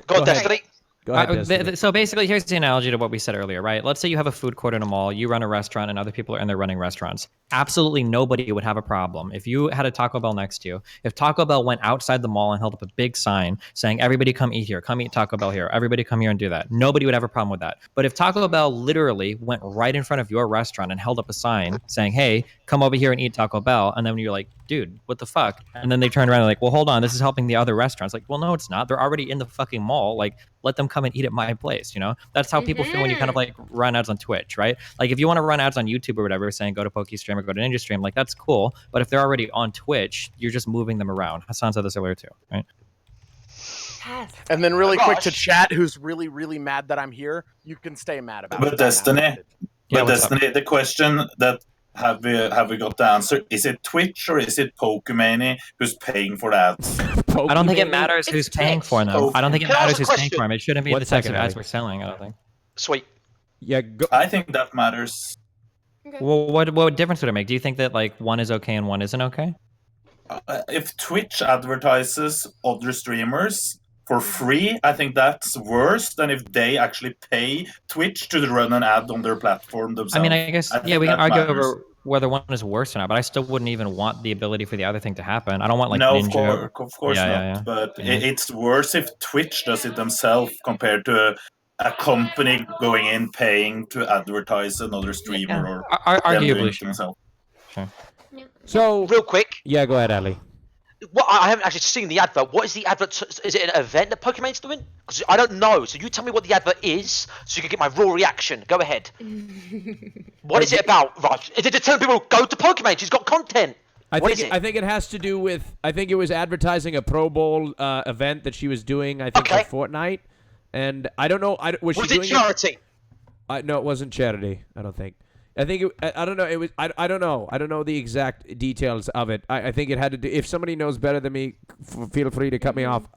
Go on, Destiny. Go ahead, Destiny. So basically, here's the analogy to what we said earlier, right? Let's say you have a food court in a mall, you run a restaurant, and other people are in there running restaurants. Absolutely nobody would have a problem if you had a Taco Bell next to you. If Taco Bell went outside the mall and held up a big sign saying, everybody come eat here, come eat Taco Bell here, everybody come here and do that. Nobody would have a problem with that. But if Taco Bell literally went right in front of your restaurant and held up a sign saying, hey, come over here and eat Taco Bell, and then you're like, dude, what the fuck? And then they turn around and like, well, hold on, this is helping the other restaurants. Like, well, no, it's not. They're already in the fucking mall. Like, let them come and eat at my place, you know? That's how people feel when you kind of like run ads on Twitch, right? Like if you want to run ads on YouTube or whatever, saying go to PokeStream or go to Ninja Stream, like that's cool. But if they're already on Twitch, you're just moving them around. Hassan said this earlier too, right? And then really quick to chat, who's really, really mad that I'm here, you can stay mad about it. But Destiny, the question that have we got the answer? Is it Twitch or is it Pokemania who's paying for that? I don't think it matters who's paying for them. I don't think it Can I matters ask a who's paying for them. It shouldn't be the type of ads second, we're selling, I don't think. Sweet. Yeah, I think that matters. Well, what difference would it make? Do you think that like one is okay and one isn't okay? If Twitch advertises other streamers for free, I think that's worse than if they actually pay Twitch to run an ad on their platform themselves. I mean, I guess, think yeah, we can that argue matters. over whether one is worse or not, but I still wouldn't even want the ability for the other thing to happen. I don't want like no, Ninja. of course not. But it's worse if Twitch does it themselves compared to a company going in paying to advertise another streamer or them doing arguably, it themselves. Sure. So real quick. Yeah, go ahead, Ali. Well, I haven't actually seen the advert. What is the advert? Is it an event that Pokemon's doing? Because I don't know. So you tell me what the advert is, so you can get my raw reaction. Go ahead. What is it about, Raj? Is it to tell people go to Pokemon? She's got content. I think it has to do with. I think it was advertising a Pro Bowl event that she was doing. I think for Fortnite, and I don't know. Was she doing it charity? No, it wasn't charity. I don't think. I think I don't know. It was. I don't know. I don't know the exact details of it. I think it had to do. If somebody knows better than me, feel free to cut me off.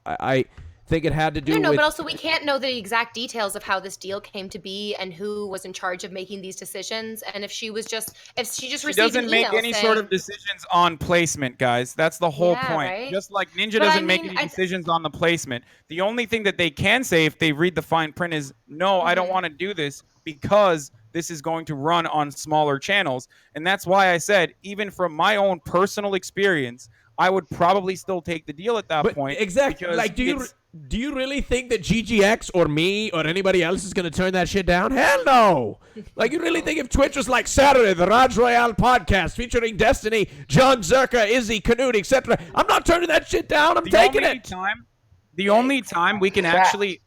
think it had to do No, with... but also we can't know the exact details of how this deal came to be and who was in charge of making these decisions. And if she just received doesn't an make email any saying, sort of decisions on placement, guys. That's the whole point. Right? Just like Ninja But doesn't make any decisions on the placement. The only thing that they can say if they read the fine print is, no, I don't want to do this because this is going to run on smaller channels. And that's why I said, even from my own personal experience, I would probably still take the deal at that point. Exactly. Like, do you really think that GGX or me or anybody else is going to turn that shit down? Hell no. Like, you really think if Twitch was like Saturday, the RAJJ Royale podcast featuring Destiny, Jonzherka, Izzy, Knut, etc., I'm not turning that shit down. I'm taking it. The only time we can actually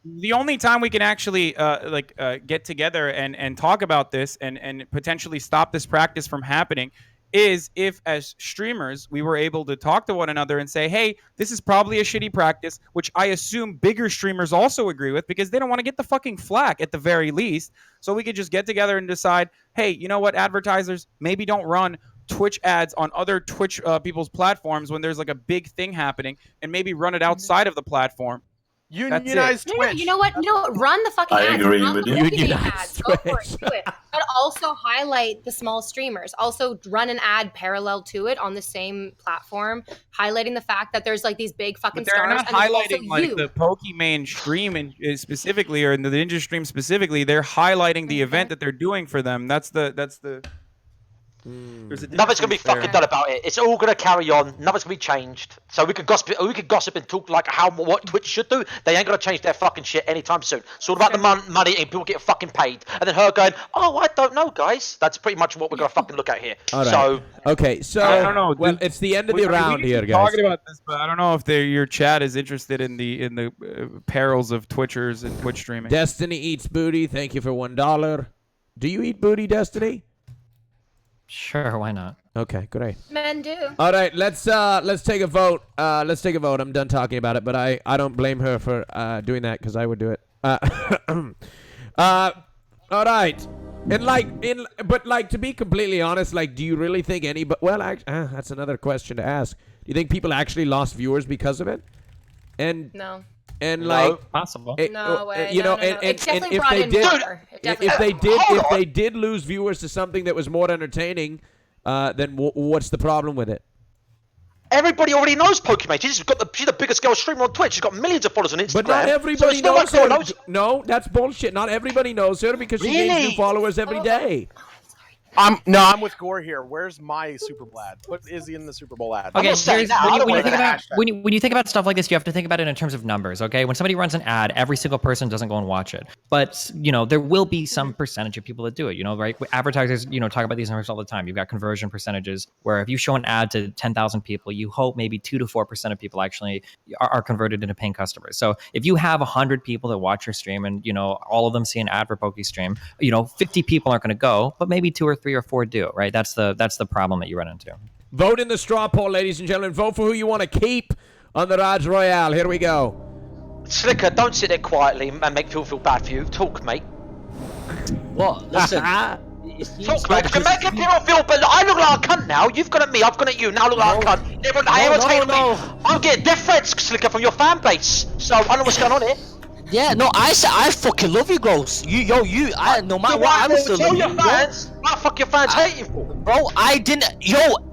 get together and talk about this and potentially stop this practice from happening is if, as streamers, we were able to talk to one another and say, hey, this is probably a shitty practice, which I assume bigger streamers also agree with because they don't want to get the fucking flack at the very least. So we could just get together and decide, hey, you know what, advertisers, maybe don't run Twitch ads on other Twitch people's platforms when there's like a big thing happening, and maybe run it outside of the platform. Unionize Twitch. No, you know what? Run the fucking ads. I agree with you. Unionize Go for it, do it. But also highlight the small streamers. Also run an ad parallel to it on the same platform, highlighting the fact that there's like these big fucking But they're stars. not and there's also highlighting like you. the Pokimane stream specifically, or in the Ninja stream specifically. They're highlighting the event that they're doing for them. That's the. Nothing's gonna be fucking done about it. It's all gonna carry on. Nothing's gonna be changed. So we could gossip and talk like what Twitch should do. They ain't gonna change their fucking shit anytime soon. It's all about the money and people getting fucking paid. And then her going, oh, I don't know, guys. That's pretty much what we're gonna fucking look at here. All right. So okay, so I don't know. Well, it's the end of the round here, guys. Talking about this, but I don't know if your chat is interested in the perils of Twitchers and Twitch streaming. Destiny eats booty. Thank you for $1. Do you eat booty, Destiny? Sure, why not? Okay, great. Men do. All right, let's take a vote. Let's take a vote. I'm done talking about it, but I don't blame her for doing that because I would do it. All right. But to be completely honest, like, do you really think anybody? Well, that's another question to ask. Do you think people actually lost viewers because of it? And no. And No. like possible. No way. You know, No. and It's definitely if brought they in did, more. It definitely- if they did lose viewers to something that was more entertaining, then what's the problem with it? everybody already knows Pokimane. She's the biggest girl streamer on Twitch. She's got millions of followers on Instagram. But not everybody knows her. No, that's bullshit. Not everybody knows her because she gains new followers every day. I'm with Gore here. Where's my Super Bowl ad? Put Izzy in the Super Bowl ad. Okay, when you think about stuff like this, you have to think about it in terms of numbers. Okay, when somebody runs an ad, every single person doesn't go and watch it, but there will be some percentage of people that do it. Right? Advertisers, talk about these numbers all the time. You've got conversion percentages where if you show an ad to 10,000 people, you hope maybe 2 to 4% of people actually are converted into paying customers. So if you have 100 people that watch your stream and all of them see an ad for PokeStream, 50 people aren't going to go, but maybe 2 or 3 or 4 do. Right? That's the problem that you run into. Vote in the straw poll, ladies and gentlemen. Vote for who you want to keep on the RAJJ Royale. Here we go. Slicker, don't sit there quietly and make people feel bad for you. Talk, mate. What? Listen. Talk, mate. You can make people feel bad. I look like a cunt now. You've gone at me. I've gone at you. Now I look like a cunt. Everyone's hating me. I'm getting death threats, Slicker, from your fan base. So I know what's going on here. Yeah, no, I fucking love you, Gross. No matter what, I was still love your fans. What fuck your fans hate you for? Bro, I didn't.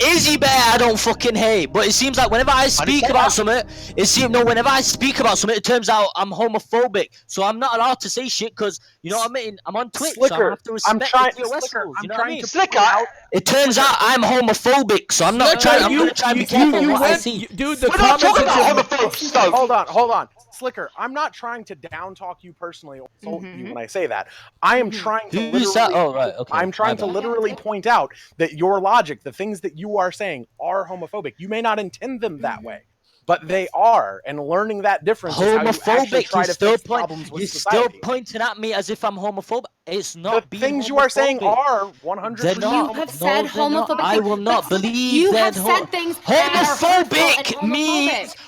Izzy Bear, I don't fucking hate. But it seems like whenever I speak about something, whenever I speak about something, it turns out I'm homophobic. So I'm not allowed to say shit because I'm on Twitch. Slicker, so I have to respect the TOS Slicker, rules. I'm You know what I mean? Slicker. It turns out I'm homophobic, so I'm not trying. I'm gonna try and be careful what I see. Dude, the We're not talking about comments. homophobes, though. Hold on. Slicker, I'm not trying to down talk you personally or insult you when I say that. I am trying to literally point out that your logic, the things that you are saying are homophobic. You may not intend them that way, but they are, and learning that difference is how you actually try to fix problems with society. You're still pointing at me as if I'm homophobic. It's not the things you are saying are 100%. You have said homophobic. I will not believe you that. have said things that are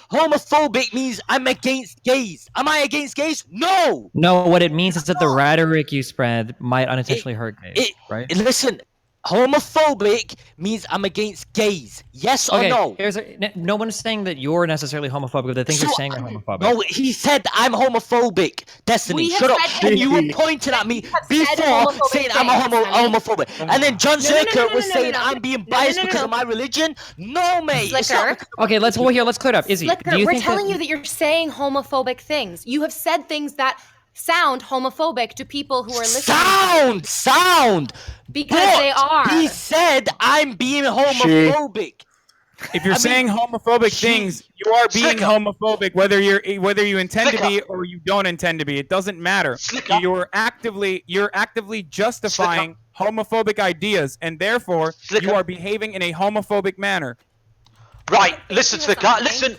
homophobic means I'm against gays. Am I against gays? No. No, what it means is that the rhetoric you spread might unintentionally hurt gays, right? Listen, homophobic means I'm against gays. Yes or no? No one's saying that you're necessarily homophobic. The things you're saying are homophobic. No, he said I'm homophobic. Destiny, shut up. And you were pointing at me before saying I'm homophobic. And then Jonzherka was saying I'm being biased because of my religion. No, mate. Slicker. Okay, let's clear it up. Izzy, Slicker, we're telling you that you're saying homophobic things. You have said things that sound homophobic to people who are listening. Sound! Because they are. He said I'm being homophobic. If you're saying homophobic things, you are being homophobic, whether you intend to be or you don't intend to be. It doesn't matter. You're actively justifying homophobic ideas, and therefore you are behaving in a homophobic manner. Right, listen, Slicker, listen.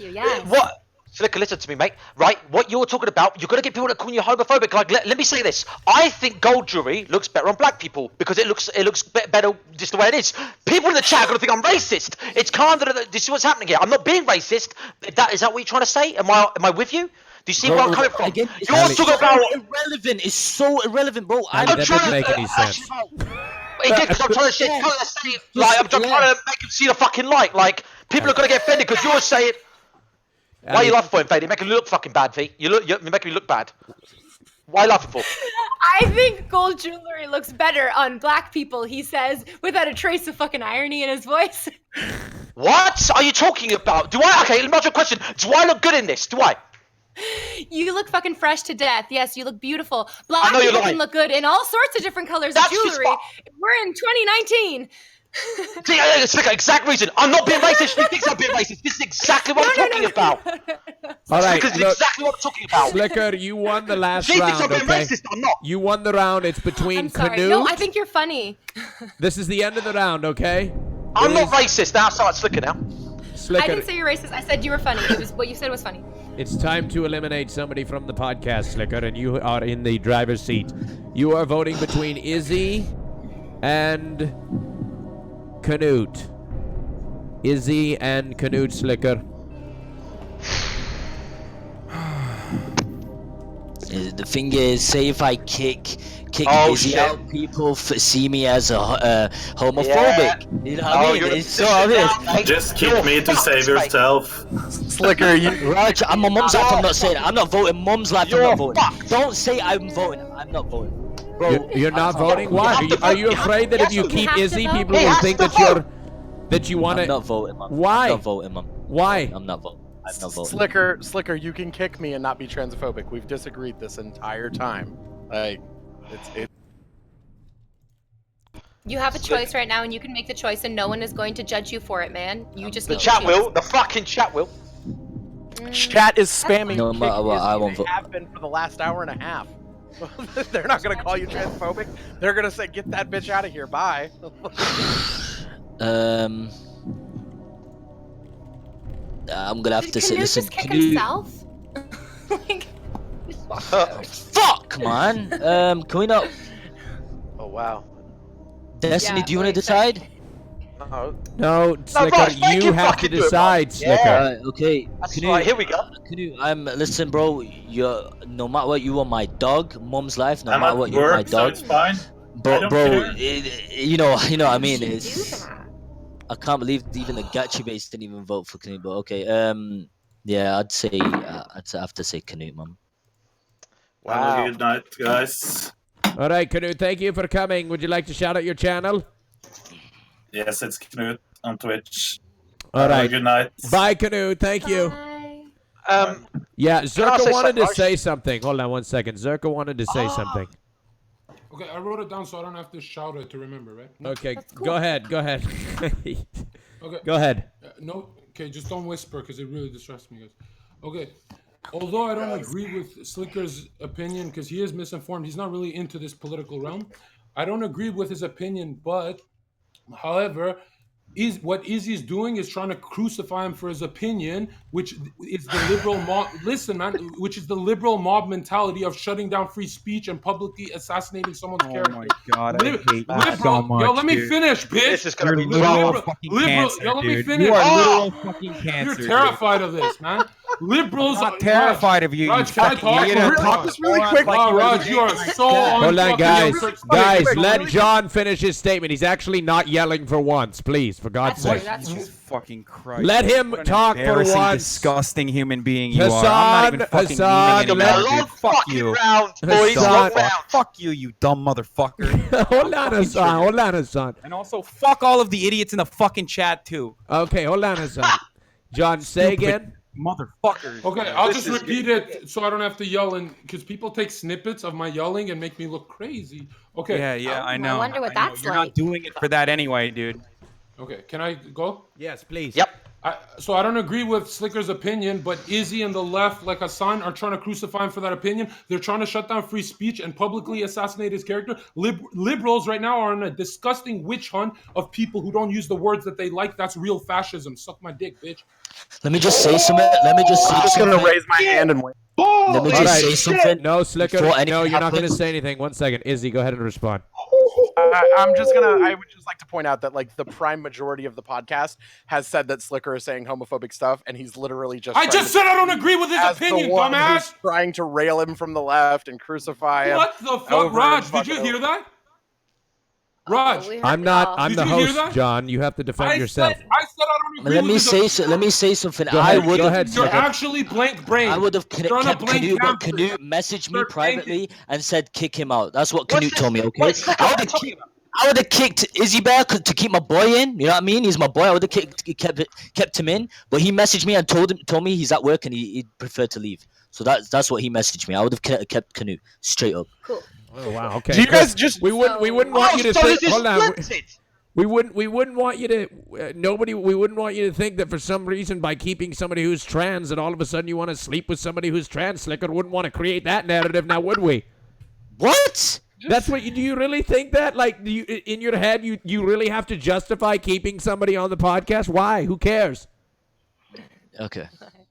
What? Slicker, listen to me, mate. Right, what you're talking about, you're going to get people that call you homophobic. Like, let me say this. I think gold jewelry looks better on black people because it looks better just the way it is. People in the chat are going to think I'm racist. It's kind of, this is what's happening here. I'm not being racist. Is that what you're trying to say? Am I with you? Do you see where I'm coming from? Again, you're talking about... irrelevant. It's so irrelevant, bro. That doesn't make any sense. It did, because I'm trying to say, like, I'm trying to make him see the fucking light. Like, people are going to get offended because you're saying... Why are you laughing for him, Fade? You're making me look fucking bad, V. You're making me look bad. Why are you laughing for? I think gold jewelry looks better on black people, he says, without a trace of fucking irony in his voice. What are you talking about? Okay, let me ask you a question. Do I look good in this? Do I? You look fucking fresh to death. Yes, you look beautiful. Black people can look good in all sorts of different colors of jewelry. We're in 2019. See, it's the exact reason. I'm not being racist. She thinks I'm being racist. This is exactly what I'm talking about. All right, this is exactly what I'm talking about. Slicker, you won the last she round, thinks I'm being racist. I'm not. You won the round. It's between Knut. No, I think you're funny. This is the end of the round, okay? I'm not racist. Now, so it's Slicker now. Slicker. I didn't say you're racist. I said you were funny. It was what you said was funny. It's time to eliminate somebody from the podcast, Slicker, and you are in the driver's seat. You are voting between Izzy and Knut. Izzy and Knut, Slicker. The thing is, say if I kick Izzy out, people see me as a homophobic. Yeah. You know what I mean? It's so obvious. Just kick me to save yourself. Slicker, Raj, I'm my mum's life, I'm not saying it. I'm not voting. Mum's life, I'm not voting. Don't say I'm voting. I'm not voting. Bro, you're not voting? Why? Are you afraid that if you keep Izzy, people will think that you want to... I'm not voting, man. Why? I'm not voting, man. Why? I'm not voting. I'm not voting. Slicker, you can kick me and not be transphobic. We've disagreed this entire time. You have a choice right now, and you can make the choice, and no one is going to judge you for it, man. You just the chat will. The fucking chat will. Chat is spamming. No matter what, I won't vote. They have been for the last hour and a half. They're not gonna call you transphobic. They're gonna say, "Get that bitch out of here." Bye. I'm gonna have to say, listen. Just kick himself? Fuck, man. Can we not? Oh wow. Destiny, do you want to decide? No, Slicker, you have to decide, Slicker. Yeah. Okay. That's right, here we go. Listen, bro. You're no matter what, you are my dog. Mum's life. No I'm matter at what, you're my work, so dog. it's fine. Bro, you know what I mean. I can't believe even the Gachi base didn't even vote for Knut. But okay, yeah, I'd have to say Knut, man. Wow. Have a good night, guys. All right, Knut, thank you for coming. Would you like to shout out your channel? Yes, it's Knut on Twitch. All right. Good night. Bye, Knut. Thank you. Yeah, Zerka wanted to say something. Hold on one second. Zerka wanted to say something. Okay, I wrote it down so I don't have to shout it to remember, right? Okay, cool. Go ahead. Okay. Go ahead. No, okay, just don't whisper because it really distracts me, guys. Okay. Although I don't agree with Slicker's opinion because he is misinformed, he's not really into this political realm. I don't agree with his opinion, but however, what Izzy's doing is trying to crucify him for his opinion, which is the liberal mob. Listen, man, which is the liberal mob mentality of shutting down free speech and publicly assassinating someone's character. Oh my god, I hate that so much. Yo, let me finish, bitch. This is gonna be literal fucking cancer, yo, let me dude. finish. You are literal fucking cancer. You're terrified of this, man. Liberals I'm not terrified of you. Raj, you can I fucking talk? idiot. Talk this really quick. Wow, Raj, you are so Hold on, guys. Guys, quick, let really John finish his statement. He's actually not yelling for once, please, for God's sake. Jesus fucking Christ. Let him What an talk for embarrassing, once. disgusting human being you are. I'm not even fucking Hassan, memeing let- anymore, dude. Fuck you. Fuck you, you dumb motherfucker. Hold on, Hassan. Hold on, Hassan. And also, fuck all of the idiots in the fucking chat, too. Okay, hold on, Hassan. John, say again. Motherfuckers. Okay, I'll just repeat it so I don't have to yell, and because people take snippets of my yelling and make me look crazy. Okay. Yeah, I know. I wonder what I know. that's You're like. not doing it for that anyway, dude. Okay, can I go? Yes, please. Yep. So I don't agree with Slicker's opinion, but Izzy and the left, like Hassan, are trying to crucify him for that opinion. They're trying to shut down free speech and publicly assassinate his character. Liberals right now are on a disgusting witch hunt of people who don't use the words that they like. That's real fascism. Suck my dick, bitch. Let me just say something. Let me just say I'm just something. gonna raise my hand and wait. Let me just say something. No, Slicker. before No, anything you're not going to happens. say anything. 1 second. Izzy, go ahead and respond. I would just like to point out that like the prime majority of the podcast has said that Slicker is saying homophobic stuff, and he's literally just. I just said I don't agree with his as opinion, the one dumbass. who's trying to rail him from the left and crucify him. What the fuck, over and Raj? Did fucking you over. hear that? Raj, I'm not. I'm Did the you hear host, that? John. You have to defend I yourself. said I don't agree Let with me his say opinion. let me say something. Go ahead, I would go ahead, You're Slicker. actually blank brain. I would have You're on a kept blank Knut, but canvas. Knut messaged me You're privately and said kick him out. That's what Knut told me. Okay, What's I would have kicked Izzy Bear to keep my boy in. You know what I mean? He's my boy. I would have kept him in. But he messaged me and told me he's at work and he'd prefer to leave. So that's what he messaged me. I would have kept Knut straight up. Cool. Oh wow. Okay. Do you guys good. just? We wouldn't want you to so think. this is Hold on. splendid. We wouldn't want you to we wouldn't want you to think that for some reason by keeping somebody who's trans that all of a sudden you want to sleep with somebody who's trans. Slicker wouldn't want to create that narrative now, would we? What? That's what do you really think that? Like do you in your head you really have to justify keeping somebody on the podcast? Why? Who cares? Okay.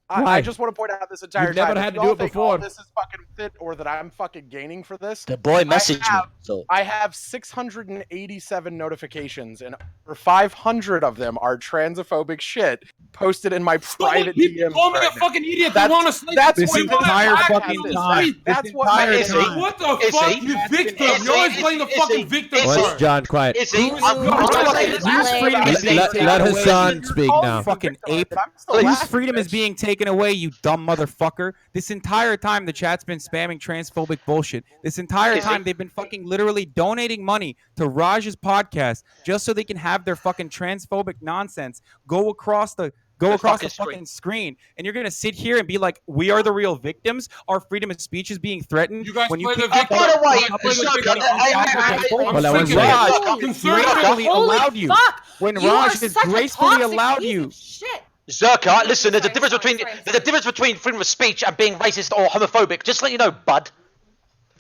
Why? I just want to point out this entire You've never time. had if to you do all it think before. all this is fucking fit, or that I'm fucking gaining for this. The boy messaged me. So I have 687 notifications, and over 500 of them are transphobic shit posted in my private People DMs. call me a right now. fucking idiot. They want to sleep. That's This what entire my fucking podcast is. time. That's what entire my time. What the Is fuck, he? you victim? Is You're always he? playing the Is fucking he? victim Is Let's card. John quiet. Izzy, News freedom is being Let taken away. Hassan speak now. Fucking ape. I'm still News laughing, freedom is bitch. being taken away, you dumb motherfucker. This entire time, the chat's been spamming transphobic bullshit. This entire time, they've been fucking literally donating money to Raj's podcast just so they can have their fucking transphobic nonsense go across the fucking screen. And you're gonna sit here and be like, "We are the real victims. Our freedom of speech is being threatened." You guys when you play the keep victim. by the way, I play the Shaka, victim. Hold on, one I'm second. Raj, gracefully Holy allowed you. fuck! When You are Raj has such a gracefully toxic allowed piece you. of shit. Zerka, listen, there's a Sorry, difference sorry, between sorry, there's a difference between freedom of speech and being racist or homophobic. Just to let you know, bud.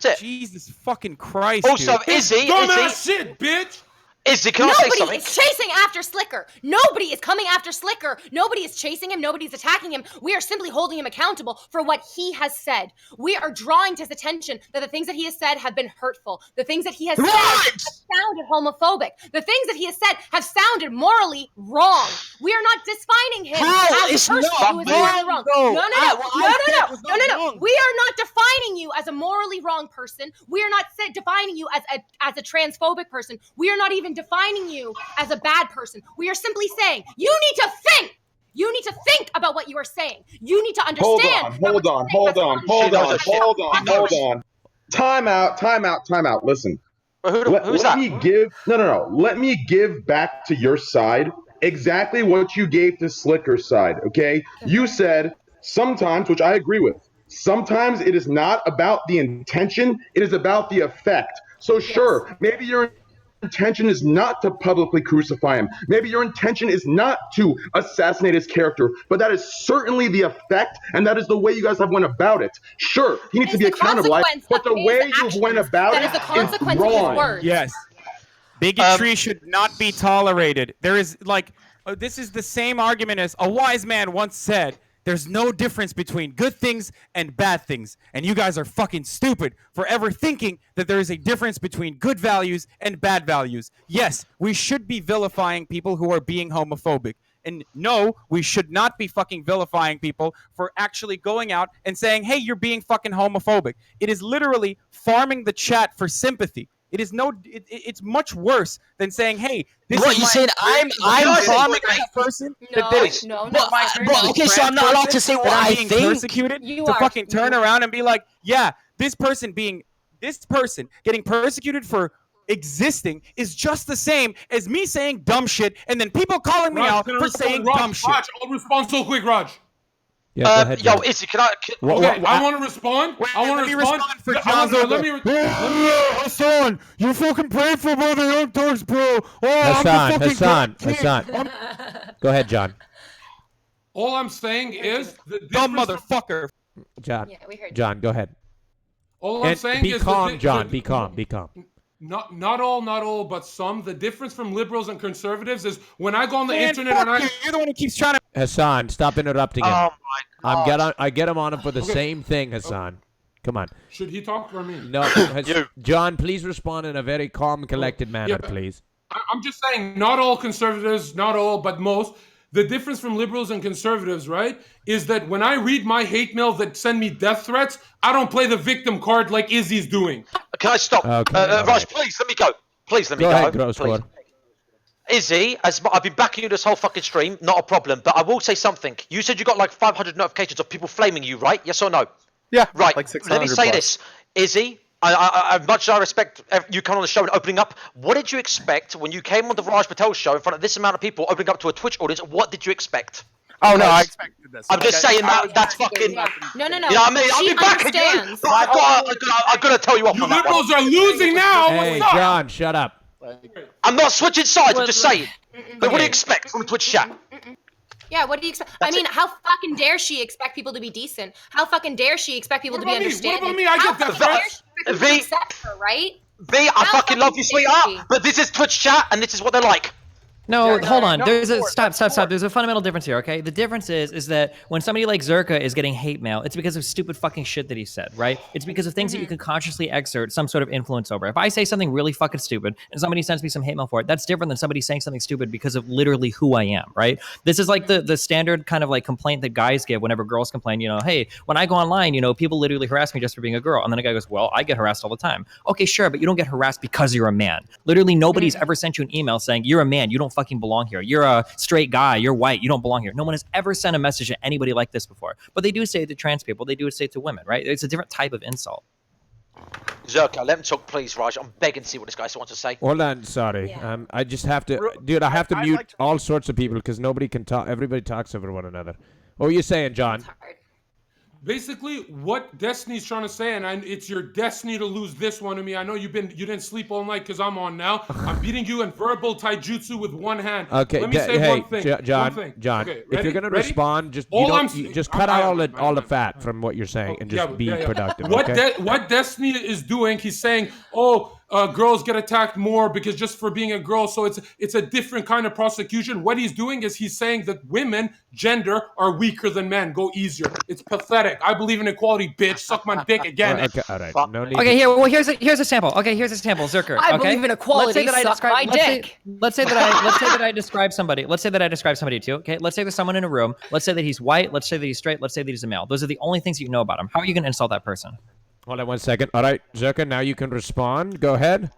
That's it. Jesus fucking Christ. Also, dude. Dumbass shit, bitch. Izzy, can I say Nobody something? is chasing after Slicker. Nobody is coming after Slicker. Nobody is chasing him. Nobody's attacking him. We are simply holding him accountable for what he has said. We are drawing to his attention that the things that he has said have been hurtful. The things that he has said have sounded homophobic. The things that he has said have sounded morally wrong. We are not defining him How? as It's a person not, who is man. morally wrong. No. No. What I said was not wrong. We are not defining you as a morally wrong person. We are not defining you as a transphobic person. We are not even defining you as a bad person. We are simply saying you need to think. You need to think about what you are saying. You need to understand. Hold on. Time out. Listen. Who's that? Let me give back to your side exactly what you gave to Slicker's side, okay? You said sometimes, which I agree with, sometimes it is not about the intention, it is about the effect. So sure, maybe your intention is not to publicly crucify him. Maybe your intention is not to assassinate his character, but that is certainly the effect, and that is the way you guys have went about it. Sure, he needs to be accountable, but the way you went about That is the it consequence is of his wrong. words. Yes. Bigotry should not be tolerated. There is this is the same argument as a wise man once said. There's no difference between good things and bad things. And you guys are fucking stupid for ever thinking that there is a difference between good values and bad values. Yes, we should be vilifying people who are being homophobic. And no, we should not be fucking vilifying people for actually going out and saying, hey, you're being fucking homophobic. It is literally farming the chat for sympathy. It is it's much worse than saying, hey, this what is you saying? I'm farming that person. Okay, so I'm not allowed to say what I think. Persecuted to fucking turn around and be like, yeah, this person getting persecuted for existing is just the same as me saying dumb shit and then people calling me out for saying dumb shit. Raj, I'll respond so quick, Raj. Yeah, go ahead, yo, John. Izzy, can I? I want to respond. I want to respond for Jonzherka. Hassan, you're fucking painful by the Young Turks, bro. Hassan. Go ahead, John. All I'm saying is dumb motherfucker. John. Yeah, we heard you. John, go ahead. All I'm saying be is calm, John. Be calm. Not all, but some. The difference from liberals and conservatives is when I go on the internet and you're the one who keeps trying to. Hassan, stop interrupting him. Oh my God. I get him on him for the same thing, Hassan. Come on. Should he talk or me? No, John, please respond in a very calm and collected manner, please. I'm just saying, not all conservatives, not all, but most. The difference from liberals and conservatives, right, is that when I read my hate mail that send me death threats, I don't play the victim card like Izzy's doing. Can I stop? Raj, please let me go. Please let me go. Go ahead, Gross. Izzy, I've been backing you this whole fucking stream, not a problem. But I will say something. You said you got like 500 notifications of people flaming you, right? Yes or no? Yeah. Right. Like 600 let me say plus. this, Izzy. I much as I respect you coming on the show and opening up. What did you expect when you came on the Raj Patel show in front of this amount of people opening up to a Twitch audience? What did you expect? Oh no, I expected this. I'm just saying that's fucking. No. You know what I mean? I'll be back again. But I've got to tell you off on that one. Liberals are losing now. Hey, John, shut up. I'm not switching sides. I'm just saying. What do you expect from the Twitch chat? Yeah, what do you expect? I mean, how fucking dare she expect people to be decent? How fucking dare she expect people to be understanding? What about me? I get that, right? V, I fucking love you, sweetheart. But this is Twitch chat, and this is what they're like. No, hold on. There's a stop. There's a fundamental difference here, okay? The difference is that when somebody like Zherka is getting hate mail, it's because of stupid fucking shit that he said, right? It's because of things that you can consciously exert some sort of influence over. If I say something really fucking stupid and somebody sends me some hate mail for it, that's different than somebody saying something stupid because of literally who I am, right? This is like the standard kind of like complaint that guys give whenever girls complain, you know, hey, when I go online, you know, people literally harass me just for being a girl. And then a guy goes, well, I get harassed all the time. Okay, sure, but you don't get harassed because you're a man. Literally nobody's ever sent you an email saying, you're a man, you don't fucking belong here. You're a straight guy, you're white, you don't belong here. No one has ever sent a message to anybody like this before. But they do say it to trans people, they do say it to women, right? It's a different type of insult. Zherka, let him talk, please, Raj. I'm begging to see what this guy wants to say. Hold on, sorry. Yeah. I just have to, dude, I have to mute all sorts of people because nobody can talk. Everybody talks over one another. What were you saying, John? Basically, what Destiny's trying to say, and it's your destiny to lose this one to me. I know you didn't sleep all night because I'm on now. I'm beating you in verbal taijutsu with one hand. Okay, let me say hey, one thing. John. Okay, if you're gonna respond, just just cut out all the fat from what you're saying and just be productive. What Destiny is doing? He's saying, girls get attacked more because just for being a girl. So it's a different kind of prosecution. What he's doing is he's saying that women, gender, are weaker than men. Go easier. It's pathetic. I believe in equality, bitch. Suck my dick again. Okay, all right. No need. Okay, here's a sample. Okay, here's a sample. Zherka. I believe in equality. Suck my dick. Let's say that I describe somebody. Let's say that I describe somebody to you. Okay, let's say there's someone in a room. Let's say that he's white. Let's say that he's straight. Let's say that he's a male. Those are the only things that you know about him. How are you going to insult that person? Hold on 1 second. All right, Zherka, now you can respond. Go ahead.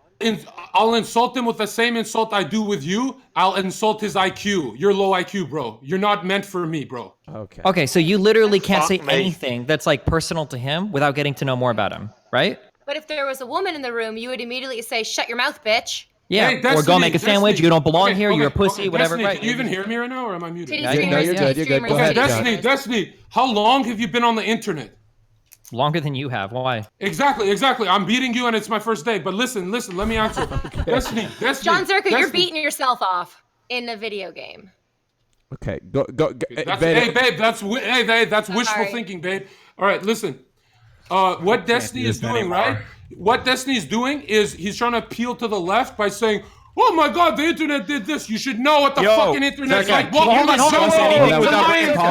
I'll insult him with the same insult I do with you. I'll insult his IQ. You're low IQ, bro. You're not meant for me, bro. Okay. Okay, so you literally can't say anything that's like personal to him without getting to know more about him, right? But if there was a woman in the room, you would immediately say, "Shut your mouth, bitch." Yeah, hey, Destiny, or go make a sandwich. Destiny. You don't belong here. You're a pussy. Whatever. Destiny, Right? Can you even hear me right now, or am I muted? No, you're good. You're good. Go ahead, Destiny. How long have you been on the internet? Longer than you have. Why? Exactly. I'm beating you, and it's my first day. But listen. Let me answer. Destiny. Jonzherka, you're beating yourself off in a video game. Okay, go. Hey, babe. That's wishful thinking, babe. All right, listen. What Destiny is doing, right? What Destiny is doing is he's trying to appeal to the left by saying, "Oh my God, the internet did this. You should know what the fucking internet's like." Hold on.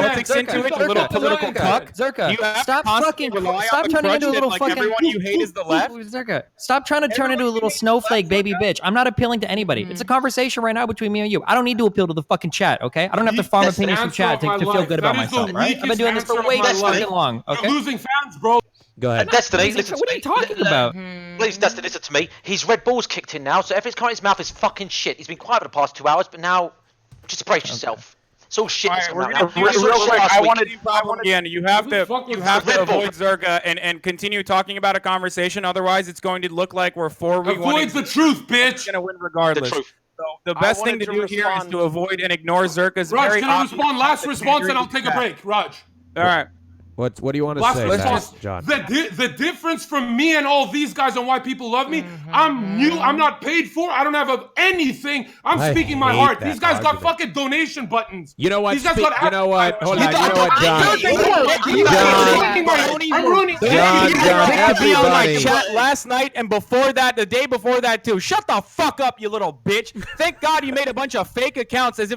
politics into it, you little political cuck. Zherka, You have to stop constantly fucking, rely stop on the turning into a crutch little that, fucking. everyone you hate is the left. Zherka, stop trying to turn into a little snowflake baby bitch. I'm not appealing to anybody. It's a conversation right now between me and you. I don't need to appeal to the fucking chat, okay? I don't have to farm opinions from chat to feel good about myself, right? I've been doing this for way too fucking long, okay? You're losing fans, bro. Go ahead. Destiny, listen What to are me. you talking about? Please, Destiny, listen to me. His red ball's kicked in now, so everything's coming out his mouth is fucking shit. He's been quiet for the past 2 hours, but now, just brace yourself. It's all shit. All right, we're gonna real quick. I wanted. Again, you have to avoid Zherka and continue talking about a conversation. Otherwise, it's going to look like we're 4v1. Avoid the truth, bitch. Gonna win regardless. So the best thing to do here is to avoid and ignore Zherka's Raj, very can I respond? Last response, and I'll take a break. Raj. All right. What do you want to Last say, response. John? The difference from me and all these guys on why people love me, I'm new. I'm not paid for. I don't have anything. I'm speaking my heart. These guys got fucking donation buttons. You know what? These guys got. You know what? Hold on. You know what, John, everybody. Chat last night and before that, the day before that too. Shut the fuck up, you little bitch. Thank God you made a bunch of fake accounts as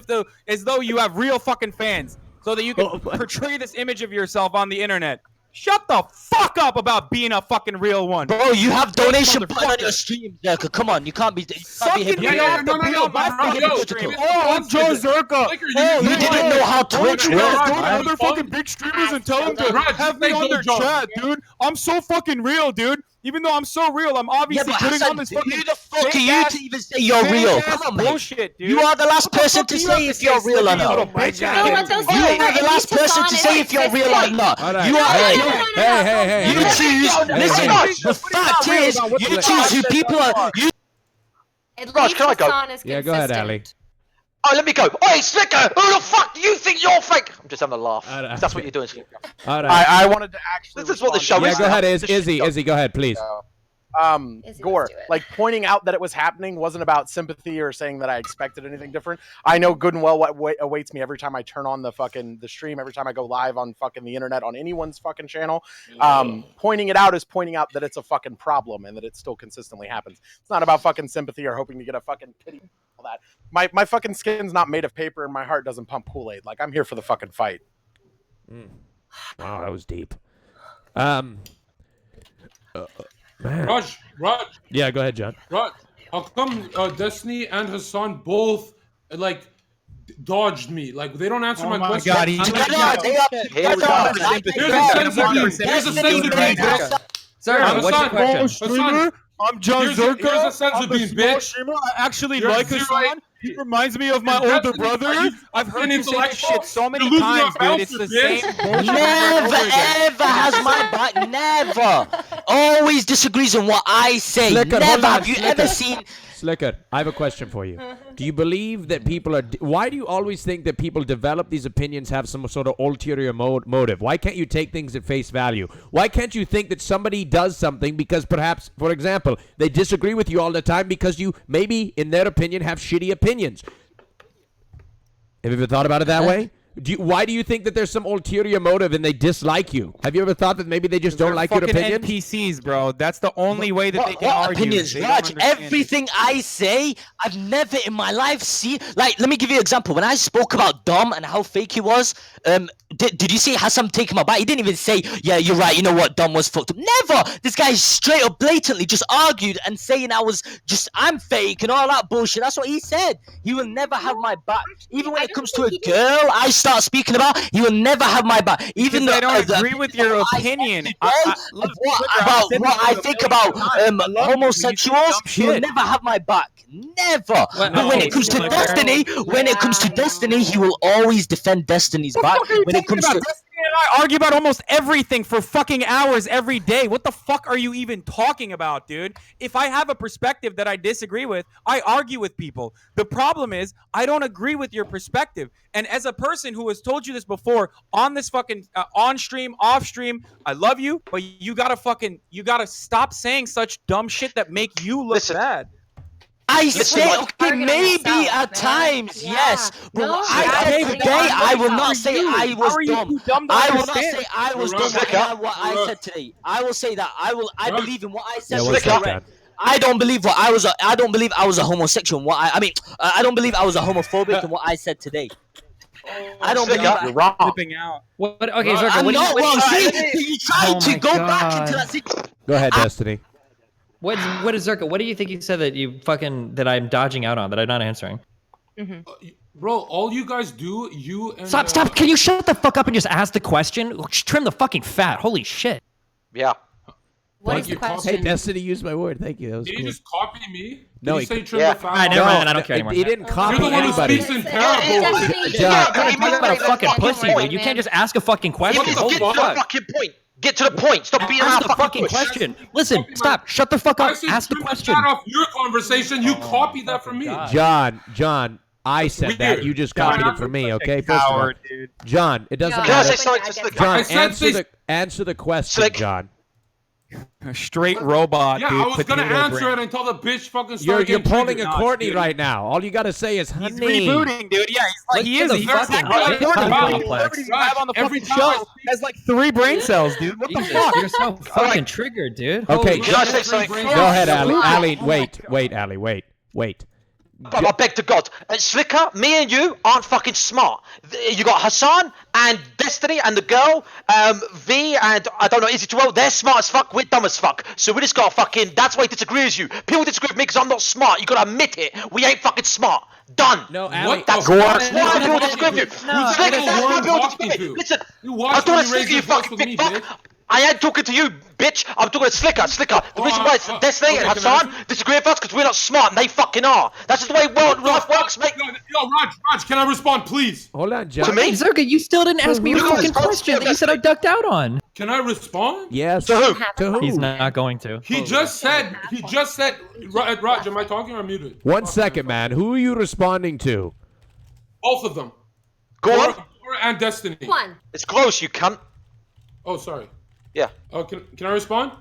though you have real fucking fans, so that you can portray this image of yourself on the internet. Shut the fuck up about being a fucking real one. Bro, you have donation button on your stream, Zherka. Come on, you can't be hypocritical. Oh, I'm Jonzherka. You didn't know how Twitch works. Go to other fucking big streamers and tell them to have me on their chat, dude. I'm so fucking real, dude. Even though I'm so real, I'm obviously putting on this fucking. Who the fuck are you to even say you're real? Come on, bullshit, dude. You are the last person to say if you're real or not. You are the last person to say if you're real or not. You are. Hey. You choose. Listen, the fact is, you choose who people are. Raj, can I go? Yeah, go ahead, Ali. Oh, let me go. Oi, Slicker! Who the fuck do you think you're fake? I'm just having a laugh. That's what you're doing, Slicker. All right. I wanted to actually. This is what the show is. Yeah, go ahead, Izzy. Go ahead, please. Gore, like pointing out that it was happening wasn't about sympathy or saying that I expected anything different. I know good and well what awaits me every time I turn on the stream, every time I go live on fucking the internet on anyone's fucking channel. Pointing it out is pointing out that it's a fucking problem and that it still consistently happens. It's not about fucking sympathy or hoping to get a fucking pity. All that. My fucking skin's not made of paper and my heart doesn't pump Kool-Aid. Like, I'm here for the fucking fight. Wow, that was deep. Man. Raj. Yeah, go ahead, John. Raj, how come Destiny and Hassan both dodged me? Like, they don't answer my question. God, Here's a sense of being. Sir, what's your question? I'm Jonzherka. Here's a sense of being, bitch. Streamer. I actually like Hassan. He reminds me of my older brother. I've heard you say this shit so many times, dude. It's the same bullshit. Never ever has my back. Never. Always disagrees on what I say. Slicker, Never. Have you ever seen? Slicker, I have a question for you. Do you believe that people are... Why do you always think that people develop these opinions have some sort of ulterior motive? Why can't you take things at face value? Why can't you think that somebody does something because perhaps, for example, they disagree with you all the time because you maybe, in their opinion, have shitty opinions? Have you ever thought about it that way? Why do you think that there's some ulterior motive and they dislike you? Have you ever thought that maybe they just don't like your opinion? NPCs, bro. That's the only way that they can argue. Opinions, Raj? Everything I say, I've never in my life seen. Like, let me give you an example. When I spoke about Dom and how fake he was, did you see Hassan take him aback? He didn't even say, yeah, you're right, you know what, Dom was fucked up. Never! This guy straight up blatantly just argued and saying I'm fake and all that bullshit. That's what he said. He will never have my back. Even when it comes to a girl I start speaking about, he will never have my back. Even though I don't agree with your opinion. What I think about homosexuals, he will never have my back. Never. But when it comes to Destiny, he will always defend Destiny's back. When it comes to Destiny and I argue about almost everything for fucking hours every day. What the fuck are you even talking about, dude? If I have a perspective that I disagree with, I argue with people. The problem is I don't agree with your perspective. And as a person who has told you this before on this fucking on stream, off stream, I love you, but you gotta stop saying such dumb shit that make you look bad. I say, okay, maybe at times, yes. But I will not say I was dumb. I will not say I was dumb. What I said today. I will say that. I believe in what I said. I don't believe I was a homosexual. I don't believe I was a homophobic in what I said today. I don't believe You're wrong. Flipping out. What? Okay, Zerka, I'm what do not you? wrong. See, you tried Oh to my go back into God. that. Go ahead, Destiny. What is Zerka? What do you think you said that I'm dodging out on that I'm not answering? Bro, all you guys do, you and Stop! Can you shut the fuck up and just ask the question? Just trim the fucking fat. Holy shit. Yeah. What Like is the you're question? Hey, Destiny used my word. Thank you. That was Did cool. he just copy me? No, Did he he say could- trim Yeah. the fat? Alright, never mind. I don't care anymore. He didn't copy You're the one who anybody. speaks in John, parables. Talk Give me about a the fucking fucking pussy, point, dude. You man. can't just ask a fucking question. Get to Holy the fuck. fucking point. Get to the point. Stop beating around Ask the fucking bush. question. Listen, stop. Shut the fuck I up. said Ask the trim question. fat off your conversation. You copied that from me. John, I said that. weird. You just John, copied it I'm from me, Such a okay? First of all, coward, dude. John, it doesn't John. Can I matter. say something to Slick? John, I said answer the question, Slick. John. A straight robot, Yeah, dude. I was gonna Potato answer brain. it until the bitch fucking You're started getting pulling a triggered. Courtney Dude. right now. All you gotta say is, honey. He's rebooting, dude. Yeah, he's like, Look he at is. the He's fucking exactly like shit Courtney. complex. Everybody you have on the Every fucking time I show has like 3 brain cells, dude. What the Jesus, fuck? you're so fucking triggered, dude. Okay, Holy Can I shit. say something? Go Go ahead, Oh, Ali. Ali, wait, Ali, wait. I beg to God. Slicker, me and you aren't fucking smart. You got Hassan and Destiny and the girl, V and I don't know, Izzy Terrell. They're smart as fuck. We're dumb as fuck. So we just got fucking. That's why he disagrees with you. People disagree with me because I'm not smart. You gotta admit it. We ain't fucking smart. Done. No, What Ali. the That's fuck? why people disagree with you. No, Slicker, that's that's who why I'm people talking disagree with you. to. Listen, You I'm watched talking when to you raised Slicker, you your voice fucking with big me, fuck. bitch. I ain't talking to you, bitch. I'm talking to Slicker. The reason why Destiny and okay, can I Hassan answer? disagree with us because we're not smart and they fucking are. That's just the way life works, mate. Yo, Raj, can I respond, please? Hold on, To John. me? Zerka, you still didn't ask me your Who? fucking question that you said I ducked out on. Can I respond? Yes. To who? To who? He's not going to. He just said, Raj, am I talking or muted? 1 second, man. Who are you responding to? Both of them. Go on. Gore and Destiny. One. It's close, you cunt. Oh, sorry. Yeah. Oh, can I respond?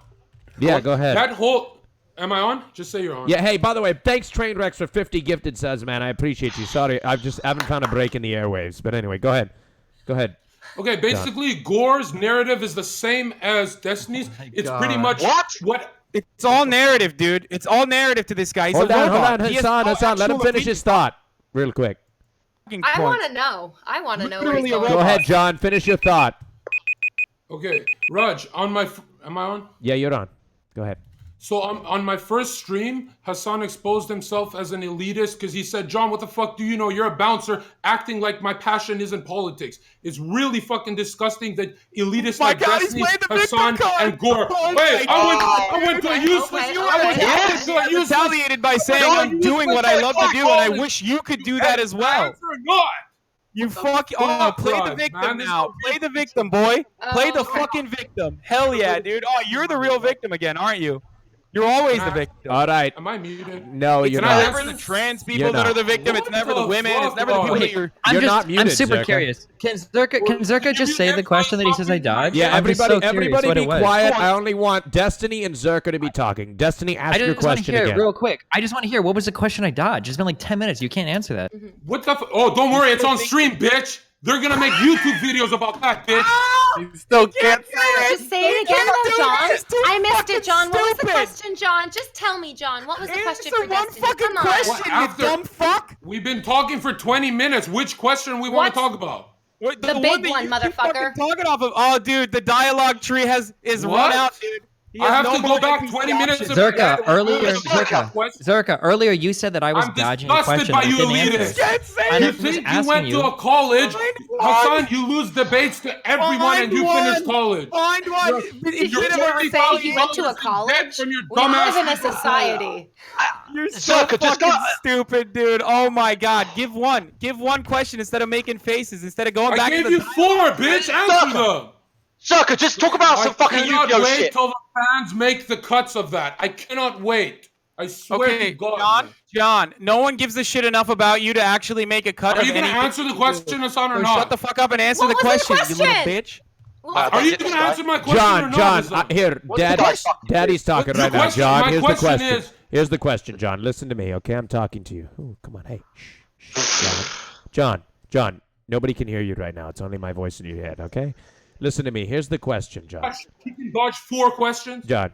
Yeah, go ahead. That whole... Am I on? Just say you're on. Yeah, hey, by the way, thanks Trainwrecks for 50 gifted subs, man. I appreciate you. Sorry, I haven't found a break in the airwaves. But anyway, go ahead. Okay, basically, Gore's narrative is the same as Destiny's. It's pretty much what... It's all narrative, dude. It's all narrative to this guy. He's Hold a on, robot. He has no Hassan. Let him actual finish his thought real quick. fucking I point. want to know. I want to know where Literally he's a going. Go ahead, John. Finish your thought. Okay, Raj, on my... Am I on? Yeah, you're on. Go ahead. So on my first stream, Hassan exposed himself as an elitist because he said, John, what the fuck do you know? You're a bouncer acting like my passion isn't politics. It's really fucking disgusting that elitists like Destiny, Hassan, and Gore. Wait, I went to a useless... I was retaliated by saying I'm doing what I love to do, and I wish you could do that as well. Answer not. You fuck. Oh, play the victim now. Play the victim, boy. Play the fucking victim. Hell yeah, dude. Oh, you're the real victim again, aren't you? You're always the victim. All right. Am I muted? No, you're It's not. never the trans people You're that not. are the victim. It's never the women. It's never the people that you're. You're not muted, I'm super Zerka. curious. Can Zerka just say the question that he says I dodged? Yeah, I'm just everybody, so curious everybody what be it was. quiet. I only want Destiny and Zerka to be talking. Destiny, ask I your just want to question hear again. real quick. I just want to hear what was the question I dodged. It's been like 10 minutes. You can't answer that. What the Oh, don't worry. It's on stream, bitch. They're going to make YouTube videos about that, bitch. You still can't say it. Just say it again, though, John. It's too I missed fucking it, John. What was the stupid. question, John? Just tell me, John. What was the question for Answer one Destiny? fucking Come on. question, you dumb fuck. We've been talking for 20 minutes. Which question we want to talk about? What, The one big that one, you keep fucking motherfucker. talking off of. Oh, dude, the dialogue tree is What? run out, dude. He I has have no to more go back NPC 20 minutes. options. Zerka, earlier, Question. Zerka, earlier you said that I was I'm dodging a disgusted question by that you you didn't elitists. answer. Can't And say I'm it. You just think you asking went you. to a college, Find Hassan, you lose debates to everyone and you Find finish one. college. Find one. It You're should have already Say he went to a dead college? from your We live in a dumbass- society. You're so Zerka, just fucking go- stupid, dude. Oh my god. Give one question instead of making faces. Instead of going I back gave to the you 4, bitch. Answer them. Zerka, just talk about some fucking I cannot Yu-Gi-Oh wait shit. till the fans make the cuts of that. I cannot wait. I swear Okay, to God. John, no one gives a shit enough about you to actually make a cut Are of you going to anything. answer the question, Hassan, or So not? shut the fuck up and answer What the was the question, you little question? bitch. Are you going to answer my question or not? John, Hassan? here, What's the guy's fucking Daddy's talking The right now. question- John, my here's the question question. is- Here's the question, John. Listen to me, okay? I'm talking to you. Oh, come on, hey, shh, John. Nobody can hear you right now. It's only my voice in your head, okay? Listen to me. Here's the question, John. You can dodge 4 questions? John,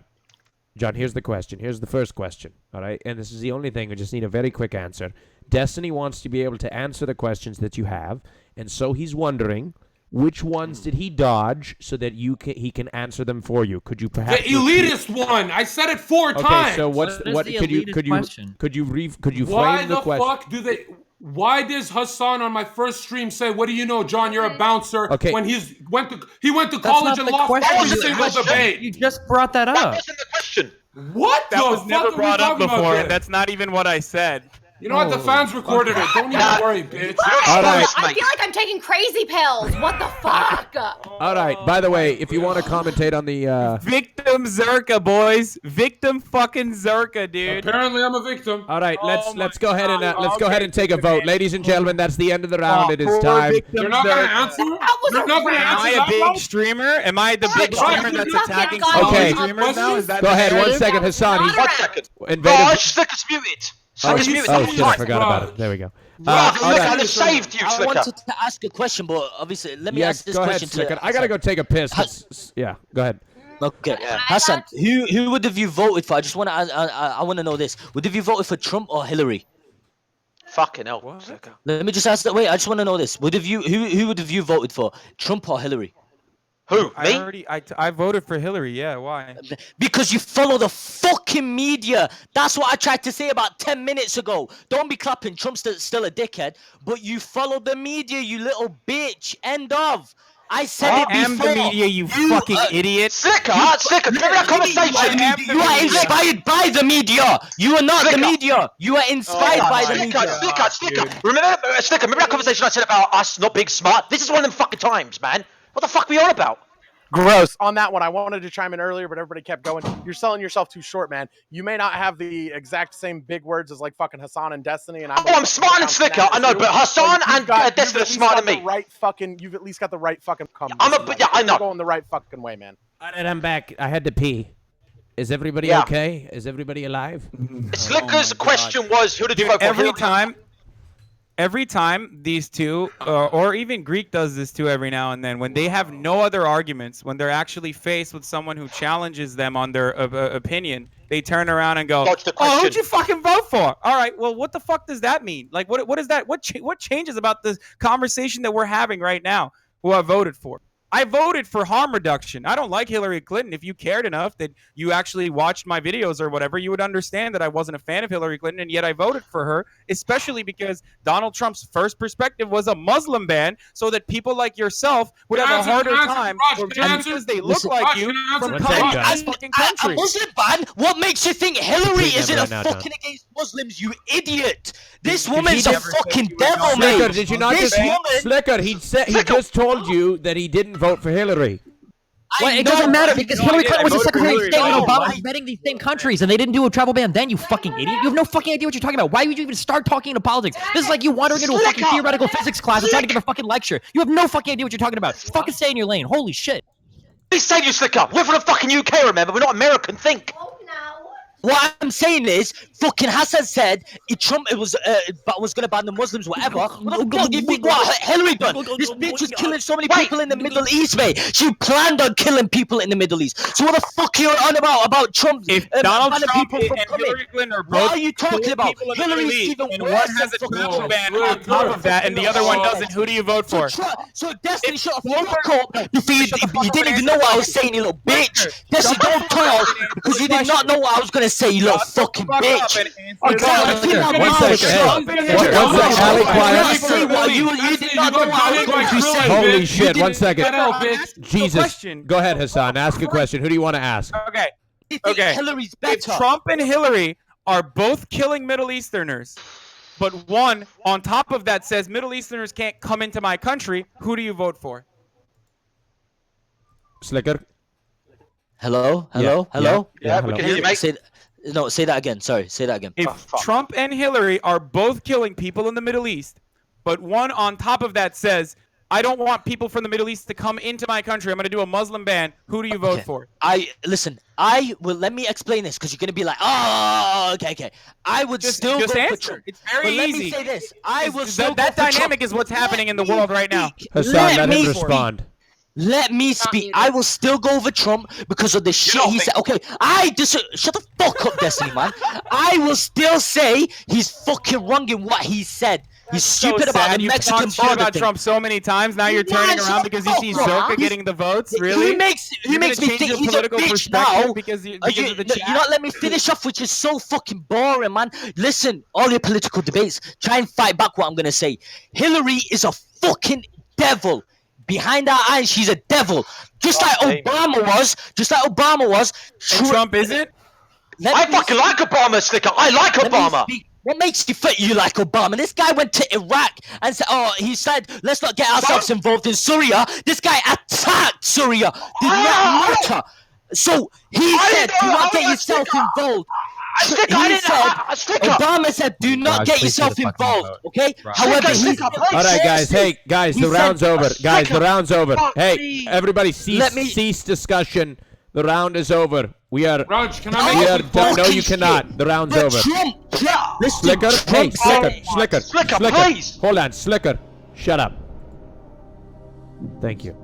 here's the question. Here's the first question, all right? And this is the only thing. We just need a very quick answer. Destiny wants to be able to answer the questions that you have, And so he's wondering, which ones did he dodge so that he can answer them for you? Could you perhaps the elitist one? I said it 4 times. Okay, so what could you frame the question? Fuck do they? Why does Hassan on my first stream say, "What do you know, John? You're a bouncer." Okay. When he went to college and lost every single debate. You just brought that up. That wasn't the question. What? That was never brought up before, and and that's not even what I said. You know what? The fans recorded it. Don't even worry, bitch. All right. I feel like I'm taking crazy pills. What the fuck? All right. By the way, if you want to commentate on the Victim Zerka, boys. Victim fucking Zerka, dude. Apparently, I'm a victim. All right, let's go ahead and go ahead and take a vote, ladies and gentlemen. That's the end of the round. It is time. You're not gonna answer. You're not gonna Am answer. I a big streamer? Am I the big streamer that's attacking Okay. streamers now? Is that Go ahead. 1 second, Hassan. He's 1 second. invaded. Raj, Slicker's muted. Slicker's muted. Oh shit! I forgot about it. There we go. Raj, all look, right. I just saved you, I Slicker. wanted to ask a question, but obviously, let me ask this go ahead, question Slicker. to. I gotta go take a piss. Yeah, go ahead. Okay, Hassan, who would have you voted for? I want to know this. Would have you voted for Trump or Hillary? Fucking hell, Slicker. Let me just ask that. Wait, I just want to know this. Who would have you voted for? Trump or Hillary? Who? Me? I voted for Hillary. Yeah, why? Because you follow the fucking media. That's what I tried to say about 10 minutes ago. Don't be clapping. Trump's still a dickhead, but you follow the media, you little bitch. End of. I said it before. I am the media, you fucking idiot. Slicker, remember that conversation? You are inspired by the media. You are not the media. You are inspired by the media. Slicker. Remember that conversation I said about us not being smart? This is one of them fucking times, man. What the fuck are we on about? Gross. On that one, I wanted to chime in earlier, but everybody kept going. You're selling yourself too short, man. You may not have the exact same big words as like fucking Hassan and Destiny, and I'm smart and Slicker. I know, but Hassan and Destiny are smarter than me. You've at least got the right fucking. I know. You're going the right fucking way, man. All right, I'm back. I had to pee. Is everybody okay? Is everybody alive? Slicker's question was, who did you vote for? Every time these two, or even Greek does this too every now and then, when they have no other arguments, when they're actually faced with someone who challenges them on their opinion, they turn around and go, "Oh, who'd you fucking vote for?" All right, well, what the fuck does that mean? Like, what is that? What changes about the conversation that we're having right now? Who I voted for? I voted for harm reduction. I don't like Hillary Clinton. If you cared enough that you actually watched my videos or whatever, you would understand that I wasn't a fan of Hillary Clinton, and yet I voted for her, especially because Donald Trump's first perspective was a Muslim ban, so that people like yourself would have a harder time because they look like you from coming to this fucking country. A Muslim ban? What makes you think Hillary isn't a fucking against Muslims, you idiot? This woman's a fucking devil, man. Slicker, did you not just... Slicker, he just told you that he didn't vote for Hillary. Well, it doesn't matter because Hillary Clinton was the Secretary of State when Obama was vetting these same countries, and they didn't do a travel ban then, you fucking idiot. You have no fucking idea what you're talking about. Why would you even start talking into politics? This is like you wandering into a fucking theoretical physics class and trying to give a fucking lecture. You have no fucking idea what you're talking about. Fucking stay in your lane. Holy shit. Please say you, Slicker. We're from the fucking UK, remember? We're not American. Think. What I'm saying is, fucking Hassan said Trump was going to ban the Muslims, whatever. What the fuck do you think what Hillary done? This bitch is killing so many people in the Middle East, mate. She planned on killing people in the Middle East. So what the fuck are you on about Trump? If Donald Trump and Hillary Clinton are both what are you talking about? Hillary's even and one has a travel ban on top of that, and the other one doesn't. Who do you vote for? So Destiny, shut the fuck up. You didn't even know what I was saying, you little bitch. Destiny, don't talk because you did not know what I was gonna say, you little fucking bitch. One second. Holy shit, 1 second. Jesus. Go ahead, Hassan. Ask a question. Who do you want to ask? Okay. Hillary's better. If Trump and Hillary are both killing Middle Easterners, but one on top of that says Middle Easterners can't come into my country, who do you vote for? Slicker. Hello? Yeah, we can hear you, mate. Say that again. Sorry, say that again. If Trump and Hillary are both killing people in the Middle East, but one on top of that says, I don't want people from the Middle East to come into my country, I'm going to do a Muslim ban, who do you vote for? Let me explain this, because you're going to be like, okay. I would still just vote answer. for Trump. It's very easy. Let me say this. I will still that vote for dynamic Trump. is what's happening in the world right now. Hassan, let him respond. Let me speak. I will still go over Trump because of the shit he said. Okay, shut the fuck up, Destiny, man. I will still say he's fucking wrong in what he said. He's stupid so about sad. the You've Mexican talked shit border about thing. Trump so many times. Now you're turning around because you see Zoka getting the votes. Really? He makes You're me gonna change think your he's a political bitch perspective now. because of the No, chat. you're not letting me finish off, which is so fucking boring, man. Listen, all your political debates, try and fight back what I'm gonna say. Hillary is a fucking devil. Behind our eyes, she's a devil. Just like Obama was. And Trump isn't? I fucking like Obama, Slicker. I like Obama. What makes you think you like Obama? This guy went to Iraq and said, he said, let's not get ourselves involved in Syria. This guy attacked Syria. Did not matter. So he said, do not get yourself involved. Obama said, do not get yourself involved. Okay? However, all right, guys. Hey, guys, the round's over. Guys, the round's over. Hey, everybody, cease discussion. The round is over. We are. Raj, can I make a done. No, you cannot. The round's over. Slicker, hey, Slicker, please. Hold on, Slicker. Shut up. Thank you.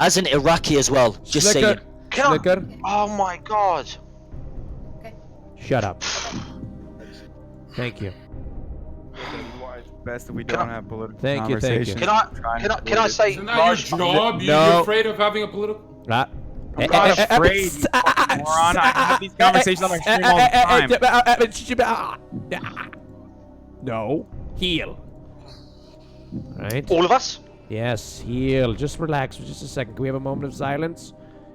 As an Iraqi as well, just saying. Slicker. Oh my god. Shut up. Thank you. Best if we don't have political Thank you. conversations. Can I say? Isn't that your job? You're afraid of having a political. I'm not afraid, you fucking moron. I have these conversations on my stream all the time. No. Heal. Right? All of us? Yes, heal. Just relax for just a second. Can we have a moment of silence?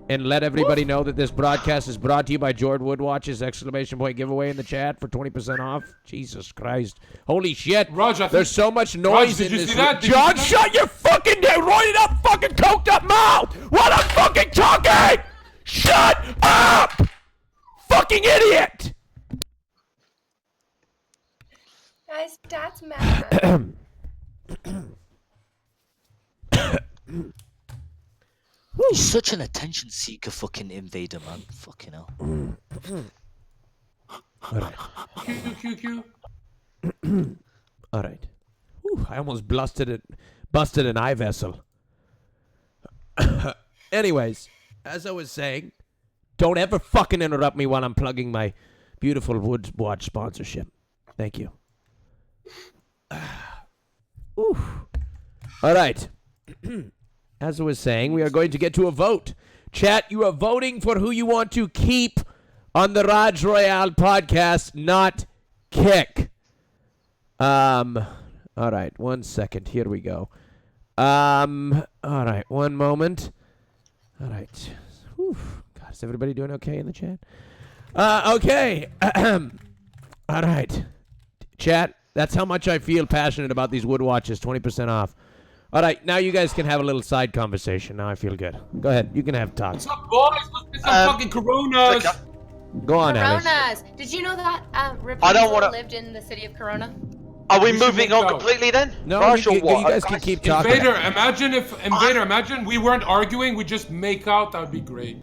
And let everybody know that this broadcast is brought to you by Jordan Woodwatch's exclamation point giveaway in the chat for 20% off. Jesus Christ. Holy shit. Raj, there's so much noise Raj, in this. John, shut your fucking roided up fucking coked up mouth while I'm fucking talking! Shut up! Fucking idiot! Guys, stats matter. He's such an attention seeker fucking invader, man. Fucking hell. Alright. Alright. I almost busted an eye vessel. Anyways, as I was saying, don't ever fucking interrupt me while I'm plugging my beautiful Woodwatch sponsorship. Thank you. Alright. As I was saying, we are going to get to a vote. Chat, you are voting for who you want to keep on the Raj Royale podcast, not kick. All right, 1 second. Here we go. All right, one moment. All right. Whew. God, is everybody doing okay in the chat? Okay. All right. Chat, that's how much I feel passionate about these Woodwatches, 20% off. All right, now you guys can have a little side conversation. Now I feel good. Go ahead. You can have talk. What's up, boys? Let's get some fucking Coronas. Go on, Alex. Coronas. Did you know that I don't wanna- lived in the city of Corona? Are we moving on completely then? No, Raj, or you what? guys can keep talking. Invader, imagine we weren't arguing, we just make out. That would be great.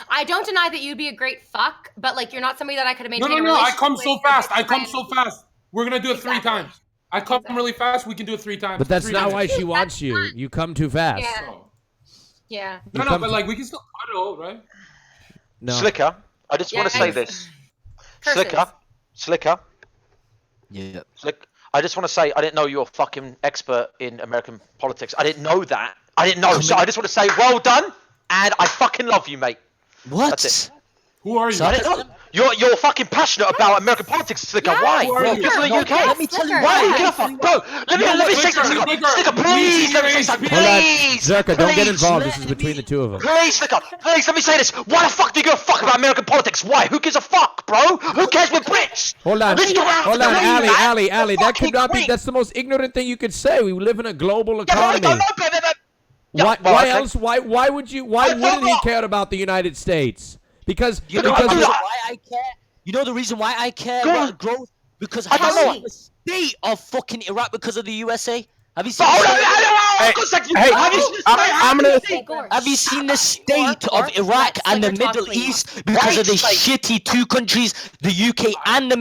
I don't deny that you'd be a great fuck, but like you're not somebody that I could have No, maintained no, a no. I relationship come with so for fast. I different come times. so fast. We're going to do it 3 times. I come really fast. We can do it 3 times. But that's Three not why times. she wants you. You come too fast. Yeah. Oh. Yeah. No, no, but like we can still cuddle, right? No. Slicker, I just want to say this. Slicker. Yeah. I just want to say I didn't know you were a fucking expert in American politics. I didn't know that. I didn't know. So I just want to say well done, and I fucking love you, mate. What? That's it. Who are you? So I didn't know. You're fucking passionate about American politics, Slicker. Yeah, Why? who are you? Because of the UK. Let me tell you Why? why. Get a fuck, bro. Let me say something, Slicker. Please, let me say something. Hold on. Please. Zerka, don't get Please. involved. This is between the two of them. Please, Slicker. Please, let me say this. Why the fuck do you give a fuck about American politics? Why? Who gives a fuck, bro? Who cares with Brits? Hold on. Let's go around Hold the on, queen, man. Ali. That could not be. Queen. That's the most ignorant thing you could say. We live in a global Yeah, but I economy. don't know, but- Why? Yeah, well, Why okay. else? Why would you? Why I don't wouldn't he know. care about the United States? Because You know the because reason why I care? You know the reason why I care Go about on. growth? Because I don't have you know. seen the state of fucking Iraq because of the USA? Have you seen? Hold on, Have you seen the state of Iraq and the Middle East because of the shitty 2 countries, the UK and the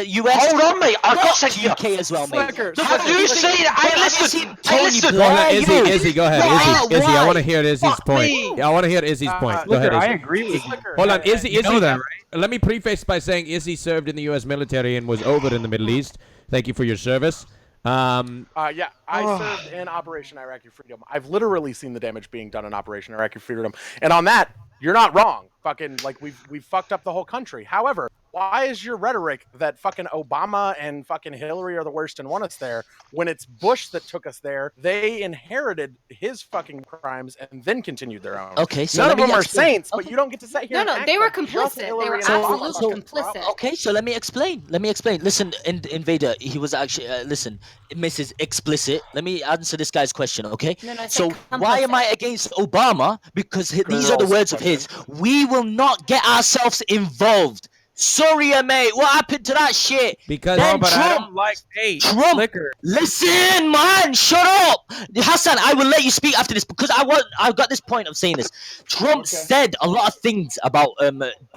US? Hold on, mate. I got something. UK as well, mate. Have you seen? Hey, listen. Hey, listen. Hold on, Izzy, go ahead. Izzy, I Why? want to hear Izzy's Fuck point. me. Yeah, I want to hear Izzy's point. Go ahead, I Izzy. agree with you. Hold on, Izzy. You know that, right? Let me preface by saying Izzy served in the U.S. military and was over in the Middle East. Thank you for your service. Yeah, I served in Operation Iraqi Freedom. I've literally seen the damage being done in Operation Iraqi Freedom, and on that, you're not wrong. Fucking like we've fucked up the whole country. However, why is your rhetoric that fucking Obama and fucking Hillary are the worst and want us there when it's Bush that took us there? They inherited his fucking crimes and then continued their own. Okay, so none of them are saints, but you don't get to sit here. No, they were complicit. They were absolutely complicit. Okay, so let me explain. Listen, Invader, he was actually listen, Mrs. Explicit. Let me answer this guy's question, okay? So why am I against Obama? Because these are the words of his. We will not get ourselves involved. Sorry, mate. What happened to that shit? Because Trump, I don't like Trump. Liquor. Listen, man, shut up, Hassan. I will let you speak after this because I've got this point of saying this. Trump said a lot of things about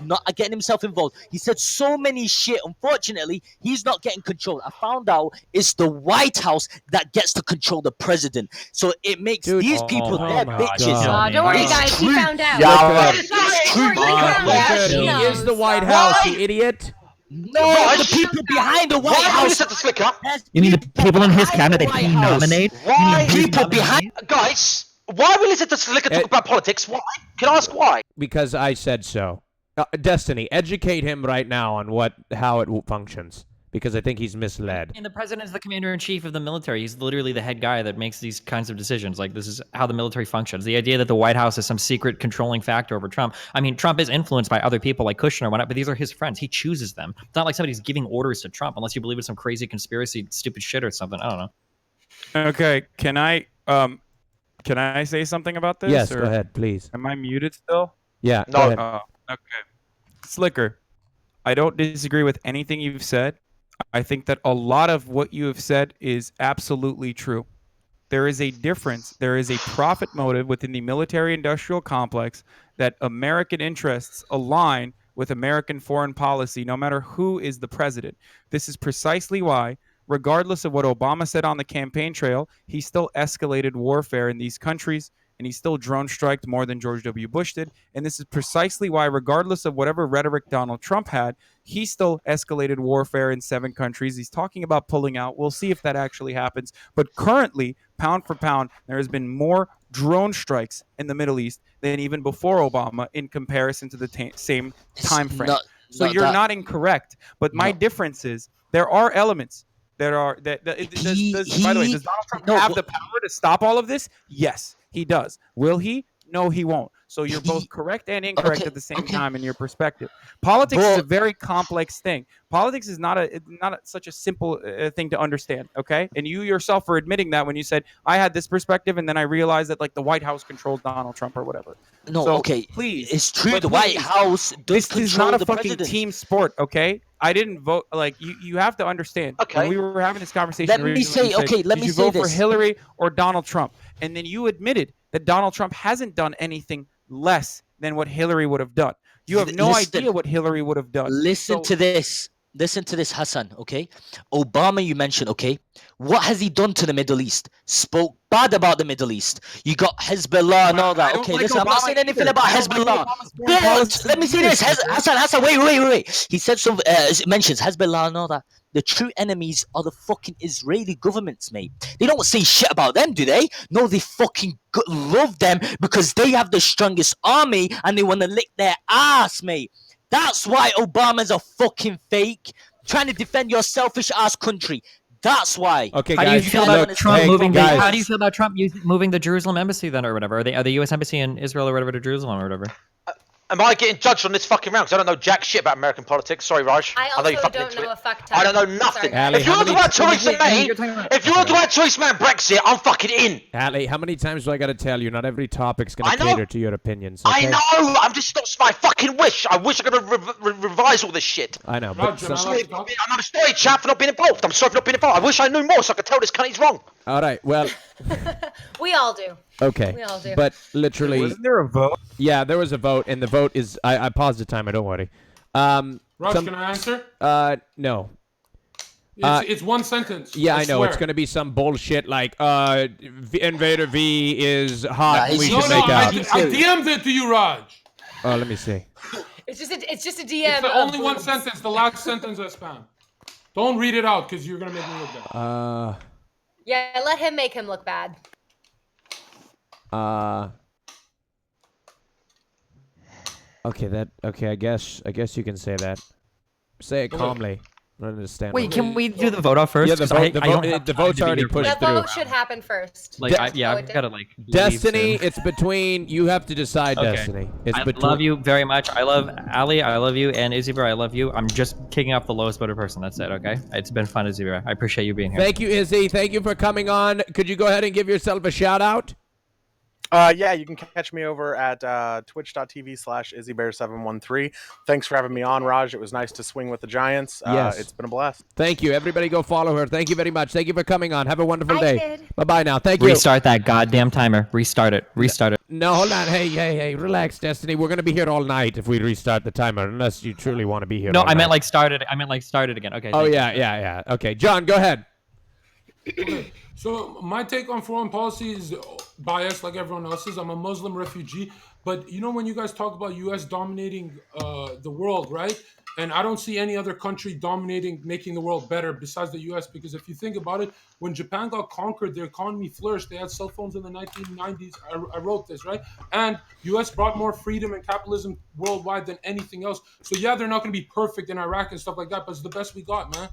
not getting himself involved. He said so many shit. Unfortunately, he's not getting control. I found out it's the White House that gets to control the president. So it makes these people their bitches. Don't worry, guys. He found out. He is the White House. You idiot. No, the people behind the White House. You mean the people in his cabinet that he nominated? Why people behind? Guys, why will listen to Slicker talk about politics? Why? Can I ask why? Because I said so. Destiny, educate him right now on how it functions. Because I think he's misled. And the president is the commander-in-chief of the military. He's literally the head guy that makes these kinds of decisions. Like, this is how the military functions. The idea that the White House is some secret controlling factor over Trump. I mean, Trump is influenced by other people like Kushner and whatnot, but these are his friends. He chooses them. It's not like somebody's giving orders to Trump, unless you believe it's some crazy conspiracy, stupid shit or something. I don't know. Okay, can I say something about this? Yes, go ahead, please. Am I muted still? Yeah, no. go ahead. Okay. Slicker, I don't disagree with anything you've said. I think that a lot of what you have said is absolutely true. There is a difference. There is a profit motive within the military-industrial complex that American interests align with American foreign policy, no matter who is the president. This is precisely why, regardless of what Obama said on the campaign trail, he still escalated warfare in these countries, and he still drone striked more than George W. Bush did. And this is precisely why, regardless of whatever rhetoric Donald Trump had, he still escalated warfare in 7 countries. He's talking about pulling out. We'll see if that actually happens. But currently, pound for pound, there has been more drone strikes in the Middle East than even before Obama in comparison to the same time frame. So you're not incorrect. But my difference is there are elements that are by the way, does Donald Trump have the power to stop all of this? Yes, he does. Will he? No, he won't. So you're both correct and incorrect at the same time in your perspective. Politics is a very complex thing. Politics is not such a simple thing to understand, okay? And you yourself were admitting that when you said, I had this perspective and then I realized that like the White House controls Donald Trump or whatever. No, so, okay. Please. It's true. The White House does This is not a fucking president. team sport, okay? I didn't vote. Like you have to understand. Okay. When we were having this conversation. Let me say. Okay. Let me say vote this. for Hillary or Donald Trump? And then you admitted that Donald Trump hasn't done anything less than what Hillary would have done. You have no idea what Hillary would have done. Listen to this. Listen to this, Hassan, okay? Obama, you mentioned, okay? What has he done to the Middle East? Spoke bad about the Middle East. You got Hezbollah and all that. Okay, listen, I'm not saying anything about Hezbollah. But let me say this. Hassan, wait. He said some, mentions Hezbollah and all that. The true enemies are the fucking Israeli governments, mate. They don't say shit about them, do they? No, they fucking love them because they have the strongest army and they want to lick their ass, mate. That's why Obama's a fucking fake, trying to defend your selfish ass country. That's why. Okay, how guys. do you feel about Trump moving? Guys. How do you feel about Trump moving the Jerusalem embassy then, or whatever? Or the U.S. embassy in Israel or whatever to Jerusalem or whatever? Am I getting judged on this fucking round? Because I don't know jack shit about American politics. Sorry, Raj. I know also you're fucking don't into know it. a fuck ton. I don't know nothing. Sorry. If you want to about Theresa May, if you want to about Theresa May and Brexit, I'm fucking in. Ali, how many times do I got to tell you? Not every topic's going to cater to your opinions. I Okay? know. I'm just not my fucking wish. I wish I could revise all this shit. I know. But I'm sorry, chap, for not being involved. I'm sorry for not being involved. I wish I knew more so I could tell this cunt he's wrong. All right. Well. We all do. Okay. We all do. But literally. Wasn't there a vote? Yeah, there was a vote, and the vote is. I paused the timer. Don't worry. Raj, can I answer? No. It's one sentence. Yeah, I know. swear. It's going to be some bullshit like Invader V is hot. Nah, we no, should make out. I DM'd it to you, Raj. Let me see. It's just a DM. It's only one sentence. The last sentence is spam. Don't read it out because you're gonna make me look bad. Yeah, let him make him look bad. Okay, I guess you can say that. Say it calmly. I don't understand. Wait, can we do the vote off first? Yeah, the vote's already pushed The through. vote should happen first. Like, I've got to like. Destiny, it's between. You have to decide, Okay. Destiny. It's I between. love you very much. I love Ali. I love you, and Izzy Bear, I love you. I'm just kicking off the lowest voted person. That's it. Okay. It's been fun, Izzy Bear. I appreciate you being here. Thank you, Izzy. Thank you for coming on. Could you go ahead and give yourself a shout out? Yeah, you can catch me over at twitch.tv/IzzyBear713. Thanks for having me on, Raj. It was nice to swing with the Giants. Yes. It's been a blast. Thank you. Everybody go follow her. Thank you very much. Thank you for coming on. Have a wonderful day. Bye-bye now. Thank you. Restart that goddamn timer. Restart it. Restart it. No, hold on. Hey. Relax, Destiny. We're going to be here all night if we restart the timer, unless you truly want to be here No, all I meant night. like start it. I meant like start it again. Okay. Oh, thank you. yeah. Okay, John, go ahead. Okay, so my take on foreign policy is biased like everyone else's. I'm a Muslim refugee, but you know when you guys talk about U.S. dominating the world, right? And I don't see any other country dominating, making the world better besides the U.S. Because if you think about it, when Japan got conquered, their economy flourished. They had cell phones in the 1990s. I wrote this, right? And U.S. brought more freedom and capitalism worldwide than anything else. So yeah, they're not going to be perfect in Iraq and stuff like that, but it's the best we got, man.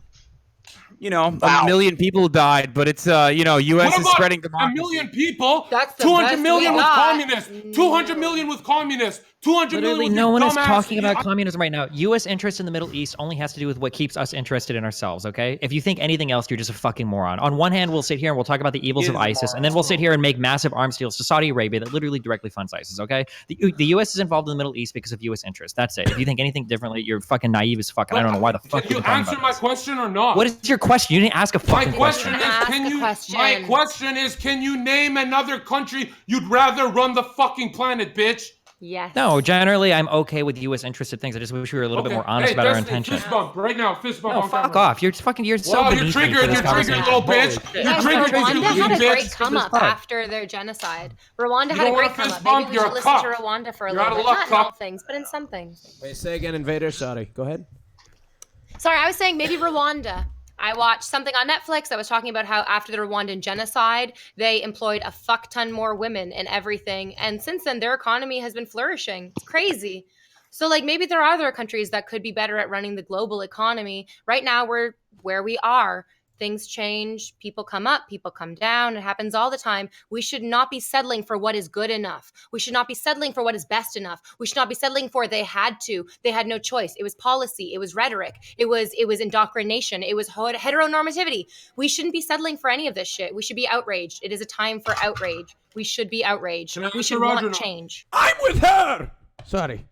You know, a million people died, but it's U.S. is spreading A democracy. million people. That's the 200 best million we with got. communists. 200 million with communists. 200 Literally, million with no one is dumbass- talking about communism right now. U.S. interest in the Middle East only has to do with what keeps us interested in ourselves, okay? If you think anything else, you're just a fucking moron. On one hand, we'll sit here and we'll talk about the evils He of is a ISIS, and moron. then we'll sit here and make massive arms deals to Saudi Arabia that literally directly funds ISIS, okay? The U.S. is involved in the Middle East because of U.S. interest. That's it. If you think anything differently, you're fucking naive as fuck, and I don't know why the fuck Can you you're talking answer about my this. question or not? What is your question? You didn't ask a My fucking question question. is, my question is, can you name another country you'd rather run the fucking planet, bitch? Yes. No, generally, I'm okay with U.S. interested things. I just wish we were a little bit more honest about our intentions. Fist bump right now. Fist bump No, on fuck camera. off. You're so Wow, you're beneath me for triggered. this You're triggered, conversation. little bitch. You're Guys, triggered because you Rwanda had a losing great bitch. come up after their genocide. Rwanda You had a don't great want a come fist up. bump? Maybe we You're should a listen to cuck. Rwanda for a You're little out of bit. luck, Not in all cuck. things, but in some things. Wait, say again, Invader. Sorry. Go ahead. Sorry, I was saying maybe Rwanda. I watched something on Netflix that was talking about how after the Rwandan genocide, they employed a fuck ton more women and everything. And since then, their economy has been flourishing. It's crazy. So, like, maybe there are other countries that could be better at running the global economy. Right now, we're where we are. Things change, people come up, people come down. It happens all the time. We should not be settling for what is good enough. We should not be settling for what is best enough. We should not be settling for they had to. They had no choice. It was policy. It was rhetoric. It was indoctrination. It was heteronormativity. We shouldn't be settling for any of this shit. We should be outraged. It is a time for outrage. We should be outraged. Can I We answer should Roger want now? change. I'm with her. Sorry.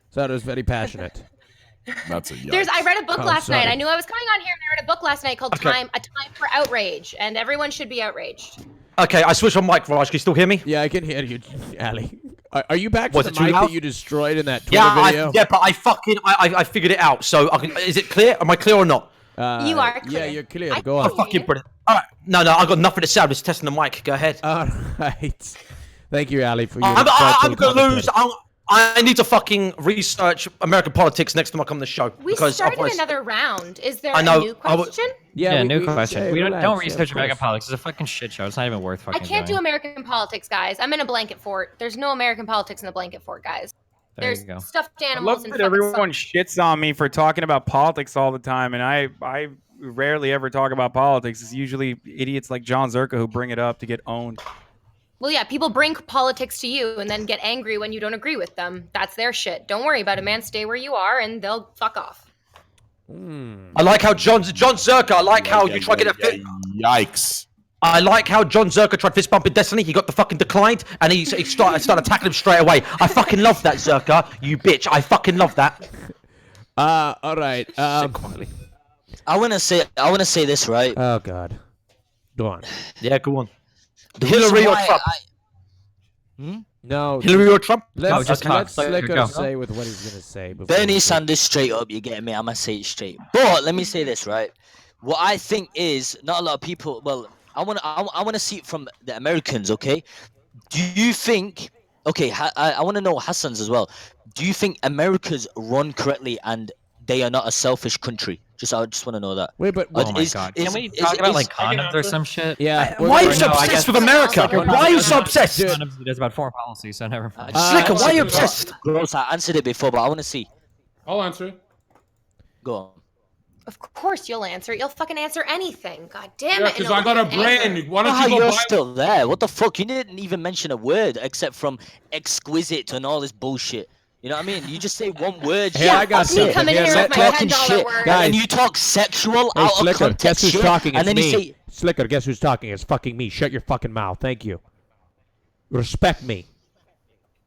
So it was very passionate. That's a I read a book last night. sorry. I knew I was coming on here and I read a book last night called Okay. A Time for Outrage, and everyone should be outraged. Okay, I switched on mic, Raj. Can you still hear me? Yeah, I can hear you, Ali. Are you back to Was the it too mic loud? that you destroyed in that Twitter Yeah, video? but I figured it out. So is it clear? Am I clear or not? You are clear. Yeah, you're clear. I Go Oh, on. fucking brilliant. All right. No, I got nothing to say. I'm just testing the mic. Go ahead. All right. Thank you, Ali, for your I'm insightful gonna commentary. lose. I need to fucking research American politics next time I come on the show. We because started otherwise- Another round. Is there I know, a new question? Yeah, we- new we- question. hey, We don't relax, research of American course. politics. It's a fucking shit show. It's not even worth I fucking can't do doing. American politics, guys. I'm in a blanket fort. There's no American politics in the blanket fort, guys. There There's you go. stuffed I animals love and that fucking everyone shits on me for talking about politics all the time, and I rarely ever talk about politics. It's usually idiots like Jonzherka who bring it up to get owned. Well, yeah, people bring politics to you and then get angry when you don't agree with them. That's their shit. Don't worry about it, man. Stay where you are and they'll fuck off. I like how Jonzherka. I like how you try to get a fit. Yikes. I like how Jonzherka tried fist bumping Destiny. He got the fucking declined, and he started attacking him straight away. I fucking love that, Zerka. You bitch. I fucking love that. All right. I wanna say this, right? Oh God. Go on. Yeah, go on. The Hillary reason or why Trump? No. Hillary or Trump? Let's just talk. let Go. him say with what he's gonna say. before Bernie we- Sanders straight up, you get me? I'ma say it straight. But let me say this, right? What I think is not a lot of people. Well, I wanna see it from the Americans. Okay, do you think? Okay, I wanna know Hassan's as well. Do you think America's run correctly and they are not a selfish country. I just want to know that. Wait, but oh my god, can we talk about like condoms or some shit? Yeah. Why are you so obsessed with America? Why are you so obsessed? There's about 4 policies, so never mind. Slicker, why are you obsessed? Gross, I answered it before, but I want to see. I'll answer it. Go on. Of course you'll answer it. You'll fucking answer anything. God damn Yeah, it. because I got a brain. Why don't you go you're buy still there? What the fuck? You didn't even mention a word except from exquisite and all this bullshit. You know what I mean? You just say one word. Hey, I got me coming here with my $10 word. And you talk sexual Hey, out Slicker, of context guess who's shit, talking? and It's then you me. say, Slicker, guess who's talking? It's fucking me. Shut your fucking mouth. Thank you. Respect me.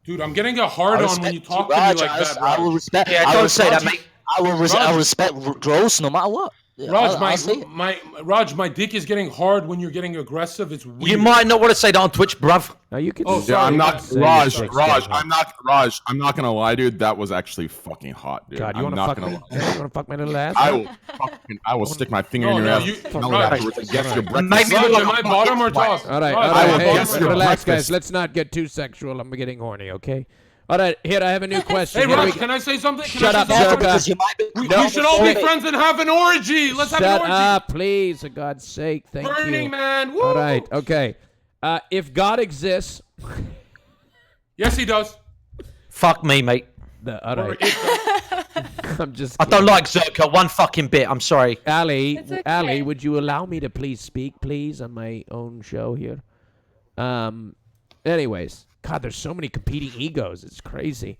Dude, I'm getting a hard on when you talk to me Raj, like that, I will Raj. respect. Yeah, don't say that, mate. I will respect Gross no matter what. Yeah, Raj, I'll my dick is getting hard when you're getting aggressive. It's weird. You might not want to say that on Twitch, bruv. No, you can. Oh, Yeah, sorry. I'm not Say Raj. it. Raj, I'm not gonna lie, dude. That was actually fucking hot, dude. God, you I'm want to not fuck gonna me? lie. You want to fuck my little ass? I will stick my finger in No, your no, ass. you- Smell it Raj, afterwards and guess your breakfast. Maybe Raj, look am I like a bottom or fucking top? All right, Raj, all I right. will Hey, guess your relax, breakfast. guys. Let's not get too sexual. I'm getting horny, okay? All right, here, I have a new question. Hey, Here Raj, we- can I say something? Shut up, because Jonzherka. you might be. We should all be friends and have an orgy. Let's have an Shut orgy. up, please, for God's sake. Thank Burning you. Man. Woo. All right, okay. If God exists, Yes, he does. Fuck me, mate. all Or right. it- I'm just. I don't like Zerka one fucking bit. I'm sorry. Ali, It's okay. Ali, would you allow me to please speak, please, on my own show here? Anyways, God, there's so many competing egos. It's crazy.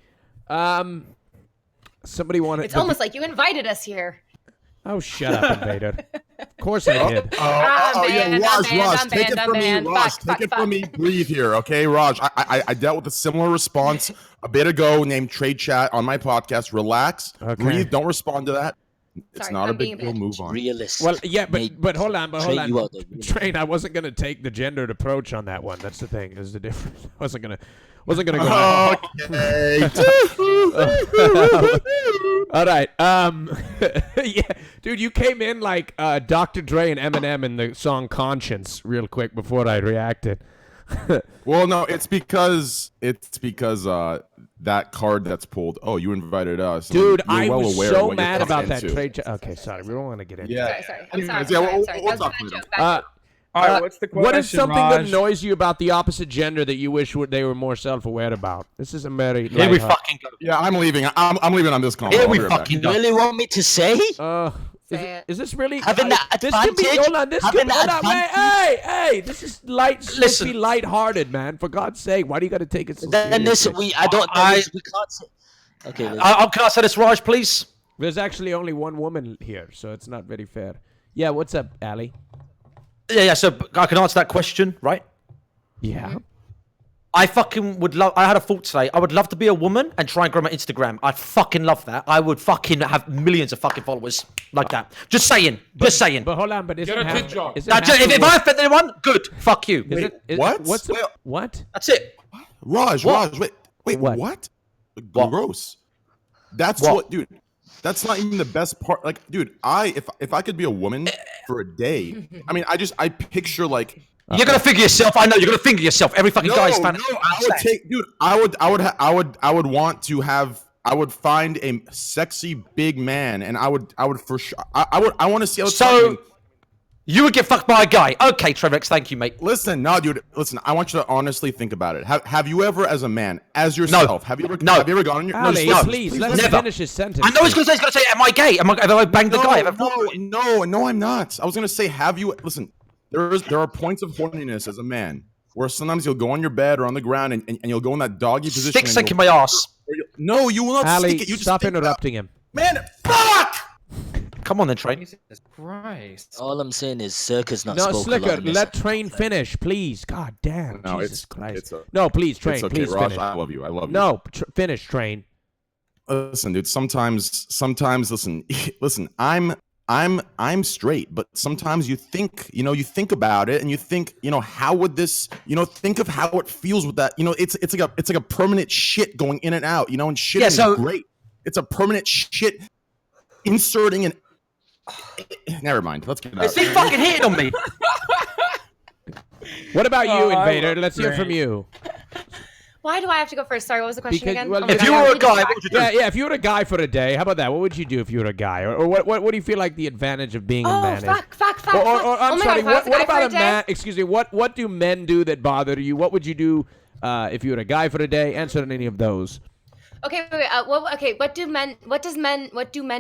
Somebody wanted. It's almost like you invited us here. Oh, shut up, Invader. Of course I did. Oh, yeah, banned, Raj, I'm Raj, banned, take it I'm from me, banned. Raj, Fuck, take it fuck, from me. Breathe here, okay, Raj? I dealt with a similar response a bit ago named Trade Chat on my podcast. Relax, Okay. breathe, don't respond to that. It's Sorry, not a I'm being big a deal. bitch. Move on. Realist. Well, yeah, Mate, but hold on, Train you out there. Train, I wasn't gonna take the gendered approach on that one. That's the thing. Is the difference. I wasn't gonna go. Okay. All right. Yeah, dude, you came in like Dr. Dre and Eminem in the song "Conscience" real quick before I reacted. Well, no, it's because that card that's pulled. Oh, you invited us, Dude, You're I well was aware of so what you're mad about that into. trade. Okay, sorry, we don't want to get into. Yeah. Sorry. Anyways, I'm yeah, sorry. we'll Sorry. talk Bad later. joke, bad joke. All right, what's the question, What is something Raj? that annoys you about the opposite gender that you wish they were more self-aware about? This is a very. Here we lightheart- fucking go. Yeah, I'm leaving. I'm leaving on this call. Here I'll we be right back. fucking You go. really want me to say? Say it. Is this really Having that this can be, advantage? hold on, this Having can, hold that on, wait, hey, this is supposed to Listen. be lighthearted, man. For God's sake, why do you got to take it so Then this seriously? we can't say. Okay. let's- Can I say this, Raj, please? There's actually only one woman here, so it's not very fair. Yeah, what's up, Ali? Yeah. So I can answer that question, right? Yeah. I fucking would love. I had a thought today. I would love to be a woman and try and grow my Instagram. I'd fucking love that. I would fucking have millions of fucking followers like that. Just saying. Just saying. But hold on, but isn't Get a half- tit job. isn't Now, half if the I wo- offend anyone, good. Fuck you. What? What's the, what? That's it. Raj, What? Raj, wait, What? what? What? Gross. That's What? what, dude. That's not even the best part. Like, dude, if I could be a woman for a day, I mean, I picture like. You're gonna figure yourself. I know you're gonna finger yourself. Every fucking guy's fan. I would take, dude. I would want to have. I would find a sexy big man, and I would for sure. I want to see how. it's So fucking- you would get fucked by a guy. Okay, Trevex. Thank you, mate. Listen, no, dude. Listen, I want you to honestly think about it. Have you ever, as a man, as yourself, have you ever gone on your? Ali, listen, please, let him never. finish his sentence. I know he's gonna say. He's gonna say, "Am I gay? Have I banged the guy? No, I'm not. I was gonna say, have you? Listen, there are points of horniness as a man where sometimes you'll go on your bed or on the ground and you'll go in that doggy position. Stick and sinking you'll- my ass. No, you will not Ali, stick it. You just stop think interrupting him. Man, fuck! Come on then, Train. Jesus Christ. All I'm saying is Circa's not No, spoken a Slicker, lot in this. let Train finish, please. God damn, No, Jesus Christ. it's No, please, Train, It's okay, please Raj. finish. I love you. I love you. No, finish, Train. Listen, dude. Sometimes, listen. I'm straight, but sometimes you think about it, and you think, how would this, think of how it feels with that, it's like a permanent shit going in and out, and shit is great. It's a permanent shit inserting and. Never mind. Let's get it out. Is he fucking hitting on me? What about you, Oh, I Invader? love Let's hear Train. from you. Why do I have to go first? Sorry, what was the question again? Well, if you were a guy, what would you do? Yeah, if you were a guy for a day, how about that? What would you do if you were a guy? Or what do you feel like the advantage of being a man is? Fuck. Or I'm sorry, God, what about a man? Excuse me, what do men do that bother you? What would you do if you were a guy for a day? Answer any of those. Okay, wait. What do men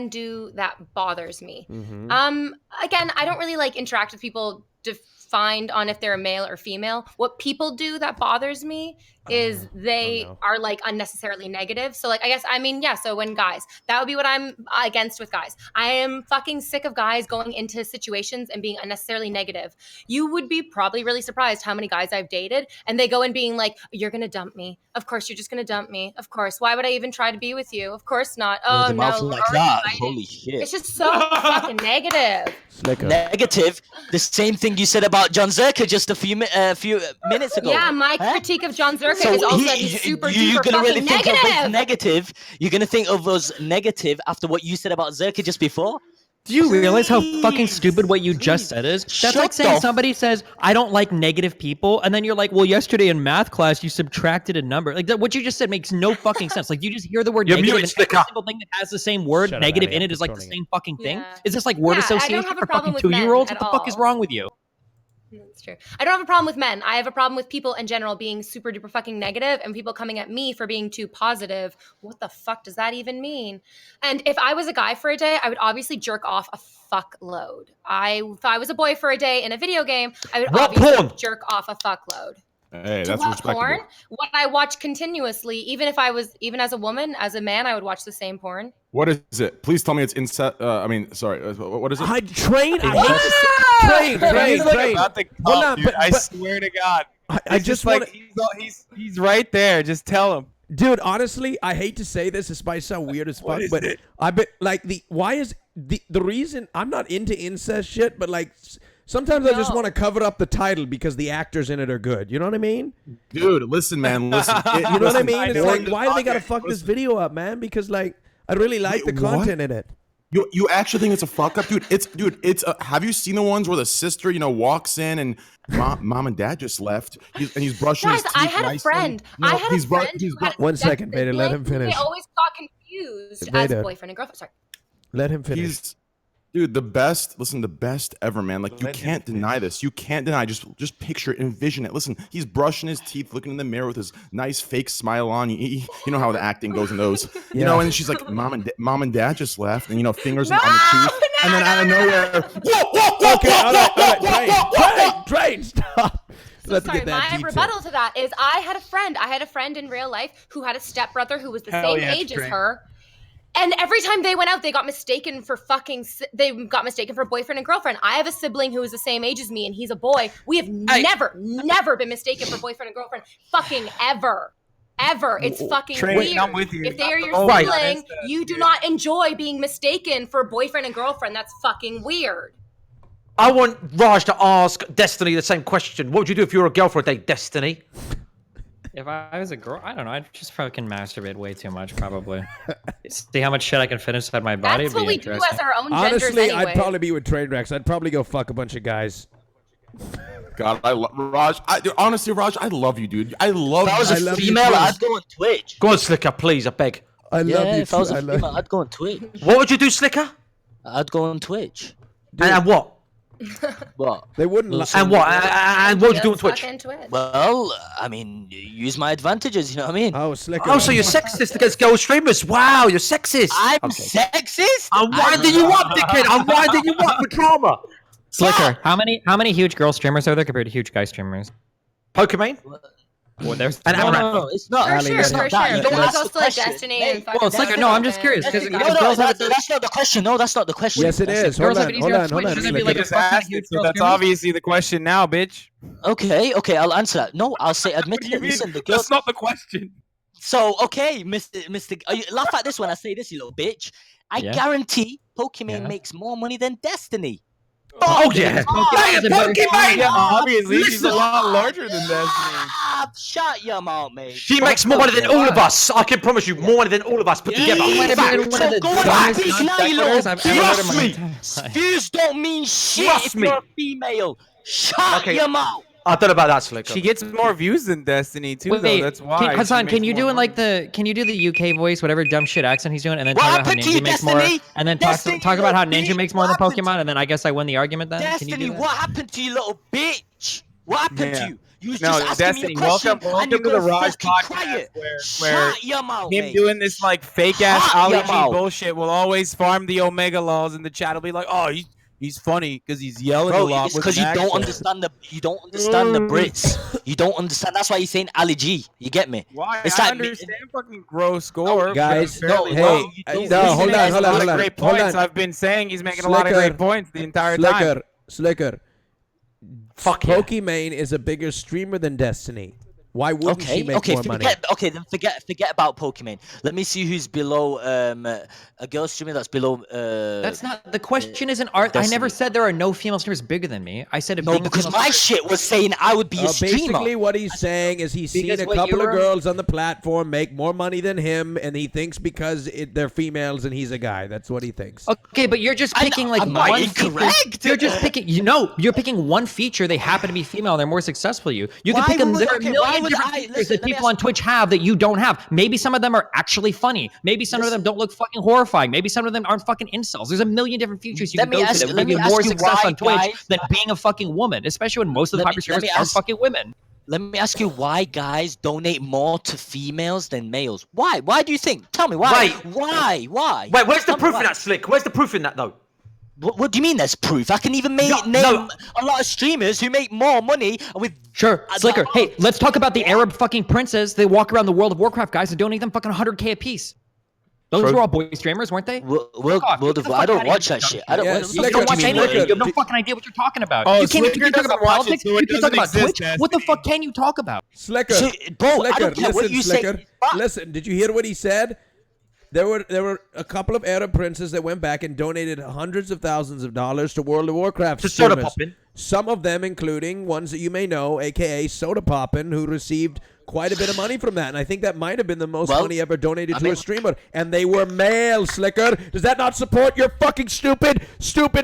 do that bothers me? Again, I don't really like interact with people defined on if they're a male or female. What people do that bothers me is they are like unnecessarily negative. So like, I guess, I mean, yeah. So when guys, that would be what I'm against with guys. I am fucking sick of guys going into situations and being unnecessarily negative. You would be probably really surprised how many guys I've dated and they go in being like, you're going to dump me. Of course, you're just going to dump me. Of course. Why would I even try to be with you? Of course not. Oh no. Like that. Holy shit. It's just so fucking negative. Negative. The same thing you said about Jonzherka just a few minutes ago. Yeah, my critique of Jonzherka is also that he's super duper fucking negative. You're gonna think of us negative after what you said about Zerka just before. Do you realize how fucking stupid what you just said is? That's like saying somebody says, I don't like negative people, and then you're like, well, yesterday in math class, you subtracted a number. Like, what you just said makes no fucking sense. Like, you just hear the word negative, and every single thing that has the same word negative in it is like the same fucking thing? Yeah. Is this like word association for fucking 2-year-olds? What the fuck is wrong with you? That's true. I don't have a problem with men. I have a problem with people in general being super duper fucking negative and people coming at me for being too positive. What the fuck does that even mean? And if I was a guy for a day, I would obviously jerk off a fuckload. If I was a boy for a day in a video game, I would obviously jerk off a fuckload. Hey, that's respectable. Porn? What I watch continuously, even as a woman, as a man, I would watch the same porn. What is it? Please tell me it's incest. What is it? Train. I swear to God. I just want he's right there. Just tell him. Dude, honestly, I hate to say this. This might sound weird as fuck, but I bet like the reason I'm not into incest shit, but like sometimes I just want to cover up the title because the actors in it are good. You know what I mean? Dude, listen, man, listen. You know what I mean? It's like, why do they gotta fuck this video up, man? Because like I really like the content in it. You actually think it's a fuck up, dude? It's have you seen the ones where the sister, walks in and mom and dad just left, and he's brushing his teeth. I had a friend. One second, Vader. Let him finish. They always got confused as boyfriend and girlfriend. Sorry. Let him finish. Dude, the best ever, man. Like, you can't deny this. You can't deny. Just picture it, envision it. Listen, he's brushing his teeth, looking in the mirror with his nice fake smile on. You know how the acting goes in those. You know, and she's like, mom and dad just left, and fingers on the teeth, and then out of nowhere, okay, all right, train, stop. Let's sorry, get that my detail. rebuttal to that is I had a friend in real life who had a stepbrother who was the same age as her. And every time they went out, they got mistaken for boyfriend and girlfriend. I have a sibling who is the same age as me, and he's a boy. We have never been mistaken for boyfriend and girlfriend. Fucking ever. It's fucking weird. I'm with you. If they are your sibling, you do not enjoy being mistaken for boyfriend and girlfriend. That's fucking weird. I want Raj to ask Destiny the same question. What would you do if you were a girl for a day, Destiny? If I was a girl, I don't know. I'd just fucking masturbate way too much, probably. See how much shit I can fit inside my body. That's what we do as our own genders Honestly, anyway. I'd probably be with Trainwrecks. I'd probably go fuck a bunch of guys. God, Raj. Honestly, Raj, I love you, dude. I love. If I was a female, I'd go on Twitch. Go on, Slicker, please. I beg. I love you. If I was a female, I'd go on Twitch. What would you do, Slicker? I'd go on Twitch. And what? What? They wouldn't. And what? And what would you do on Twitch? Well, I mean, use my advantages. You know what I mean? Oh, Slicker. Oh, so you're sexist against girl streamers? Wow, you're sexist. I'm sexist. I'm winding you up, dickhead. I'm winding you up for drama. Slicker, how many huge girl streamers are there compared to huge guy streamers? Pokemon? Well, there's No, it's not. For sure. You don't Let's ask go the to like question. Destiny and Well, Slicker, no, I'm just curious because girls have That's not the question. No, that's not the question. Yes, it is. Hold on. That's obviously the question now, bitch. Okay, I'll answer that. No, I'll say admit it. Listen, the girl. That's not the question. So, okay, Mr. Laugh at this when I say this, you little bitch. I guarantee Pokemon makes more money than Destiny. Oh, yeah. Pokemon! Yeah, obviously, she's a lot larger than Destiny. Shut your mouth, mate. She makes more money than all of us. I can promise you, more money than all of us put together. So go back, now, you little Trust me. Views don't mean shit if you're a female. Shut your mouth. I don't know about that, Slicker. She gets more views than Destiny too, Wait, though. That's why. Hassan, can you do in like can you do the UK voice, whatever dumb shit accent he's doing, and then talk about how Ninja makes more, and then talk about how Ninja makes more than Pokemon, and then I guess I win the argument then? Destiny, can you do that? what happened to you, little bitch? What happened to you? You was No, just asking Destiny, me a question, welcome and you to the go RAJJ fucking podcast, quiet. where Shut your mouth, him mate. doing this like fake ass Shut your Ali G mouth. bullshit will always farm the Omega laws, and the chat will be like, oh, he's funny because he's yelling Bro, a lot. it's because you don't understand the Brits. You don't understand. That's why you're saying Ali G. You get me? Why? It's I like understand fucking gross Gore. Guys, no, hey, no, hold on. Great points. I've been saying he's making a lot of great points the entire time. Slicker. Fuck yeah. Pokimane is a bigger streamer than Destiny. Why wouldn't she make more money? Okay, then forget about Pokimane. Let me see who's below a girl streamer that's below. That's not the question. Isn't art? Destiny. I never said there are no female streamers bigger than me. I said No, because my shit was saying I would be a streamer. Basically, what he's saying is he's seen a couple of girls on the platform make more money than him, and he thinks because they're females and he's a guy. That's what he thinks. Okay, but you're just picking like one incorrect? You're just picking. You're picking one feature. They happen to be female. They're more successful than you. You can Why pick them. would- There are okay, a why million would different I- features listen, that let me people on Twitch have that you don't have. Maybe some of them are actually funny. Maybe some of them don't look fucking horrifying. Maybe some of them aren't fucking incels. There's a million different features you can go to that would give you more success on Twitch than being a fucking woman, especially when most of the popular streamers aren't fucking women. Let me ask you why guys donate more to females than males. Why? Why do you think? Tell me why. Why? Wait, where's the proof in that, Slick? Where's the proof in that, though? What do you mean there's proof? I can even name a lot of streamers who make more money with... Sure, Slicker. Hey, let's talk about the Arab fucking princes. They walk around the World of Warcraft guys and donate them fucking 100K a piece. Those were all boy streamers, weren't they? I don't watch that shit. I don't watch You don't watch anything. You have no fucking idea what you're talking about. You can't even talk about politics. You can't talk about Twitch. What the fuck can you talk about? Slicker, bro, I don't care what you Slicker, say. listen, did you hear what he said? There were a couple of Arab princes that went back and donated hundreds of thousands of dollars to World of Warcraft To Soda streamers. Poppin'. Some of them including ones that you may know, a.k.a. Soda Poppin', who received quite a bit of money from that. And I think that might have been the most money ever donated to a streamer. And they were male, Slicker. Does that not support your fucking stupid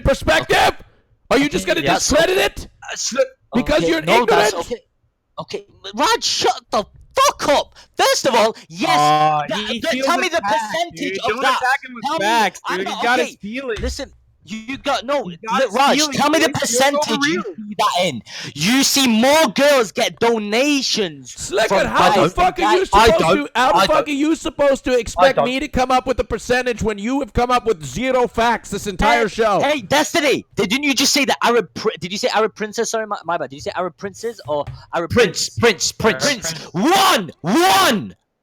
perspective? Are you just going to discredit it? Because you're ignorant? Okay, Raj, shut the fuck up. First of all, yes. Tell me the percentage of Don't that. attack him with Tell me- facts, I'm dude. not- He got okay, his feelings. Listen, you got no. his Raj, feelings. tell me the You're percentage you overreal. see that in. You see more girls get donations. Slicker, how the fuck are you supposed to expect me to come up with a percentage when you have come up with zero facts this entire show? Hey, Destiny, didn't you just say that Arab? Did you say Arab princess? Sorry, my bad. Did you say Arab princes or Arab Prince.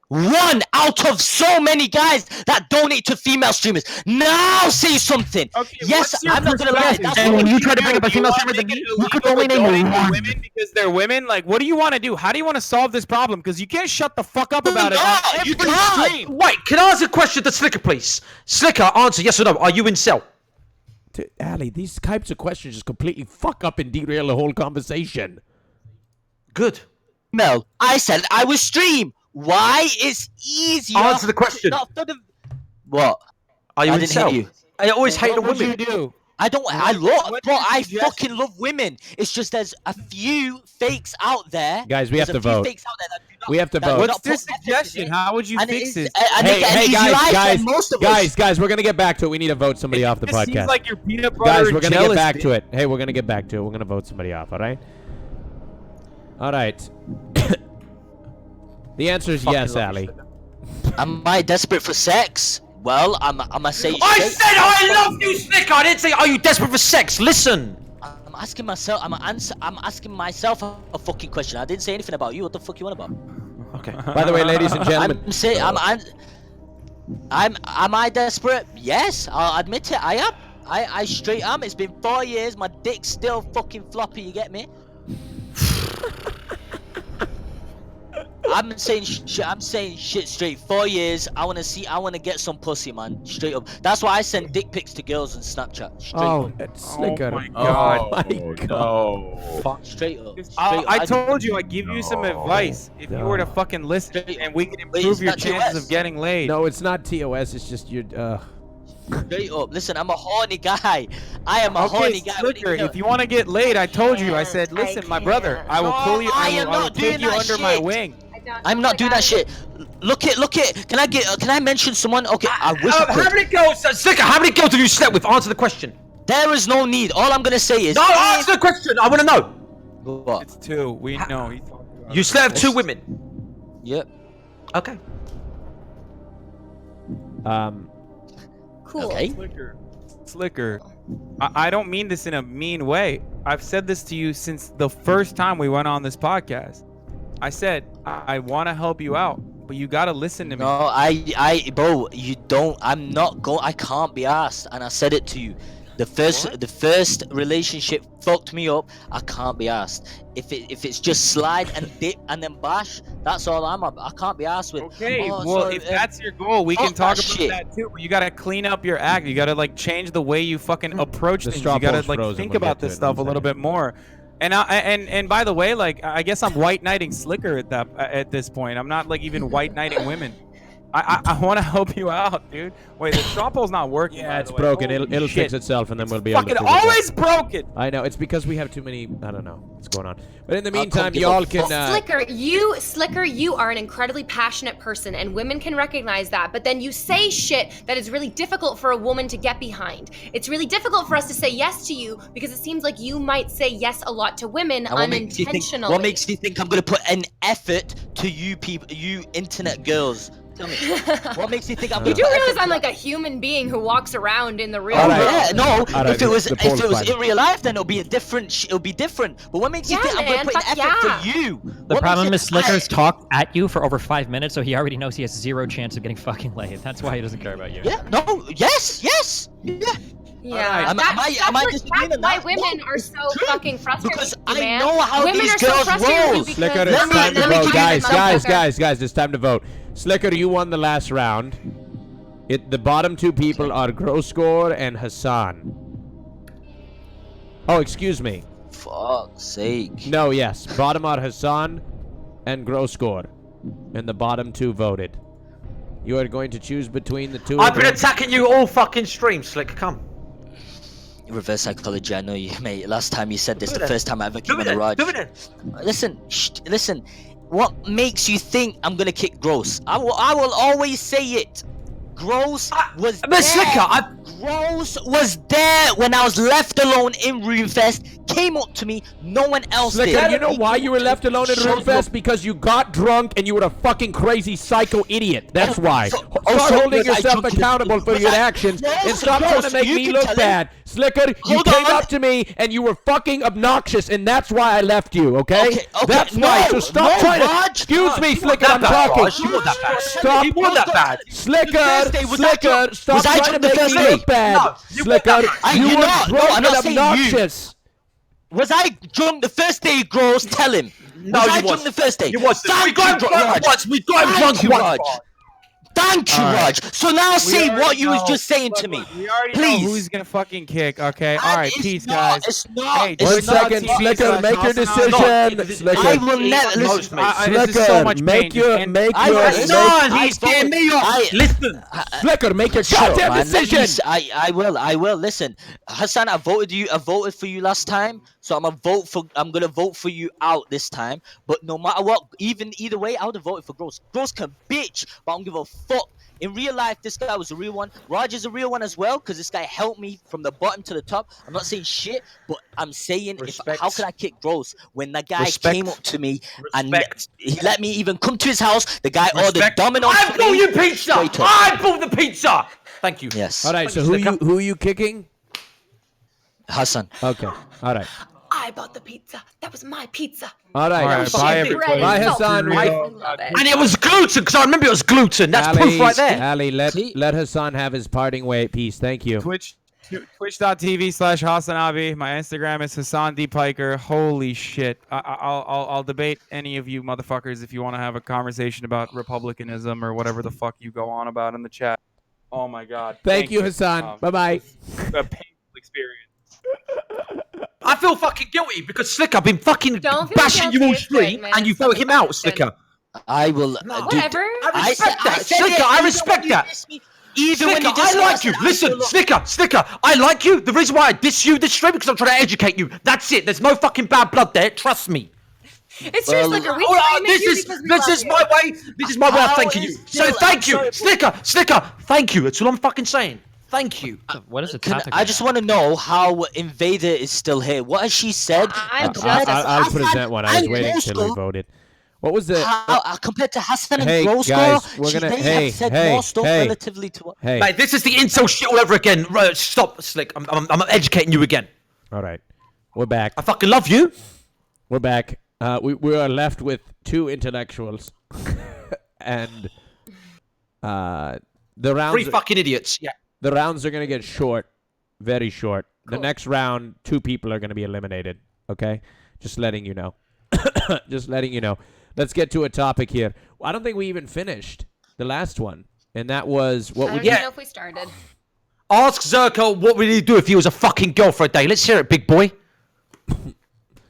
One out of so many guys that donate to female streamers. Now say something. Okay, yes, what's your I'm not gonna lie. perspective? That's And what when you you try to bring up a female wanna streamer, then make it you could illegal only to name donate to one. women because they're women. Like, what do you want to do? How do you want to solve this problem? Because you can't shut the fuck up about it on every stream. Wait, can I ask a question to Slicker, please? Slicker, answer yes or no. Are you in cell? Ali, these types of questions just completely fuck up and derail the whole conversation. Good. Mel, I said I was stream. Why is easier? Answer the question. What? Are you I in didn't cell? hear you. I always hate the What would women. you do? I don't. I fucking love women. It's just there's a few fakes out there. Guys, we have There's to a few vote. fakes out there that do not- We have to that do vote. not What's your put effort suggestion? in it. How would you And fix it is- this? and Hey, it's easy life guys, for most of us. guys, we're gonna get back to it. We need to vote somebody off the This seems podcast. like you're peanut butter Guys, and we're gonna get jealous, back dude. to it. Hey, we're gonna get back to it. We're gonna vote somebody off. All right. All right. The answer is yes, Ali. Am I desperate for sex? Well, I'm say I straight. said I love you, Slicker. I didn't say, are you desperate for sex? Listen. I'm asking myself. I'm asking myself a fucking question. I didn't say anything about you. What the fuck you want about? Okay. By the way, ladies and gentlemen, I'm saying am I desperate? Yes, I'll admit it. I am. I straight am. It's been 4 years. My dick's still fucking floppy. You get me? I'm saying shit straight. 4 years. I wanna get some pussy, man. Straight up. That's why I send dick pics to girls on Snapchat. Straight up. Slicker. my God. Oh my God. Fuck, straight up. I told you I'd give you some advice if you were to fucking listen and we could improve it's your not chances TOS. of getting laid. No, it's not TOS. It's just your. Straight up. Listen, I'm a horny guy. I am a horny guy. Slicker, if you want to get laid, I told you. I said, listen, my brother, I will pull you. I will take you under my wing. I'm not doing that shit. Look it. Can I mention someone? Okay, I wish I could. How many girls, Slicker? How many girls have you slept with? Answer the question. There is no need. All I'm gonna say is. No, answer the question. I want to know. What? It's 2. We know. You slept with 2 women. Yep. Okay. Cool. Okay. Slicker. I don't mean this in a mean way. I've said this to you since the first time we went on this podcast. I said I want to help you out, but you gotta listen to me. No, bro, you don't. I'm not going. I can't be asked, and I said it to you. The first relationship fucked me up. I can't be asked. If it's just slide and dip and then bash, that's all I'm up. I can't be asked with. Okay, oh, well, sorry, if that's your goal, we can talk about shit. that too. But you gotta clean up your act. You gotta like change the way you fucking approach The things. straw You gotta poll's like frozen. think We'll about get to this it in a stuff a little bit more. And by the way, like I guess I'm white knighting Slicker at this point. I'm not like even white knighting women. I want to help you out, dude. Wait, the straw poll's not working. Yeah, it's broken. It'll fix itself, and then we'll be able to fucking figure it out. always broken. I know. It's because we have too many. I don't know what's going on. But in the meantime, y'all can. Slicker, you are an incredibly passionate person, and women can recognize that. But then you say shit that is really difficult for a woman to get behind. It's really difficult for us to say yes to you because it seems like you might say yes a lot to women unintentionally. What makes you think I'm gonna put an effort to you people, you internet girls? Tell me, what makes you think I'm? You do realize I'm like a human being who walks around in the real world? Yeah, no. If it was in real life, then it'll be different. But what makes you think I'm gonna put an effort for you? The problem is Slicker's talked at you for over 5 minutes, so he already knows he has 0 chance of getting fucking laid. That's why he doesn't care about you. Yeah. No. Yes. Yeah. Yeah, that's why women are so fucking frustrated. Because man. I know how women these are so girls frustrated roll. with you Slicker, because- it's time to vote. Guys, it's time to vote. Slicker, you won the last round. The bottom 2 people are Gore and Hasan. Oh, excuse me. Fuck's sake. No, yes. Bottom are Hasan and Gore. And the bottom 2 voted. You are going to choose between the 2 I've of been them. attacking you all fucking stream, Slick. Come. Reverse psychology, I know you, mate. Last time you said this, the first time I ever came Do on it the then. RAJJ. Listen. What makes you think I'm gonna kick Gross? I will always say it. Gross was there. Slicker, Gross was there when I was left alone in Roomfest. Came up to me. No one else Slicker, did. you know why you were left alone in Roomfest? Because you got drunk and you were a fucking crazy psycho idiot. That's why. Start holding yourself accountable for your actions and stop trying to make me look bad. Slicker, you came up to me and you were fucking obnoxious, and that's why I left you, okay? That's why. So stop trying to... Excuse me, Slicker, I'm talking. Stop. You want that bad. Slicker, stop trying to make me look bad. Slicker, you were drunk and obnoxious. Was I drunk the first day, Gross? Tell him. No, was I drunk the first day? You was. We got him drunk once. We got him drunk once. Thank you, RAJJ. So now say what you was just saying to me. We already Please. know who's gonna fucking kick. Okay. All right. Peace, guys. It's not. Hey, One second, Slicker, make your decision. Slicker, I will never listen. Slicker, make your. He's getting me off. Listen. Slicker, make your goddamn decision. I will. Listen, Hasan, I voted for you last time, so I'm gonna vote for you out this time. But no matter what, either way, I would have voted for Gross. Gross can bitch, but I don't give a fuck. In real life, this guy was a real one. RAJJ is a real one as well, because this guy helped me from the bottom to the top. I'm not saying shit, but I'm saying, how could I kick Gross when the guy came up to me and he let me even come to his house? The guy ordered Domino's. I bought you pizza. I bought the pizza. Thank you. Yes. All right. So who are you kicking? Hasan. Okay. All right. I bought the pizza. That was my pizza. All right. Bye, everybody. Bye, Hasan. And it was gluten, because I remember it was gluten. That's proof right there. Ali, let Hasan have his parting way. Peace. Thank you. Twitch.tv/Hasanabi. My Instagram is Hasanpiker. Holy shit. I'll debate any of you motherfuckers if you want to have a conversation about republicanism or whatever the fuck you go on about in the chat. Oh my god. Thank you, Hasan. Bye-bye. A painful experience. I feel fucking guilty because Slicker, I've been fucking bashing you all stream and you vote him out, Slicker. I will. Whatever. I respect that. Slicker, I respect that. Even when Slicker, you I like discuss you. it, Listen, Slicker, I like you. The reason why I diss you this stream because I'm trying to educate you. That's it. There's no fucking bad blood there. Trust me. It's true, Slicker. We This is my way. This is my way of thanking you. So thank you, Slicker. Thank you. That's all I'm fucking saying. Thank you. What is the topic? I just want to know how Invader is still here. What has she said? I'll present one. I was waiting till we voted. What was the compared to Hassan and Hey Grosko? guys, we're gonna have said more stuff relatively to what. Hey, Mate, this is the insult shit all over again. Right, stop, Slick. I'm educating you again. all right, we're back. I fucking love you. We're back. We are left with two intellectuals, and the rounds. Three fucking idiots. Yeah. The rounds are gonna get short, very short. The next round, 2 people are gonna be eliminated. Okay, just letting you know. Just letting you know. Let's get to a topic here. I don't think we even finished the last one, and that was what I don't even know if we started. Ask Zerko what would he do if he was a fucking girl for a day. Let's hear it, big boy.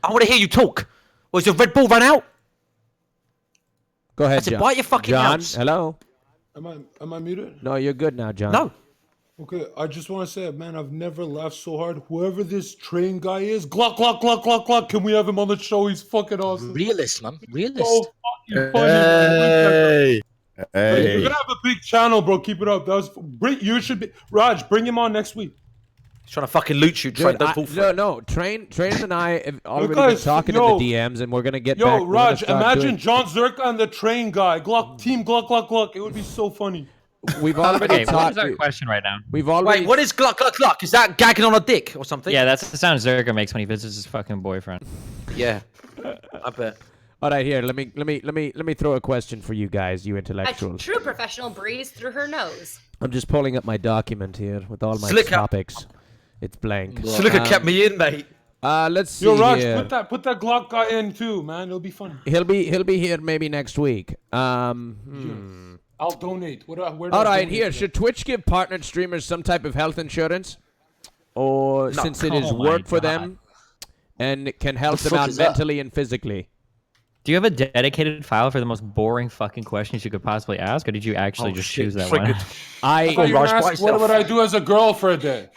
I want to hear you talk. Was your Red Bull run out? Go ahead, I said, John. bite your fucking John, house. hello. Am I muted? No, you're good now, John. No. Okay, I just want to say, man, I've never laughed so hard. Whoever this train guy is, Glock. Can we have him on the show? He's fucking awesome. Realist, man. Realist. So fucking funny. Hey. You're gonna have a big channel, bro. Keep it up. You should be Raj. Bring him on next week. He's trying to fucking loot you, Train. Don't fall for it. No. Train and I have already guys, been talking in the DMs, and we're gonna get back. Yo, we're Raj, gonna start imagine Jonzherka and the train guy. Team Glock. It would be so funny. We've already Okay, what talked. is our question right now? We've already. Wait, what is Glock? Is that gagging on a dick or something? Yeah, that's the sound Zerka makes when he visits his fucking boyfriend. Yeah, I bet. All right, here. Let me throw a question for you guys, you A intellectuals. true professional breathes through her nose. I'm just pulling up my document here with all my Slicker. topics. It's blank. Slicker kept me in, mate. Let's see Yo, Raj, here. put that Glock guy in too, man. It'll be fun. He'll be here maybe next week. I'll donate. Where do All I right, donate here. to? Should Twitch give partnered streamers some type of health insurance, or No. since it is Oh my work for God. them, and it can help The them fuck out is that? mentally and physically? Do you have a dedicated file for the most boring fucking questions you could possibly ask, or did you actually just choose that one? Triggered. I thought you were gonna ask, what would I do as a girl for a day?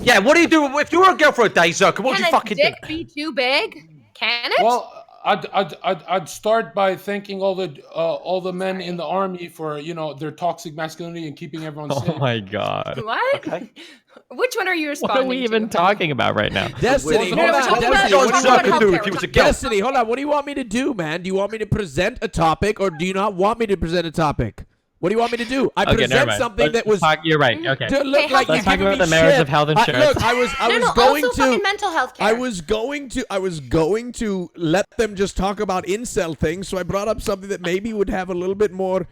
Yeah, what do you do if you were a girl for a day, Zerka? What would you Can a fucking do? dick be too big? Can it? Well, I'd start by thanking all the men in the army for their toxic masculinity and keeping everyone Oh safe. my god. What? Okay. Which one are you What responding are we even to? talking about right now? Destiny, No, we're hold on. talking about- Destiny, we're what talking do you about want do healthcare. if he was a We're girl? Destiny, hold on. What do you want me to do, man? Do you want me to present a topic, or do you not want me to present a topic? What do you want me to do? I Okay, never present mind. something that was You're right. Okay. to look Hey, like let's you're talk giving about me the merits shit. of health insurance. Look, I was No, going also to. fucking mental health care. I was going to let them just talk about incel things, so I brought up something that maybe would have a little bit more,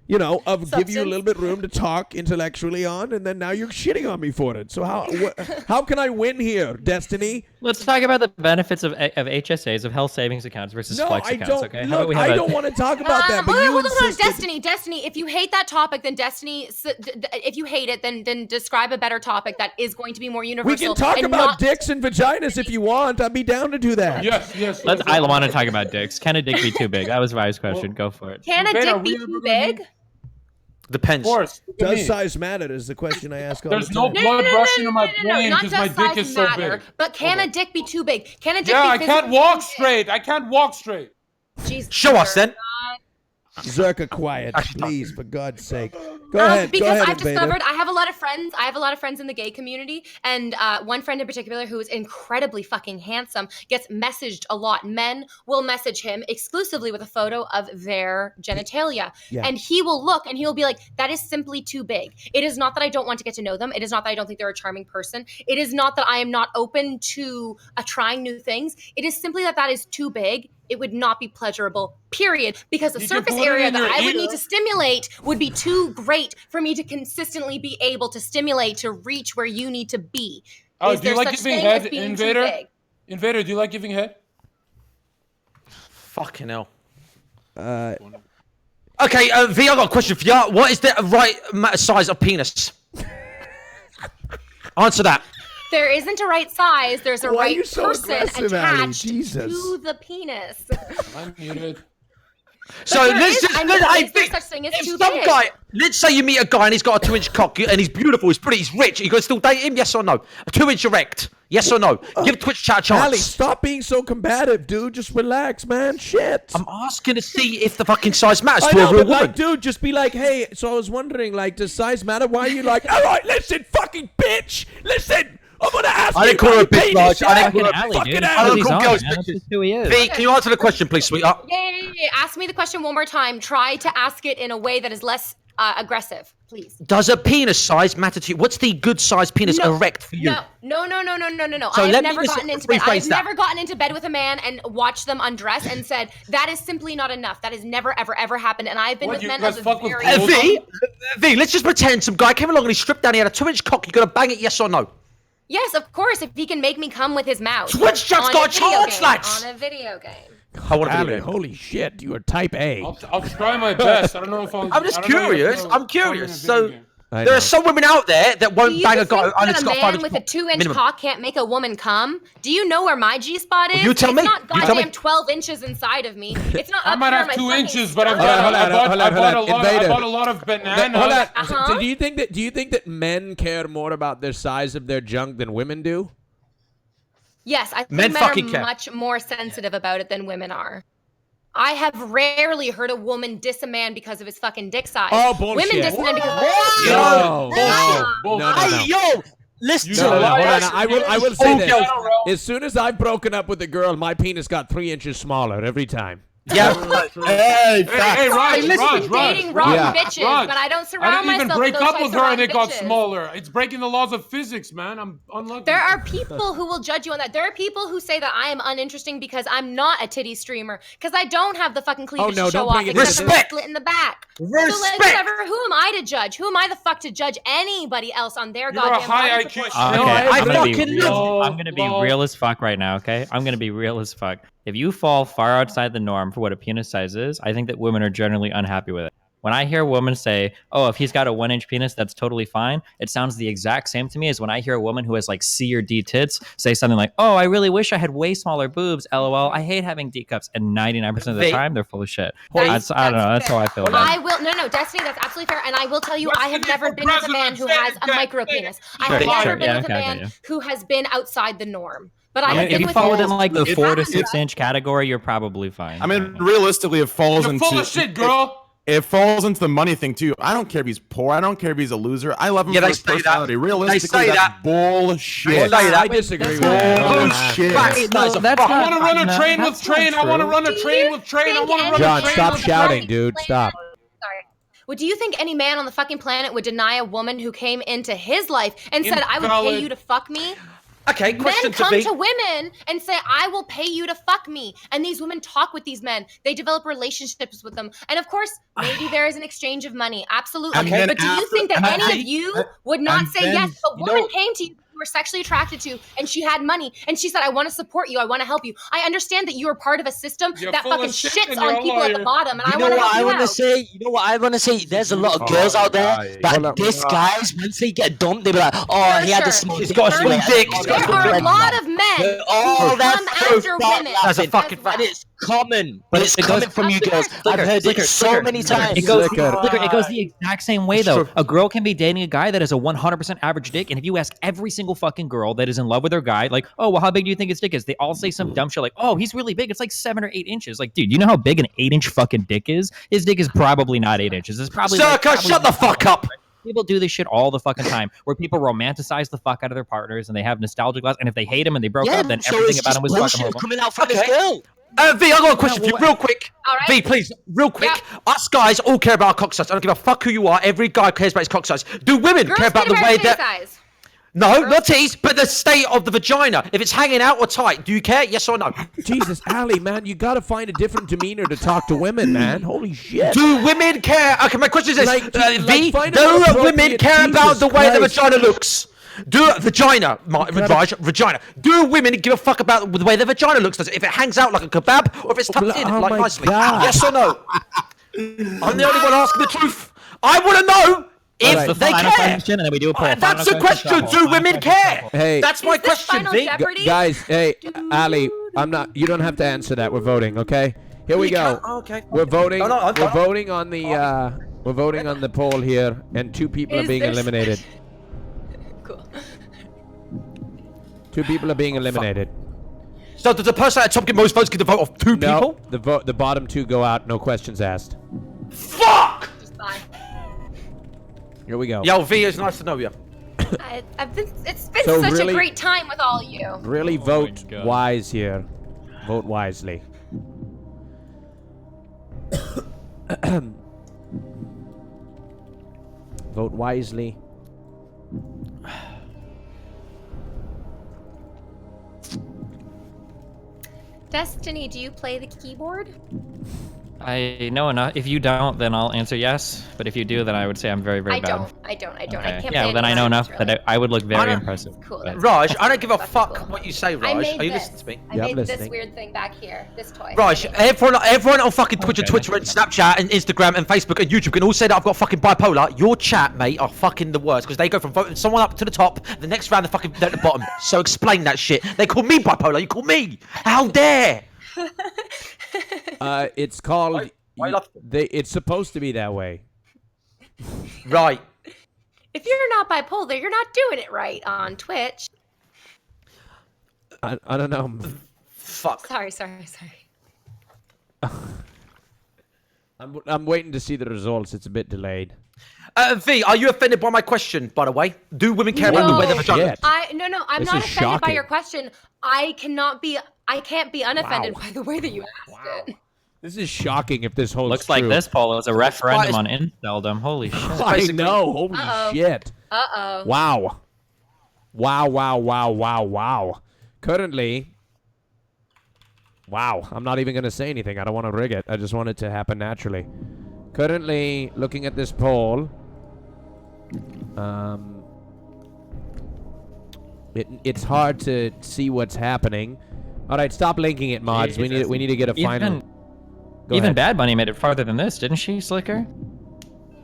give you a Substance. little bit room to talk intellectually on, and then now you're shitting on me for it. So how can I win here, Destiny? Let's talk about the benefits of HSAs, of health savings accounts versus No, flex I accounts. don't. Okay. How about Look, we I have don't want to talk about that, but hold you on, insisted. Destiny. If you hate that topic, then if you hate it, then describe a better topic that is going to be more universal. We can talk and about not- dicks and vaginas if you want. I'd be down to do that. Yes. I want to talk about dicks. Can a dick be too big? That was Ryan's question. Go for it. Can a Beta, dick be we- too big? Depends. Of course. Look at Does me. size matter? Is the question I ask all There's the no time. blood rushing to my brain not because my just dick size is so matter, big. but can a dick be too big? Can a dick Yeah, be I can't physically walk too big? straight. I can't walk straight. Jeez, Show us then. Zerka, quiet, please, for God's sake. Go Um, ahead. because Go ahead, I've Invader. discovered I have a lot of friends. I have a lot of friends in the gay community, and one friend in particular who is incredibly fucking handsome gets messaged a lot. Men will message him exclusively with a photo of their genitalia, Yeah. and he will look and he will be like, "That is simply too big." It is not that I don't want to get to know them. It is not that I don't think they're a charming person. It is not that I am not open to trying new things. It is simply that is too big. It would not be pleasurable, period. Because the You can surface put it area in that your I would ear. need to stimulate would be too great for me to consistently be able to stimulate to reach where you need to be. Oh, Is do you there like such giving thing as head, being too Invader? big? Invader, do you like giving head? Fucking hell. Okay, V, I got a question for you. What is the right size of penis? Answer that. There isn't a right size. There's a Why are right you so person aggressive, Ali? attached Jesus. to the penis. I'm muted. So let's just. Is there such thing as if too some big? guy, let's say you meet a guy and he's got a 2-inch cock and he's beautiful, he's pretty, he's rich. You gonna still date him? Yes or no? A 2-inch erect? Yes or no? Give Twitch chat a chance. Ali, stop being so combative, dude. Just relax, man. Shit. I'm asking to see if the fucking size matters I to know, a real but woman. like, dude, just be like, hey. So I was wondering, like, does size matter? Why are you like, all right, listen, fucking bitch, listen. I'm gonna ask you. I didn't call her a bitch, Raj. I didn't call her a fucking I don't call girls That's bitches. just who he is. V, can you answer the question, please, sweetheart? Yeah. Ask me the question one more time. Try to ask it in a way that is less aggressive, please. Does a penis size matter to you? What's the good size penis erect for you? No. So I've let me never just gotten into bed. rephrase I've that. never gotten into bed with a man and watched them undress and said that is simply not enough. That has never ever happened. And I've been with men of a very V, let's just pretend some guy came along and he stripped down. He had a 2-inch cock. You gonna bang it? Yes or no? Yes, of course. If he can make me come with his mouth. Twitch chat's on got a video chance, game, lads. On a video game. I want to Ali, holy shit, you are type A. I'll try my best. I don't know if I'm just curious. I'm curious. So I there know. are some women out there that Do won't you bang a think guy and that it's a got a man 5-inch with a cock 2-inch minimum. cock can't make a woman come? Do you know where my G spot is? You tell me. It's not You tell me. goddamn 12 inches inside of me. It's not. I up might here have on my 2 fucking inches, but stomach. I Invader. bought a lot of bananas. Hold on. Uh-huh. So do you think that men care more about the size of their junk than women do? Yes, I think Men men fucking are care. much more sensitive about it than women are. I have rarely heard a woman diss a man because of his fucking dick size. Oh, bullshit. Women diss men because No. Yo, listen. No, hold on. I will say this. girls. As soon as I've broken up with a girl, my penis got 3 inches smaller every time. Yeah. Hey, Raj, dating wrong Yeah. bitches, Raj, but I don't I surround didn't even myself break with those up types with of her wrong and it got bitches. smaller. It's breaking the laws of physics, man. I'm unlucky. There are people who will judge you on that. There are people who say that I am uninteresting because I'm not a titty streamer, because I don't have the fucking cleavage no, to show don't off, bring it except for my Respect. split in the back. Respect. So like, whatever. Who am I to judge? Who am I the fuck to judge anybody else on their You're a goddamn high body IQ proportions? No, Okay, I fucking I'm gonna be real as fuck right now. Okay, I'm gonna be real as fuck. If you fall far outside the norm for what a penis size is, I think that women are generally unhappy with it. When I hear a woman say, "Oh, if he's got a 1-inch penis, that's totally fine," it sounds the exact same to me as when I hear a woman who has like C or D tits say something like, "Oh, I really wish I had way smaller boobs. LOL. I hate having D cups." And 99% of the time, they're full of shit. I don't know. That's how I feel about it. I will no, Destiny. That's absolutely fair, and I will tell you, I have never been with a man who President, has a micro penis. I Sure, have never sure, been yeah, with okay, a okay, man yeah. who has been outside the norm. But I I have mean, been if you with fall men- within like the If- 4 to 6 inch category, you're probably fine. I mean, realistically, it falls You're into full of shit, girl. It falls into the money thing too. I don't care if he's poor. I don't care if he's a loser. I love him Yeah, for they his say that. personality. They Realistically, say that's that. bullshit. They say that. I disagree with that. Bullshit. I want to run a train with train. I want to run a train with train. I want to run John, a train stop with shouting, train. dude. Stop. Sorry. Well, do you think any man on the fucking planet would deny a woman who came into his life and said, "I would pay Invalid. you to fuck me"? Okay, Men question to come be. to women and say, "I will pay you to fuck me," and these women talk with these men. They develop relationships with them, and of course, maybe there is an exchange of money. Absolutely. And then But do you after- think that and any then- of you would not and say then, yes? A you woman know- came to you. You were sexually attracted to, and she had money, and she said, "I want to support you. I want to help you." I understand that you are part of a system You're that full of fucking shit shits and you're on a people at the liar. bottom, and I You know want to what help I you want to out. say? You know what I want to say? There's a lot of girls out there that diss guys once they get dumped. They be like, "Oh, he had a small He's dick." got a anyway." small dick. He's got a There small are a dick. lot of men Oh, who that's come so after bad. women. That's a as fucking well. And it's common, But but it's it goes- coming from you girls. I've heard it so many times. It goes, Slicker. it goes the exact same way, It's though. true. A girl can be dating a guy that has a 100% average dick, and if you ask every single fucking girl that is in love with their guy, like, "Oh, well, how big do you think his dick is?" They all say some dumb shit like, "Oh, he's really big. It's like 7 or 8 inches." Like, dude, you know how big an 8-inch fucking dick is? His dick is probably not 8 inches. It's probably Circa, shut the fuck up. People do this shit all the fucking time, where people romanticize the fuck out of their partners, and they have nostalgia glass. And if they hate him and they broke up, then so everything it's about just him was fucking bullshit horrible. coming out from this Okay. girl. V, I got a question for you, real quick. All right. V, please, real quick. Us guys all care about our cock size. I don't give a fuck who you are. Every guy cares about his cock size. Do women Girls care about care the way titty that? size. No, not titties, but the state of the vagina. If it's hanging out or tight, do you care? Yes or no? Jesus, Ali, man, you gotta find a different demeanor to talk to women, man. Holy shit. Do women care? Okay, my question is this: V, find do an women appropriate- care about Jesus the way the Christ. vagina looks? Do vagina, Raj, vagina. Do women give a fuck about the way the vagina looks? Does it, if it hangs out like a kebab or if it's tucked in Oh like my nicely? God. Yes or no? I'm the only one asking the truth. I want to know if Alright. they Final care. question, and then we do a poll. That's the Final question. poll. Do Final women question, care? poll. Hey, That's my Is this question, Final V. Jeopardy? guys, hey, Ali, I'm not. You don't have to answer that. We're voting, okay? Here we go. Okay. We're voting. No, we're voting on the. We're voting on the poll here, and 2 people are being eliminated. Cool. 2 people are being eliminated. So does the person at the top get most votes get the vote of 2 people? The bottom 2 go out. No questions asked. Fuck! Just bye. Here we go. Yo, V, it's nice to know you. It's been So such really- a great time with all of you. Really vote wise here. Vote wisely. Vote wisely. Destiny, do you play the keyboard? I know enough. If you don't, then I'll answer yes. But if you do, then I would say I'm very, very I bad. don't. I Okay. can't Yeah, play then I know enough that I would look very don't- impressive. Cool. but- Raj, I don't give a fuck what you say, I Raj. made Are you this. listening to me? I Yeah, I'm made this listening. weird thing back here. This toy. Raj, everyone on fucking Twitch and Twitter and Snapchat and Instagram and Facebook and YouTube can all say that I've got fucking bipolar. Your chat, mate, are fucking the worst because they go from voting someone up to the top, the next round they're fucking down at the bottom. So explain that shit. They call me bipolar. You call me. How dare? It's called. Why not? It's supposed to be that way. Right. If you're not bipolar, you're not doing it right on Twitch. I don't know. Fuck. Sorry. I'm waiting to see the results. It's a bit delayed. V, are you offended by my question, by the way? Do women care about the Whoa. way their vagina? Shit. No, I'm This not is offended by shocking. your question. I can't be unoffended by the way that you asked it. This is shocking if this holds Looks like true. this poll is a referendum on inceldom. Holy shit. I know. Holy Uh-oh. shit. Uh-oh. Wow. Currently, wow. I'm not even going to say anything. I don't want to rig it. I just want it to happen naturally. Currently, looking at this poll, it's hard to see what's happening. All right, stop linking it, mods. We need to get a final. Go Even ahead. Bad Bunny made it farther than this, didn't she, Slicker?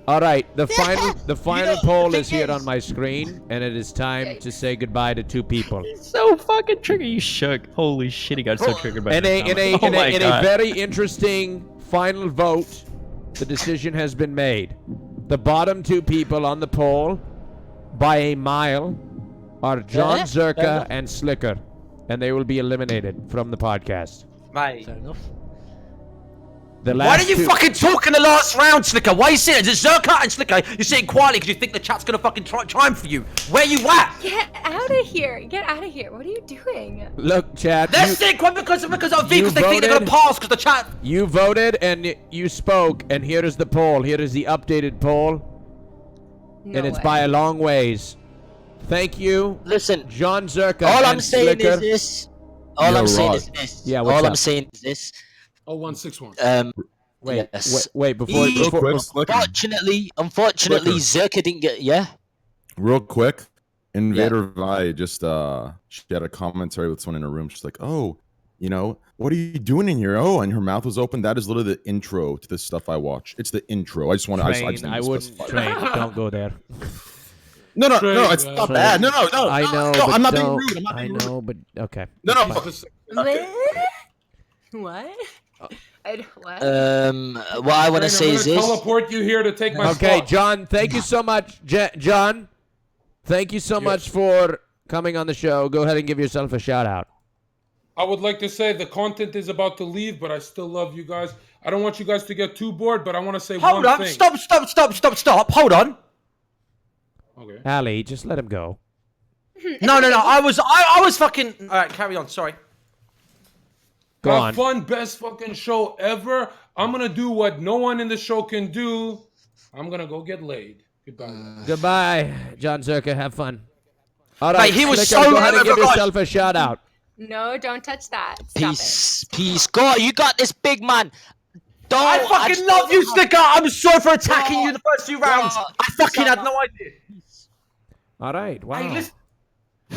All right, the final poll is here on my screen, and it is time to say goodbye to 2 people. So fucking triggered. You shook. Holy shit, he got so triggered by In this a comment. very interesting final vote, the decision has been made. The bottom 2 people on the poll, by a mile, are Jonzherka and Slicker, and they will be eliminated from the podcast. Mate. The Why last didn't you 2 fucking talk in the last round, Slicker? Why are you sitting? Is it Zerka and Slicker? You're sitting quietly because you think the chat's gonna fucking chime for you. Where you at? Get out of here. Get out of here. What are you doing? Look, Chad. They're sitting quiet because of V, because they think they're gonna voted. pass because the chat. You voted and you spoke, and here is the poll. Here is the updated poll, and it's by a long ways. Thank you. Listen, Jonzherka all and I'm saying Slicker. is this. All I'm saying is this. Yeah, what's all up? I'm saying is this. 0161. Wait, yes. wait, before Unfortunately, Slicker. Zerka didn't get. Yeah. Real quick, Invader Vi just she had a commentary with someone in her room. She's like, "Oh, you know, what are you doing in here?" Oh, and her mouth was open. That is literally the intro to the stuff I watch. It's the intro. I just want to. I wouldn't train. Don't go there. No, it's not bad. No. I know. No, but I'm not being don't- rude. I'm not I being know, but okay. No. What? What? What I want to say is this. Teleport you here to take my Okay, spot. John. Thank you so much, John. Thank you so much for coming on the show. Go ahead and give yourself a shout out. I would like to say the content is about to leave, but I still love you guys. I don't want you guys to get too bored, but I want to say Hold one on. thing. Stop. Hold on. Okay. Ali, just let him go. No. I was fucking. All right, carry on. Sorry. Go Have on. fun, best fucking show ever. I'm gonna do what no one in the show can do. I'm gonna go get laid. Goodbye. Goodbye, Jonzherka. Have fun. All right, Mate, he was Slicker, so go ahead and give overrun. yourself a shout out. No, don't touch that. Stop Peace. Gore, you got this, big man. Don't. I fucking love you, Slicker. I'm sorry for attacking you the first 2 rounds. I fucking had no idea. All right. Wow. Hey, listen.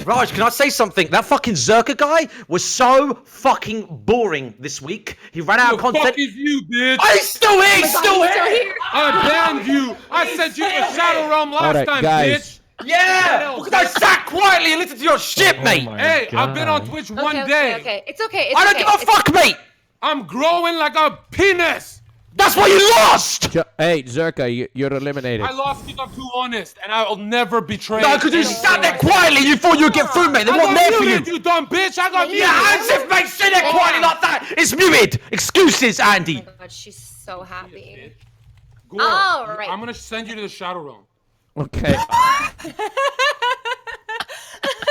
Raj, can I say something? That fucking Zerka guy was so fucking boring this week. He ran out of Who the content. fuck is you, bitch? He's still here. He's still here. I banned you. I sent you to Shadow Realm last right, time, guys. bitch. Yeah, because I sat quietly and listened to your shit, mate. Hey, I've been on Twitch one day. Okay. It's okay. I don't give a fuck, mate. I'm growing like a penis. That's why you lost! Hey, Zherka, you're eliminated. I lost because I'm too honest, and I'll never betray. No, because you sat there quietly. You thought you would get through, mate. They weren't there for you. You dumb bitch. I got muted. Yeah, as if, mate, sit there quietly like that. It's muted. Excuses, Andy. Oh my God, she's so happy. Gore, All right. I'm gonna send you to the Shadow Realm. Okay.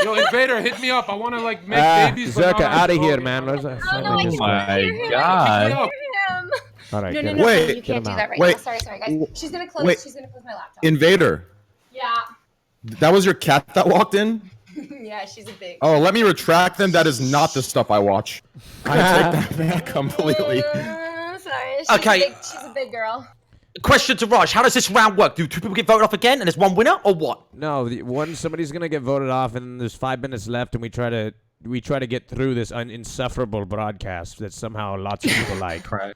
Yo, Invader, hit me up. I want to like make babies. Zherka, out of here, man. Oh, no, Oh my God. All right, No, get no, him. no, Wait. you can't do that right Wait. now. Sorry, guys. She's gonna close. Wait. She's gonna close my laptop. Invader, Yeah. that was your cat that walked in? Yeah, she's a big. Oh, let me retract them. That is not the stuff I watch. I take that back completely. Sorry. Okay. She's a big girl. Question to Raj. How does this round work? Do two people get voted off again and there's one winner, or what? No, somebody's gonna get voted off, and there's 5 minutes left, and we try to get through this insufferable broadcast that somehow lots of people like. Right.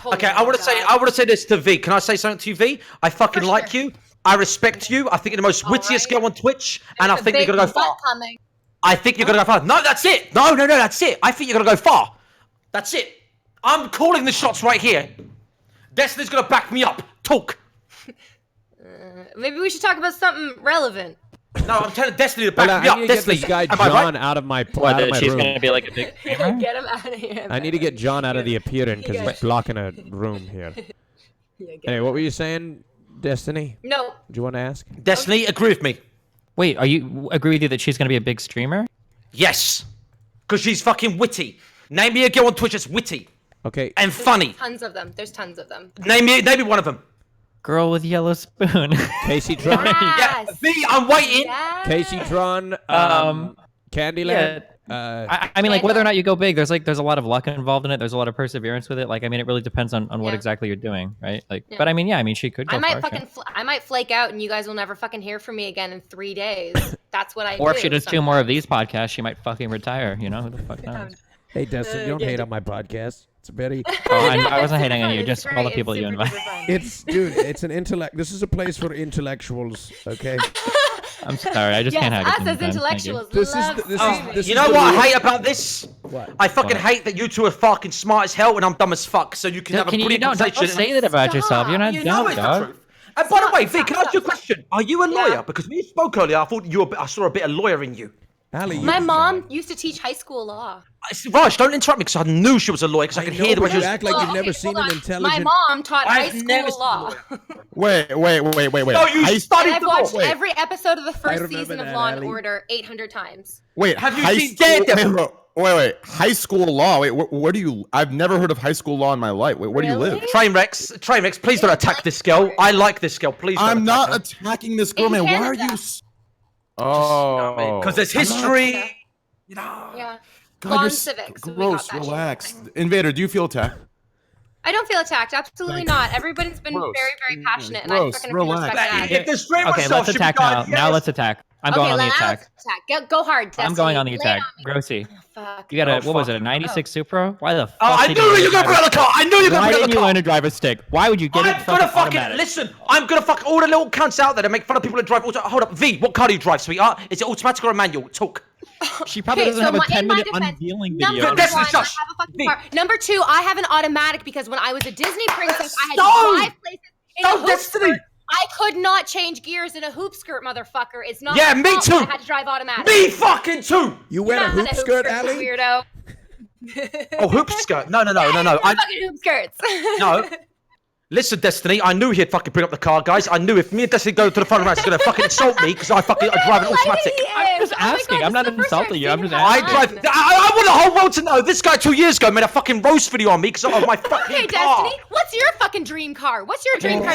Okay, I want to say this to V. Can I say something to you, V? I fucking like you. I respect you. I think you're the most wittiest girl on Twitch, and I think you're gonna go far. I think you're gonna go far. No, that's it. No, that's it. I think you're gonna go far. That's it. I'm calling the shots right here. Destiny's gonna back me up. Talk. Maybe we should talk about something relevant. No, I'm telling Destiny to back me I up. need to get Destiny, this guy am I John right? out of my She's room. gonna be like a big. Get him out of here. I need to get John out of the appearance because he's blocking a room here. Anyway, what were you saying, Destiny? No. Do you want to ask? Destiny, agree with me. Wait, are you agree with you that she's gonna be a big streamer? Yes, because she's fucking witty. Name me a girl on Twitch that's witty. Okay. And funny. Tons of them. There's tons of them. Name me one of them. Girl with yellow spoon. Casey Tron. Yeah, V, I'm waiting. Yes. Casey Tron. Candyland. I mean, like whether or not you go big, there's a lot of luck involved in it. There's a lot of perseverance with it. Like, I mean, it really depends on what exactly you're doing, right? Like, but I mean, yeah, I mean, she could go I might far, fucking I might flake out and you guys will never fucking hear from me again in 3 days. That's what I do. Or if she does 2 more of these podcasts, she might fucking retire. You know, who the fuck knows? Hey, Dustin, don't hate on my podcast. It's very. Oh, I wasn't hating on you. Just all the people you invite. It's an intellect. This is a place for intellectuals. Okay. I'm sorry, I just can't have it. Us as sometimes. intellectuals. This You is know the what rule. I hate about this? What? I fucking hate that you two are fucking smart as hell and I'm dumb as fuck. So you can have a Can you brilliant don't conversation. say that about yourself? You're not You know dumb, it's the dog. truth. And by the way, V, can I ask you a question? Are you a lawyer? Because when you spoke earlier, I thought I saw a bit of lawyer in you. Ali, My mom used to teach high school law. Raj, don't interrupt me because I knew she was a lawyer because I could hear the way she was. act like you've never Okay, seen hold an on. intelligent. My mom taught high school law. Wait. No, you High- studied And I've the law. watched every episode of the first remember season of that, Law and Ali. Order 800 times. Wait, Have you high seen school- Daredevil? Wait. High school law. Wait, where do you? I've never heard of high school law in my life. Wait, where do you live? Trainwrecks, please don't attack this girl. I like this girl. Please don't I'm attack not her. attacking this girl, In man. Why are Canada. you? Oh, Because there's I'm not- history. Yeah. God, Law you're and civics. We got gross. that shit. Relax. Invader, do you feel attacked? I don't feel attacked. Absolutely not. Everybody's been Gross. very, very passionate, and I Gross. fucking Relax. respect that. If the stream Okay, herself let's should be attack now. gone, Now yes. let's attack. I'm going on the attack. Go hard, Destiny. I'm going on the Lay it attack. on me. Grossy. Fuck. You got a, Oh, what was fuck. it, a 96 Supra? Why the fuck I did knew you were gonna drive bring the car. I knew you were gonna Why bring didn't the you car. learn to drive a stick? Why would you get it I'm gonna fucking automatic? listen. I'm gonna fuck all the little cunts out there that make fun of people that drive auto. Hold up, V. What car do you drive, sweetheart? Is it automatic or a manual? Talk. She probably Okay, doesn't so have a in my 10-minute defense, unveiling Number video. one, That's the I shush. have a fucking V. car. Number 2, I have an automatic because when I was a Disney princess, I had Stone! to drive places in a Stone hoop Destiny! skirt. I could not change gears in a hoop skirt, motherfucker. It's not Yeah, my me fault too. I had to drive automatic. Me fucking too. You wear a Not hoop skirt, you Ali? weirdo. Oh, hoop skirt. No. Fucking hoop skirts. No. Listen, Destiny, I knew he'd fucking bring up the car, guys. I knew if me and Destiny go to the front of the race, he's gonna fucking insult me because I drive an automatic. I'm just asking. I'm not insulting you. I'm just I asking. drive. I want the whole world to know. This guy 2 years ago made a fucking roast video on me because of my fucking Okay, car. Destiny, what's your fucking dream car? What's your dream car?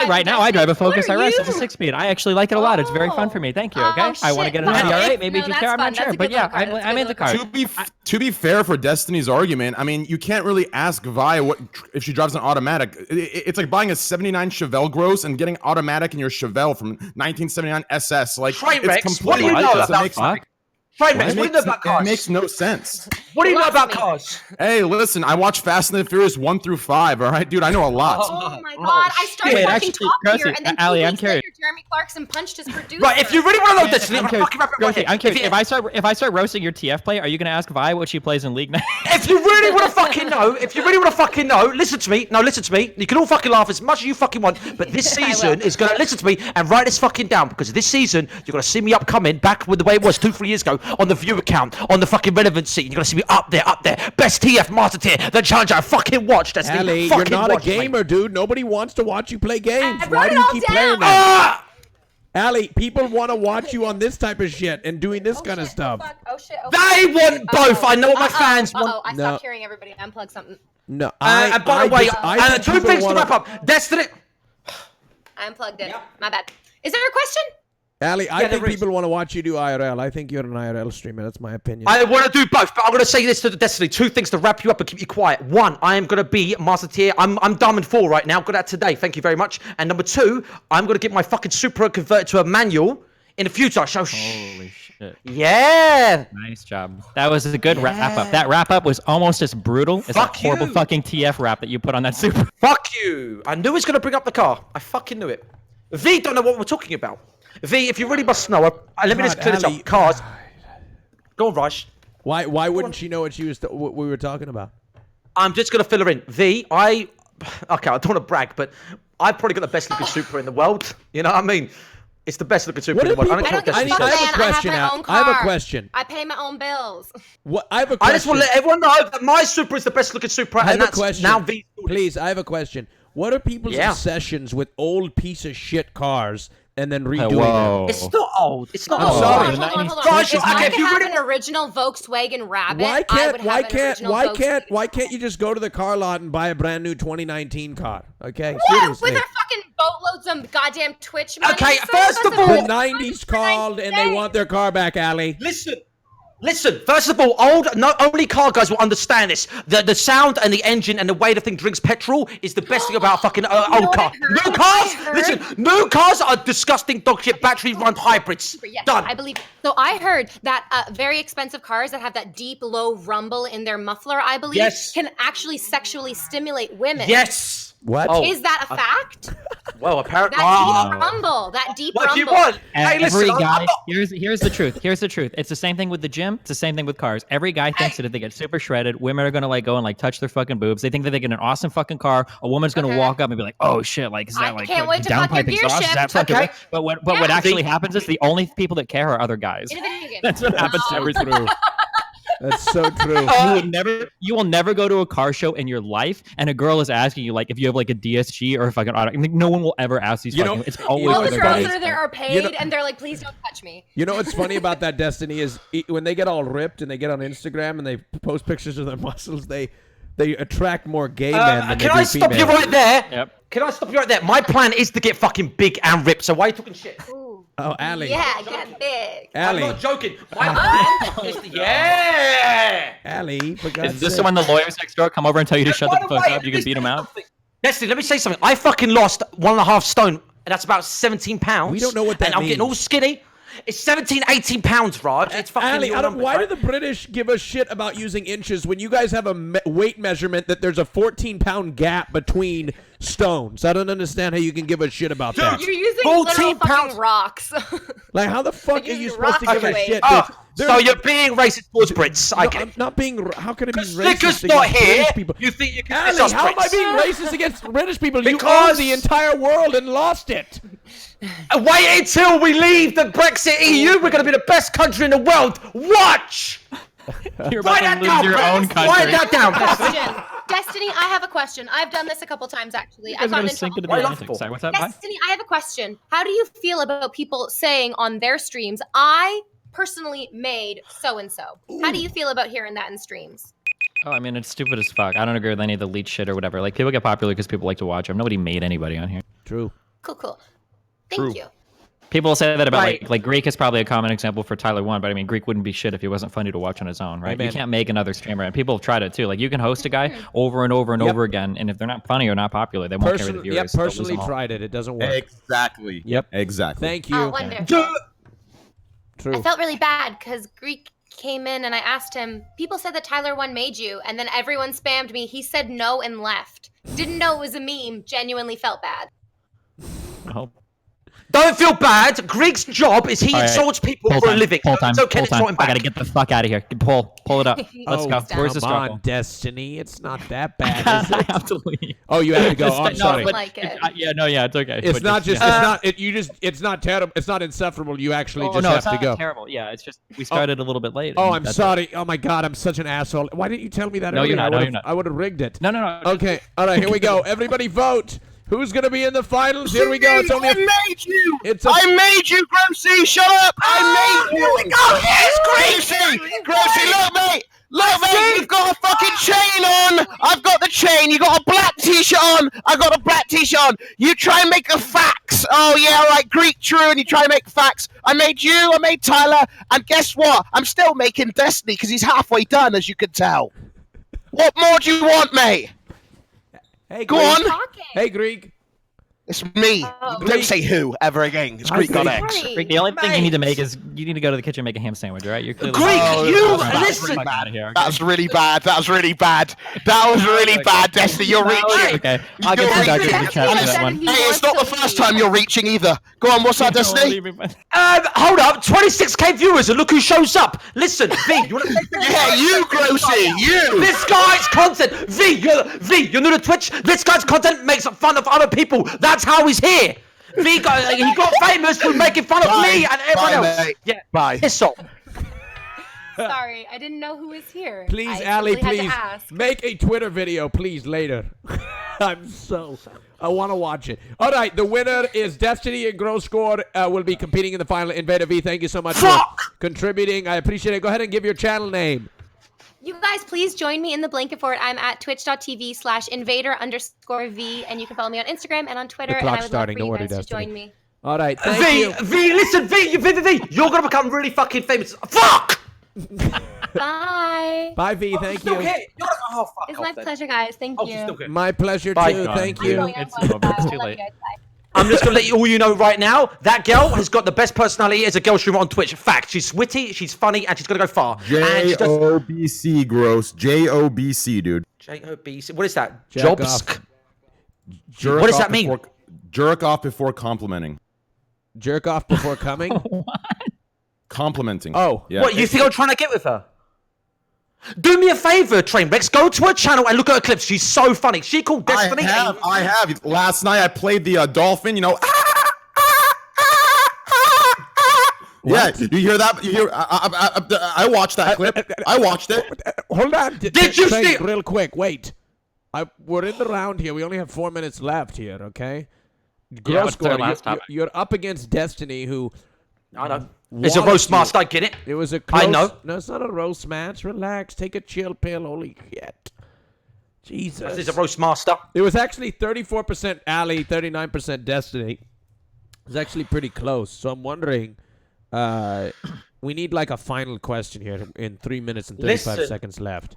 Right now, I drive a Focus What are RS. It's a you? 6-speed. I actually like it a lot. It's very fun for me. Thank you. Okay. Oh, I want to shit. get an No, CR8, maybe no, a that's GTR. I'm fun. not That's sure, a but good yeah, little car. That's a I'm good into little cars. To be fair for Destiny's argument, I mean, you can't really ask Vi what if she drives an automatic. It's like buying a '79 Chevelle gross and getting automatic in your Chevelle from 1979 SS. Like Trainwrecks, it's what do completely you know doesn't about make Trainwrecks? What do you know about It cars? makes no sense. What do you know Lost about me. cars? Hey, listen, I watch Fast and the Furious 1 through 5. All right, dude, I know a lot. Oh my god, I started shit. watching Actually, Top Gear, Gracie, and then 2 Ali, I'm weeks curious. later, Jeremy Clarkson punched his producer. Right, if you really want to know this, I'm curious. If I start roasting your TF play, are you gonna ask Vi what she plays in League now? If you really want to fucking know, listen to me. No, listen to me. You can all fucking laugh as much as you fucking want, but this season is gonna listen to me and write this fucking down, because this season you're gonna see me upcoming back with the way it was 2-3 years ago on the view account, on the fucking relevancy. You're gonna see me up there, best TF master tier, the challenge I fucking watched. That's Ali, you're not a gamer, dude. Nobody wants to watch you play games. Why do you keep playing that? Ali, people want to watch you on this type of shit and doing this kind of stuff. Oh shit. They want both. I know what my fans want. I stopped hearing everybody. Unplug something. No, and by the way, and two things to wrap up. Destiny. I unplugged it. My bad. Is there a question? Ali, I think people want to watch you do IRL. I think you're an IRL streamer. That's my opinion. I want to do both, but I'm going to say this to the Destiny. 2 things to wrap you up and keep you quiet. 1, I am going to be Master Tier. I'm Diamond 4 right now. Got that today. Thank you very much. And number 2, I'm going to get my fucking Supra converted to a manual in the future. So, holy shit. Yeah. Nice job. That was a good wrap up. That wrap up was almost as brutal as that horrible fucking TF rap that you put on that Supra. Fuck you. I knew it was going to bring up the car. I fucking knew it. V don't know what we're talking about. V, if you really must know, let me just clear this up. Cars. Go on, Raj. Why wouldn't she know what we were talking about? I'm just going to fill her in. V, okay, I don't want to brag, but I've probably got the best looking Supra in the world. You know what I mean? It's the best looking Supra in the world. I have a question. I have a question. I pay my own bills. What? I have a question. I just want to let everyone know that my Supra is the best looking Supra, I have and that's a question. now V. Please, I have a question. What are people's obsessions with old piece of shit cars and then redoing them? It's not old. It's not I'm old. sorry. Hold on. Raj, If I if could you have really- an original Volkswagen Rabbit, Why I can't you just go to the car lot and buy a brand new 2019 car? Okay, What? seriously. With our fucking boatloads of goddamn Twitch money. Okay, Some first of of us all- are The 90s called and they want their car back, Ali. Listen, first of all, only car guys will understand this. The sound and the engine and the way the thing drinks petrol is the best thing about a fucking old car. New cars, listen, new cars are disgusting dog shit battery run hybrids. Yes, Done. I believe. So I heard that very expensive cars that have that deep, low rumble in their muffler, I believe, can actually sexually stimulate women. Yes. What? Is that a fact? Well, apparently. That deep rumble. If you want, hey, listen, Every guy, here's the truth. Here's the truth. It's the same thing with the gym. It's the same thing with cars. Every guy thinks that if they get super shredded, women are gonna go and touch their fucking boobs. They think that they get an awesome fucking car. A woman's gonna walk up and be like, "Oh shit, is that I can't wait to fuck your downpipe gear exhaust? Is that shift." fucking Okay. right?" But what actually happens is the only people that care are other guys. In a video game. That's what happens to So every true. That's so true. You will never go to a car show in your life, and a girl is asking you if you have a DSG or a fucking auto. No one will ever ask these. It's always All the other girls guys. that are there are paid, and they're like, "Please don't touch me." You know what's funny about that, Destiny, is when they get all ripped and they get on Instagram and they post pictures of their muscles, they attract more gay men than Can they I do stop you females. right there? Yep. Can I stop you right there? My plan is to get fucking big and ripped. So why are you talking shit? Oh, Ali. Yeah, get big. I'm Ali. not joking. My plan is to, yeah. Ali, for God's Is this sake. when the lawyers next door come over and tell you to shut by the the fuck way, up? You can beat them out. Destiny, let me say something. I fucking lost 1.5 stone, and that's about 17 pounds. We don't know what that And I'm getting all means. skinny. It's 17, 18 pounds, Raj. It's fucking Ali, your numbers, why right? do the British give a shit about using inches when you guys have a weight measurement that there's a 14-pound gap between stones? I don't understand how you can give a shit about that. You're using 14 literal pounds. fucking rocks. Like, how the fuck are You're you using supposed to give a rock shit? Oh, There's- so you're being racist towards Brits. I No, get I'm it. not being. How can it be Because racist Slicker's against not here, British people? you think you can Ali, diss us how am I Brits? being racist against British people? You Because- own the entire world and lost it. Wait until we leave the Brexit EU. We're going to be the best country in the world. Watch. You're about Write to that lose down, your Brits. own Write country. that down, Destiny. Question. Destiny, I have a question. I've done this a couple times actually. You I've guys are gotten gonna in sink trouble. into the Why Atlantic. not? Sorry, what's up? Hi. Destiny, I have a question. How do you feel about people saying on their streams, "I personally made so and so"? How do you feel about hearing that in streams? Oh, I mean, it's stupid as fuck. I don't agree with any of the leech shit or whatever. People get popular because people like to watch them. Nobody made anybody on here. True. Cool. Thank you. People say that about Right. like Greek is probably a common example for Tyler 1, but I mean Greek wouldn't be shit if he wasn't funny to watch on his own, right? Amen. You can't make another streamer, and people have tried it too. Like you can host a guy over and over and over again, and if they're not funny or not popular, they won't carry the viewers. They'll lose personally them all. tried it. It doesn't work. Exactly. Yep. Exactly. Thank you. Oh, wonderful. True. I felt really bad because Greek came in and I asked him, people said that Tyler 1 made you, and then everyone spammed me. He said no and left. Didn't know it was a meme. Genuinely felt bad. Oh. Don't feel bad. Greg's job is he insults people for a living. It's okay to insult him back. I gotta get the fuck out of here. Pull it up. Let's go. Where's the Come struggle? on, Destiny. It's not that bad, is it? I have to leave. Oh, you have to go. Oh, I'm sorry. It's okay. It's But not just. it's not terrible. It's not insufferable. You actually just no, have it's to not go. terrible. Yeah, it's just we started a little bit late. Oh, I'm sorry. Oh my God, I'm such an asshole. Why didn't you tell me that No, earlier? you're not. No, you're not. I would have rigged it. No. Okay. All right, here we go. Everybody vote. Who's gonna be in the finals? Here we go. It's only I made you. I made you, Grossy. Shut up. I made you. Here we go. Here's Grossy, look, mate. Look, mate. You've got a fucking chain on. I've got the chain. You got a black t-shirt on. I got a black t-shirt on. You try and make a fax. Oh yeah, all right. Greek true, and you try and make fax. I made you. I made Tyler. And guess what? I'm still making Destiny because he's halfway done, as you can tell. What more do you want, mate? Hey, go Greek. on. Hey, Greek. It's me. Don't say who ever again. It's Greek on X. Greek, the only thing you need to make is you need to go to the kitchen and make a ham sandwich, all right? You're clearly Greek, listen. out of here. That's really bad. That was really bad. That was really bad, Destiny. You're reaching. Okay, I'll get some back to the chat for that one. Hey, it's not the first time you're reaching either. Go on, what's that, Destiny? Hold up, 26k viewers, and look who shows up. Listen, V, you want to Yeah, you, Grossy, you. This guy's content, V, you're new to Twitch. This guy's content makes fun of other people. That's how he's here. V got, he got famous for making fun of me and everyone else. Mate. Yeah, bye. Piss off. Sorry, I didn't know who was here. Please, I Ali, really had to please ask. make a Twitter video, please, later. I want to watch it. All right, the winner is Destiny and Gross Score will be competing in the final. Invader V, thank you so much for contributing. I appreciate it. Go ahead and give your channel name. You guys, please join me in the blanket fort. I'm at twitch.tv/invader_V, and you can follow me on Instagram and on Twitter. The And I clock's would starting. love Don't for you worry, guys to Destiny. join me. All right, thank you. V, listen, V, you're gonna become really fucking famous. Fuck! Bye. Bye, V. Thank you. It's my pleasure, guys. Thank you. My pleasure, Bye. too. Thank you. It's too late. I'm just gonna let all you know right now. That girl has got the best personality as a girl streamer on Twitch. Fact, she's witty, she's funny, and she's gonna go far. And she does- JOBC, gross. JOBC, dude. JOBC. What is that? Jerk Jobsk. Jerk What does off that mean? Jerk off before complimenting. Jerk off before coming? Complimenting. Oh. Yeah. What, you think I'm trying to get with her? Do me a favor, Trainwrecks. Go to her channel and look at her clips. She's so funny. She called Destiny. I have. Last night I played the dolphin, you know. Yeah, you hear that? You hear? I watched that clip. I watched it. Hold on. Did you see? Real quick, wait. We're in the round here. We only have 4 minutes left here, okay? Yeah, what's Score, our last topic? you're up against Destiny, who... I know. It's a roast master, I get it. It was a close... I know. No, it's not a roast match. Relax. Take a chill pill. Holy shit. Jesus. It's a roast master. It was actually 34% Ali, 39% Destiny. It's actually pretty close. So I'm wondering... we need like a final question here in 3 minutes and 35 seconds left.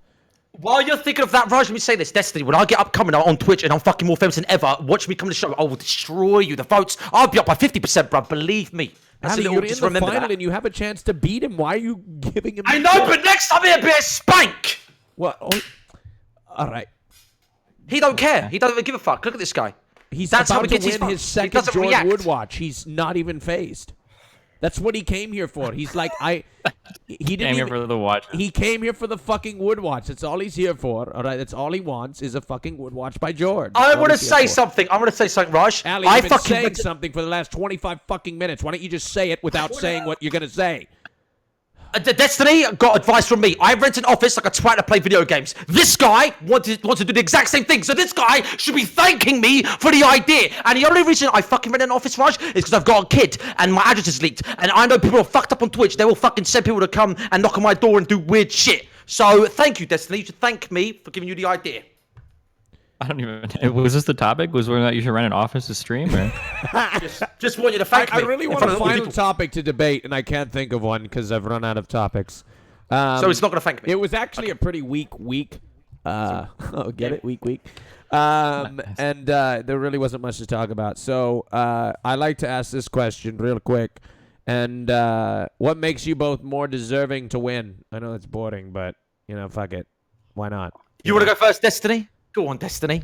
While you're thinking of that, Raj, let me say this. Destiny, when I get upcoming on Twitch and I'm fucking more famous than ever, watch me come to the show. I will destroy you. The votes, I'll be up by 50%, bro. Believe me. Ali, you're in the final and you have a chance to beat him. Why are you giving him... I know, but next time it'll be a spank. What? Oh, all right. He don't care. He doesn't give a fuck. Look at this guy. That's how about he to gets win his second doesn't Jordan react. Woodwatch. He's not even phased. That's what he came here for. He's like, he didn't Came here for the watch. He came here for the fucking Woodwatch. That's all he's here for. All right, that's all he wants is a fucking Woodwatch by George. I want to say something. I want to say something, Raj. Ali, you've been saying something for the last 25 fucking minutes. Why don't you just say it without saying what you're gonna say? Destiny got advice from me. I rent an office like a twat to play video games. This guy wants to do the exact same thing. So this guy should be thanking me for the idea. And the only reason I fucking rent an office, Raj, is because I've got a kid and my address is leaked. And I know people are fucked up on Twitch. They will fucking send people to come and knock on my door and do weird shit. So thank you, Destiny. You should thank me for giving you the idea. I don't even... Was this the topic? Was whether or not you should rent an office to stream? Or? just want you to thank I me. really want a final topic to debate, and I can't think of one because I've run out of topics. So it's not going to thank me. It was actually a pretty weak week. Get it? Week. And there really wasn't much to talk about. So I like to ask this question real quick. And what makes you both more deserving to win? I know it's boring, but fuck it. Why not? You want to go first, Destiny? Go on, Destiny.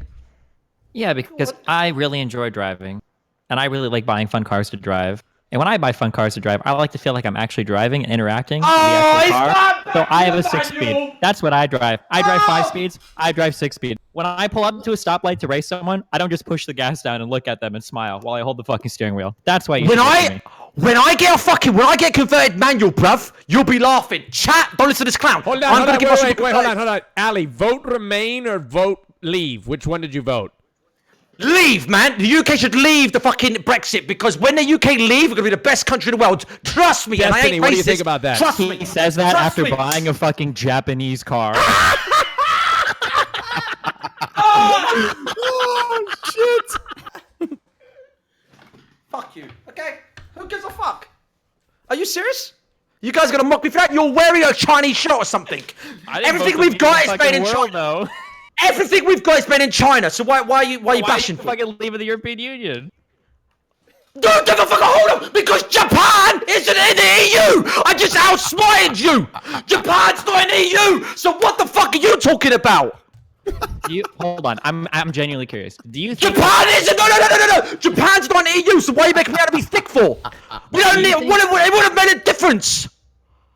Yeah, because I really enjoy driving, and I really like buying fun cars to drive. And when I buy fun cars to drive, I like to feel like I'm actually driving and interacting with the actual car. So I have a 6-speed. That's what I drive. I drive 5 speeds. I drive 6-speed. When I pull up to a stoplight to race someone, I don't just push the gas down and look at them and smile while I hold the fucking steering wheel. That's why you When I get converted manual, bruv, you'll be laughing. Chat, don't listen to this clown. Hold on, hold on. Ali, vote remain or vote leave? Which one did you vote? Leave, man. The UK should leave the fucking Brexit because when the UK leave, we're going to be the best country in the world. Trust me, Destiny, and I ain't racist. What do you think about that? Trust me. He says that after buying a fucking Japanese car. Oh, shit. Fuck you. Okay? Who gives a fuck? Are you serious? You guys are going to mock me for that? You're wearing a Chinese shirt or something. Everything we've got is made in China. Though. Everything we've got is made in China. So why are you bashing? Why are you fucking leaving the European Union? Don't give a fuck. Hold up, because Japan isn't in the EU. I just outsmarted you. Japan's not in the EU. So what the fuck are you talking about? Hold on. I'm genuinely curious. Do you think Japan isn't? No. Japan's not in the EU. So why are you making me out to be thick for? We don't need. It would have made a difference.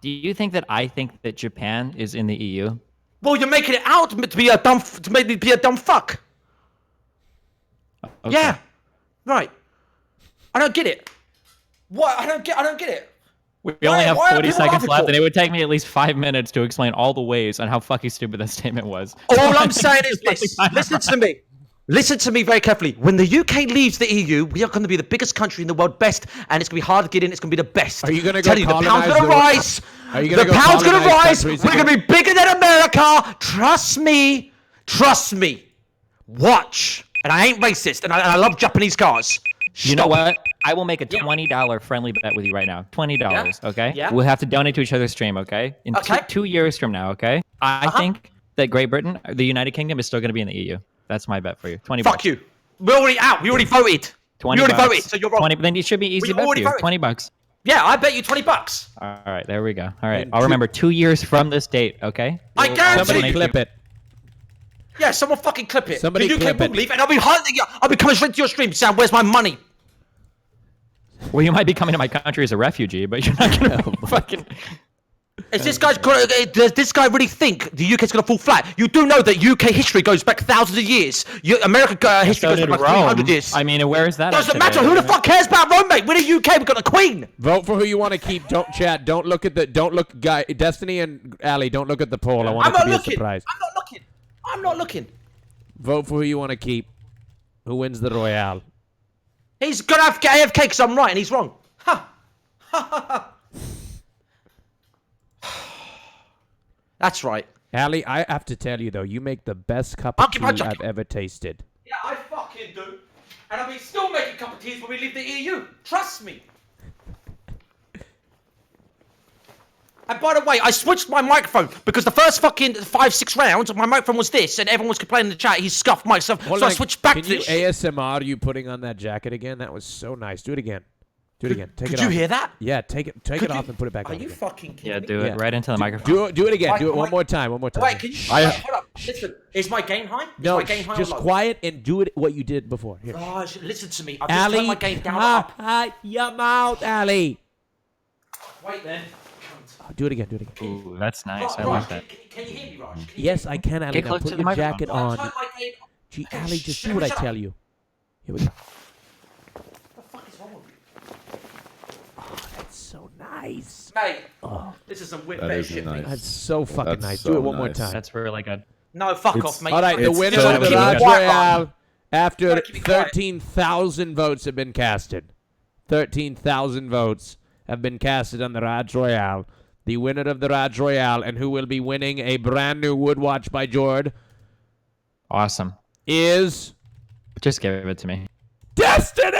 Do you think that I think that Japan is in the EU? Well, you're making it out to be a dumb, to make me be a dumb fuck. Okay. Yeah, right. I don't get it. What? I don't get it. We only have 40 seconds left, and it would take me at least 5 minutes to explain all the ways on how fucking stupid that statement was. All I'm saying is this. Listen to me. Listen to me very carefully. When the UK leaves the EU, we are going to be the biggest country in the world, best, and it's going to be hard to get in. It's going to be the best. Are you going to go colonize the pound's going to rise. Are you going the pound's going to rise. We're going to be bigger than America. Trust me. Trust me. Watch. And I ain't racist, and I love Japanese cars. You know what? I will make a $20 friendly bet with you right now. $20, okay? Yeah. We'll have to donate to each other's stream, okay? In 2 years from now, okay? I think that Great Britain, the United Kingdom, is still going to be in the EU. That's my bet for you. 20 Fuck you. We're already out. We already voted. 20 we already bucks. voted, so you're wrong. 20, then it should be easy bet for you. 20 bucks. Yeah, I bet you $20. All right, there we go. All right, I'll remember 2 years from this date, okay? I guarantee. Somebody clip it. Yeah, someone fucking clip it. Somebody the UK clip will it. leave, and I'll be hunting you. I'll be coming straight to your stream, Sam. Where's my money? Well, you might be coming to my country as a refugee, but you're not gonna fucking. Is this guy? Does this guy really think the UK's gonna fall flat? You do know that UK history goes back thousands of years. America history goes back 300 years. I mean, where is that? Doesn't matter. Who the fuck cares about Rome, mate? We're the UK. We've got a queen. Vote for who you want to keep. Don't chat. Don't look at the. Don't look, guy. Destiny and Ali. Don't look at the poll. I want it to be a surprise. I'm not looking. I'm not looking. Vote for who you want to keep. Who wins the Royale? He's gonna have AFK because I'm right and he's wrong. Ha. That's right. Ali, I have to tell you though, you make the best cup of tea I've ever tasted. Yeah, I fucking do. And I'll be still making cup of teas when we leave the EU. Trust me. And by the way, I switched my microphone because the first fucking 5-6 rounds, my microphone was this, and everyone was complaining in the chat. He scuffed my stuff, so I switched back to this. Can you ASMR you putting on that jacket again? That was so nice. Do it again. Do it again. Take it off. Did you hear that? Yeah, take it off and put it back on. Are you fucking kidding Yeah, me? do it right into the microphone. Do it again. Do it one more time. One more time. Wait, can you hold up? Listen, is my game high? No, is my game high just or low? quiet and do it what you did before. Here. Oh, listen to me. I've just turned my game down and up. Your mouth, Ali. Wait then. Do it again. Do it again. Ooh, that's nice. I like that. Can you hear me, Raj? Yes, I can, Ali. Get Now close put to the your jacket microphone. on. Gee, Ali, just do what I tell you. Here we go. What the fuck is wrong with you? Oh, that's so nice. Mate, Oh, this is some weird That better is shit, nice. mate. that's so fucking That's nice. so Do it one more nice. time. That's really good. No, fuck It's- off, mate. All right, the It's winner so of the good. RAJJ Royale, after Gotta keep it quiet. 13,000 votes have been casted. 13,000 votes have been casted on the RAJJ Royale. The winner of the RAJJ Royale, and who will be winning a brand new wood watch by Jord, Awesome. is Just give it to me. Destiny!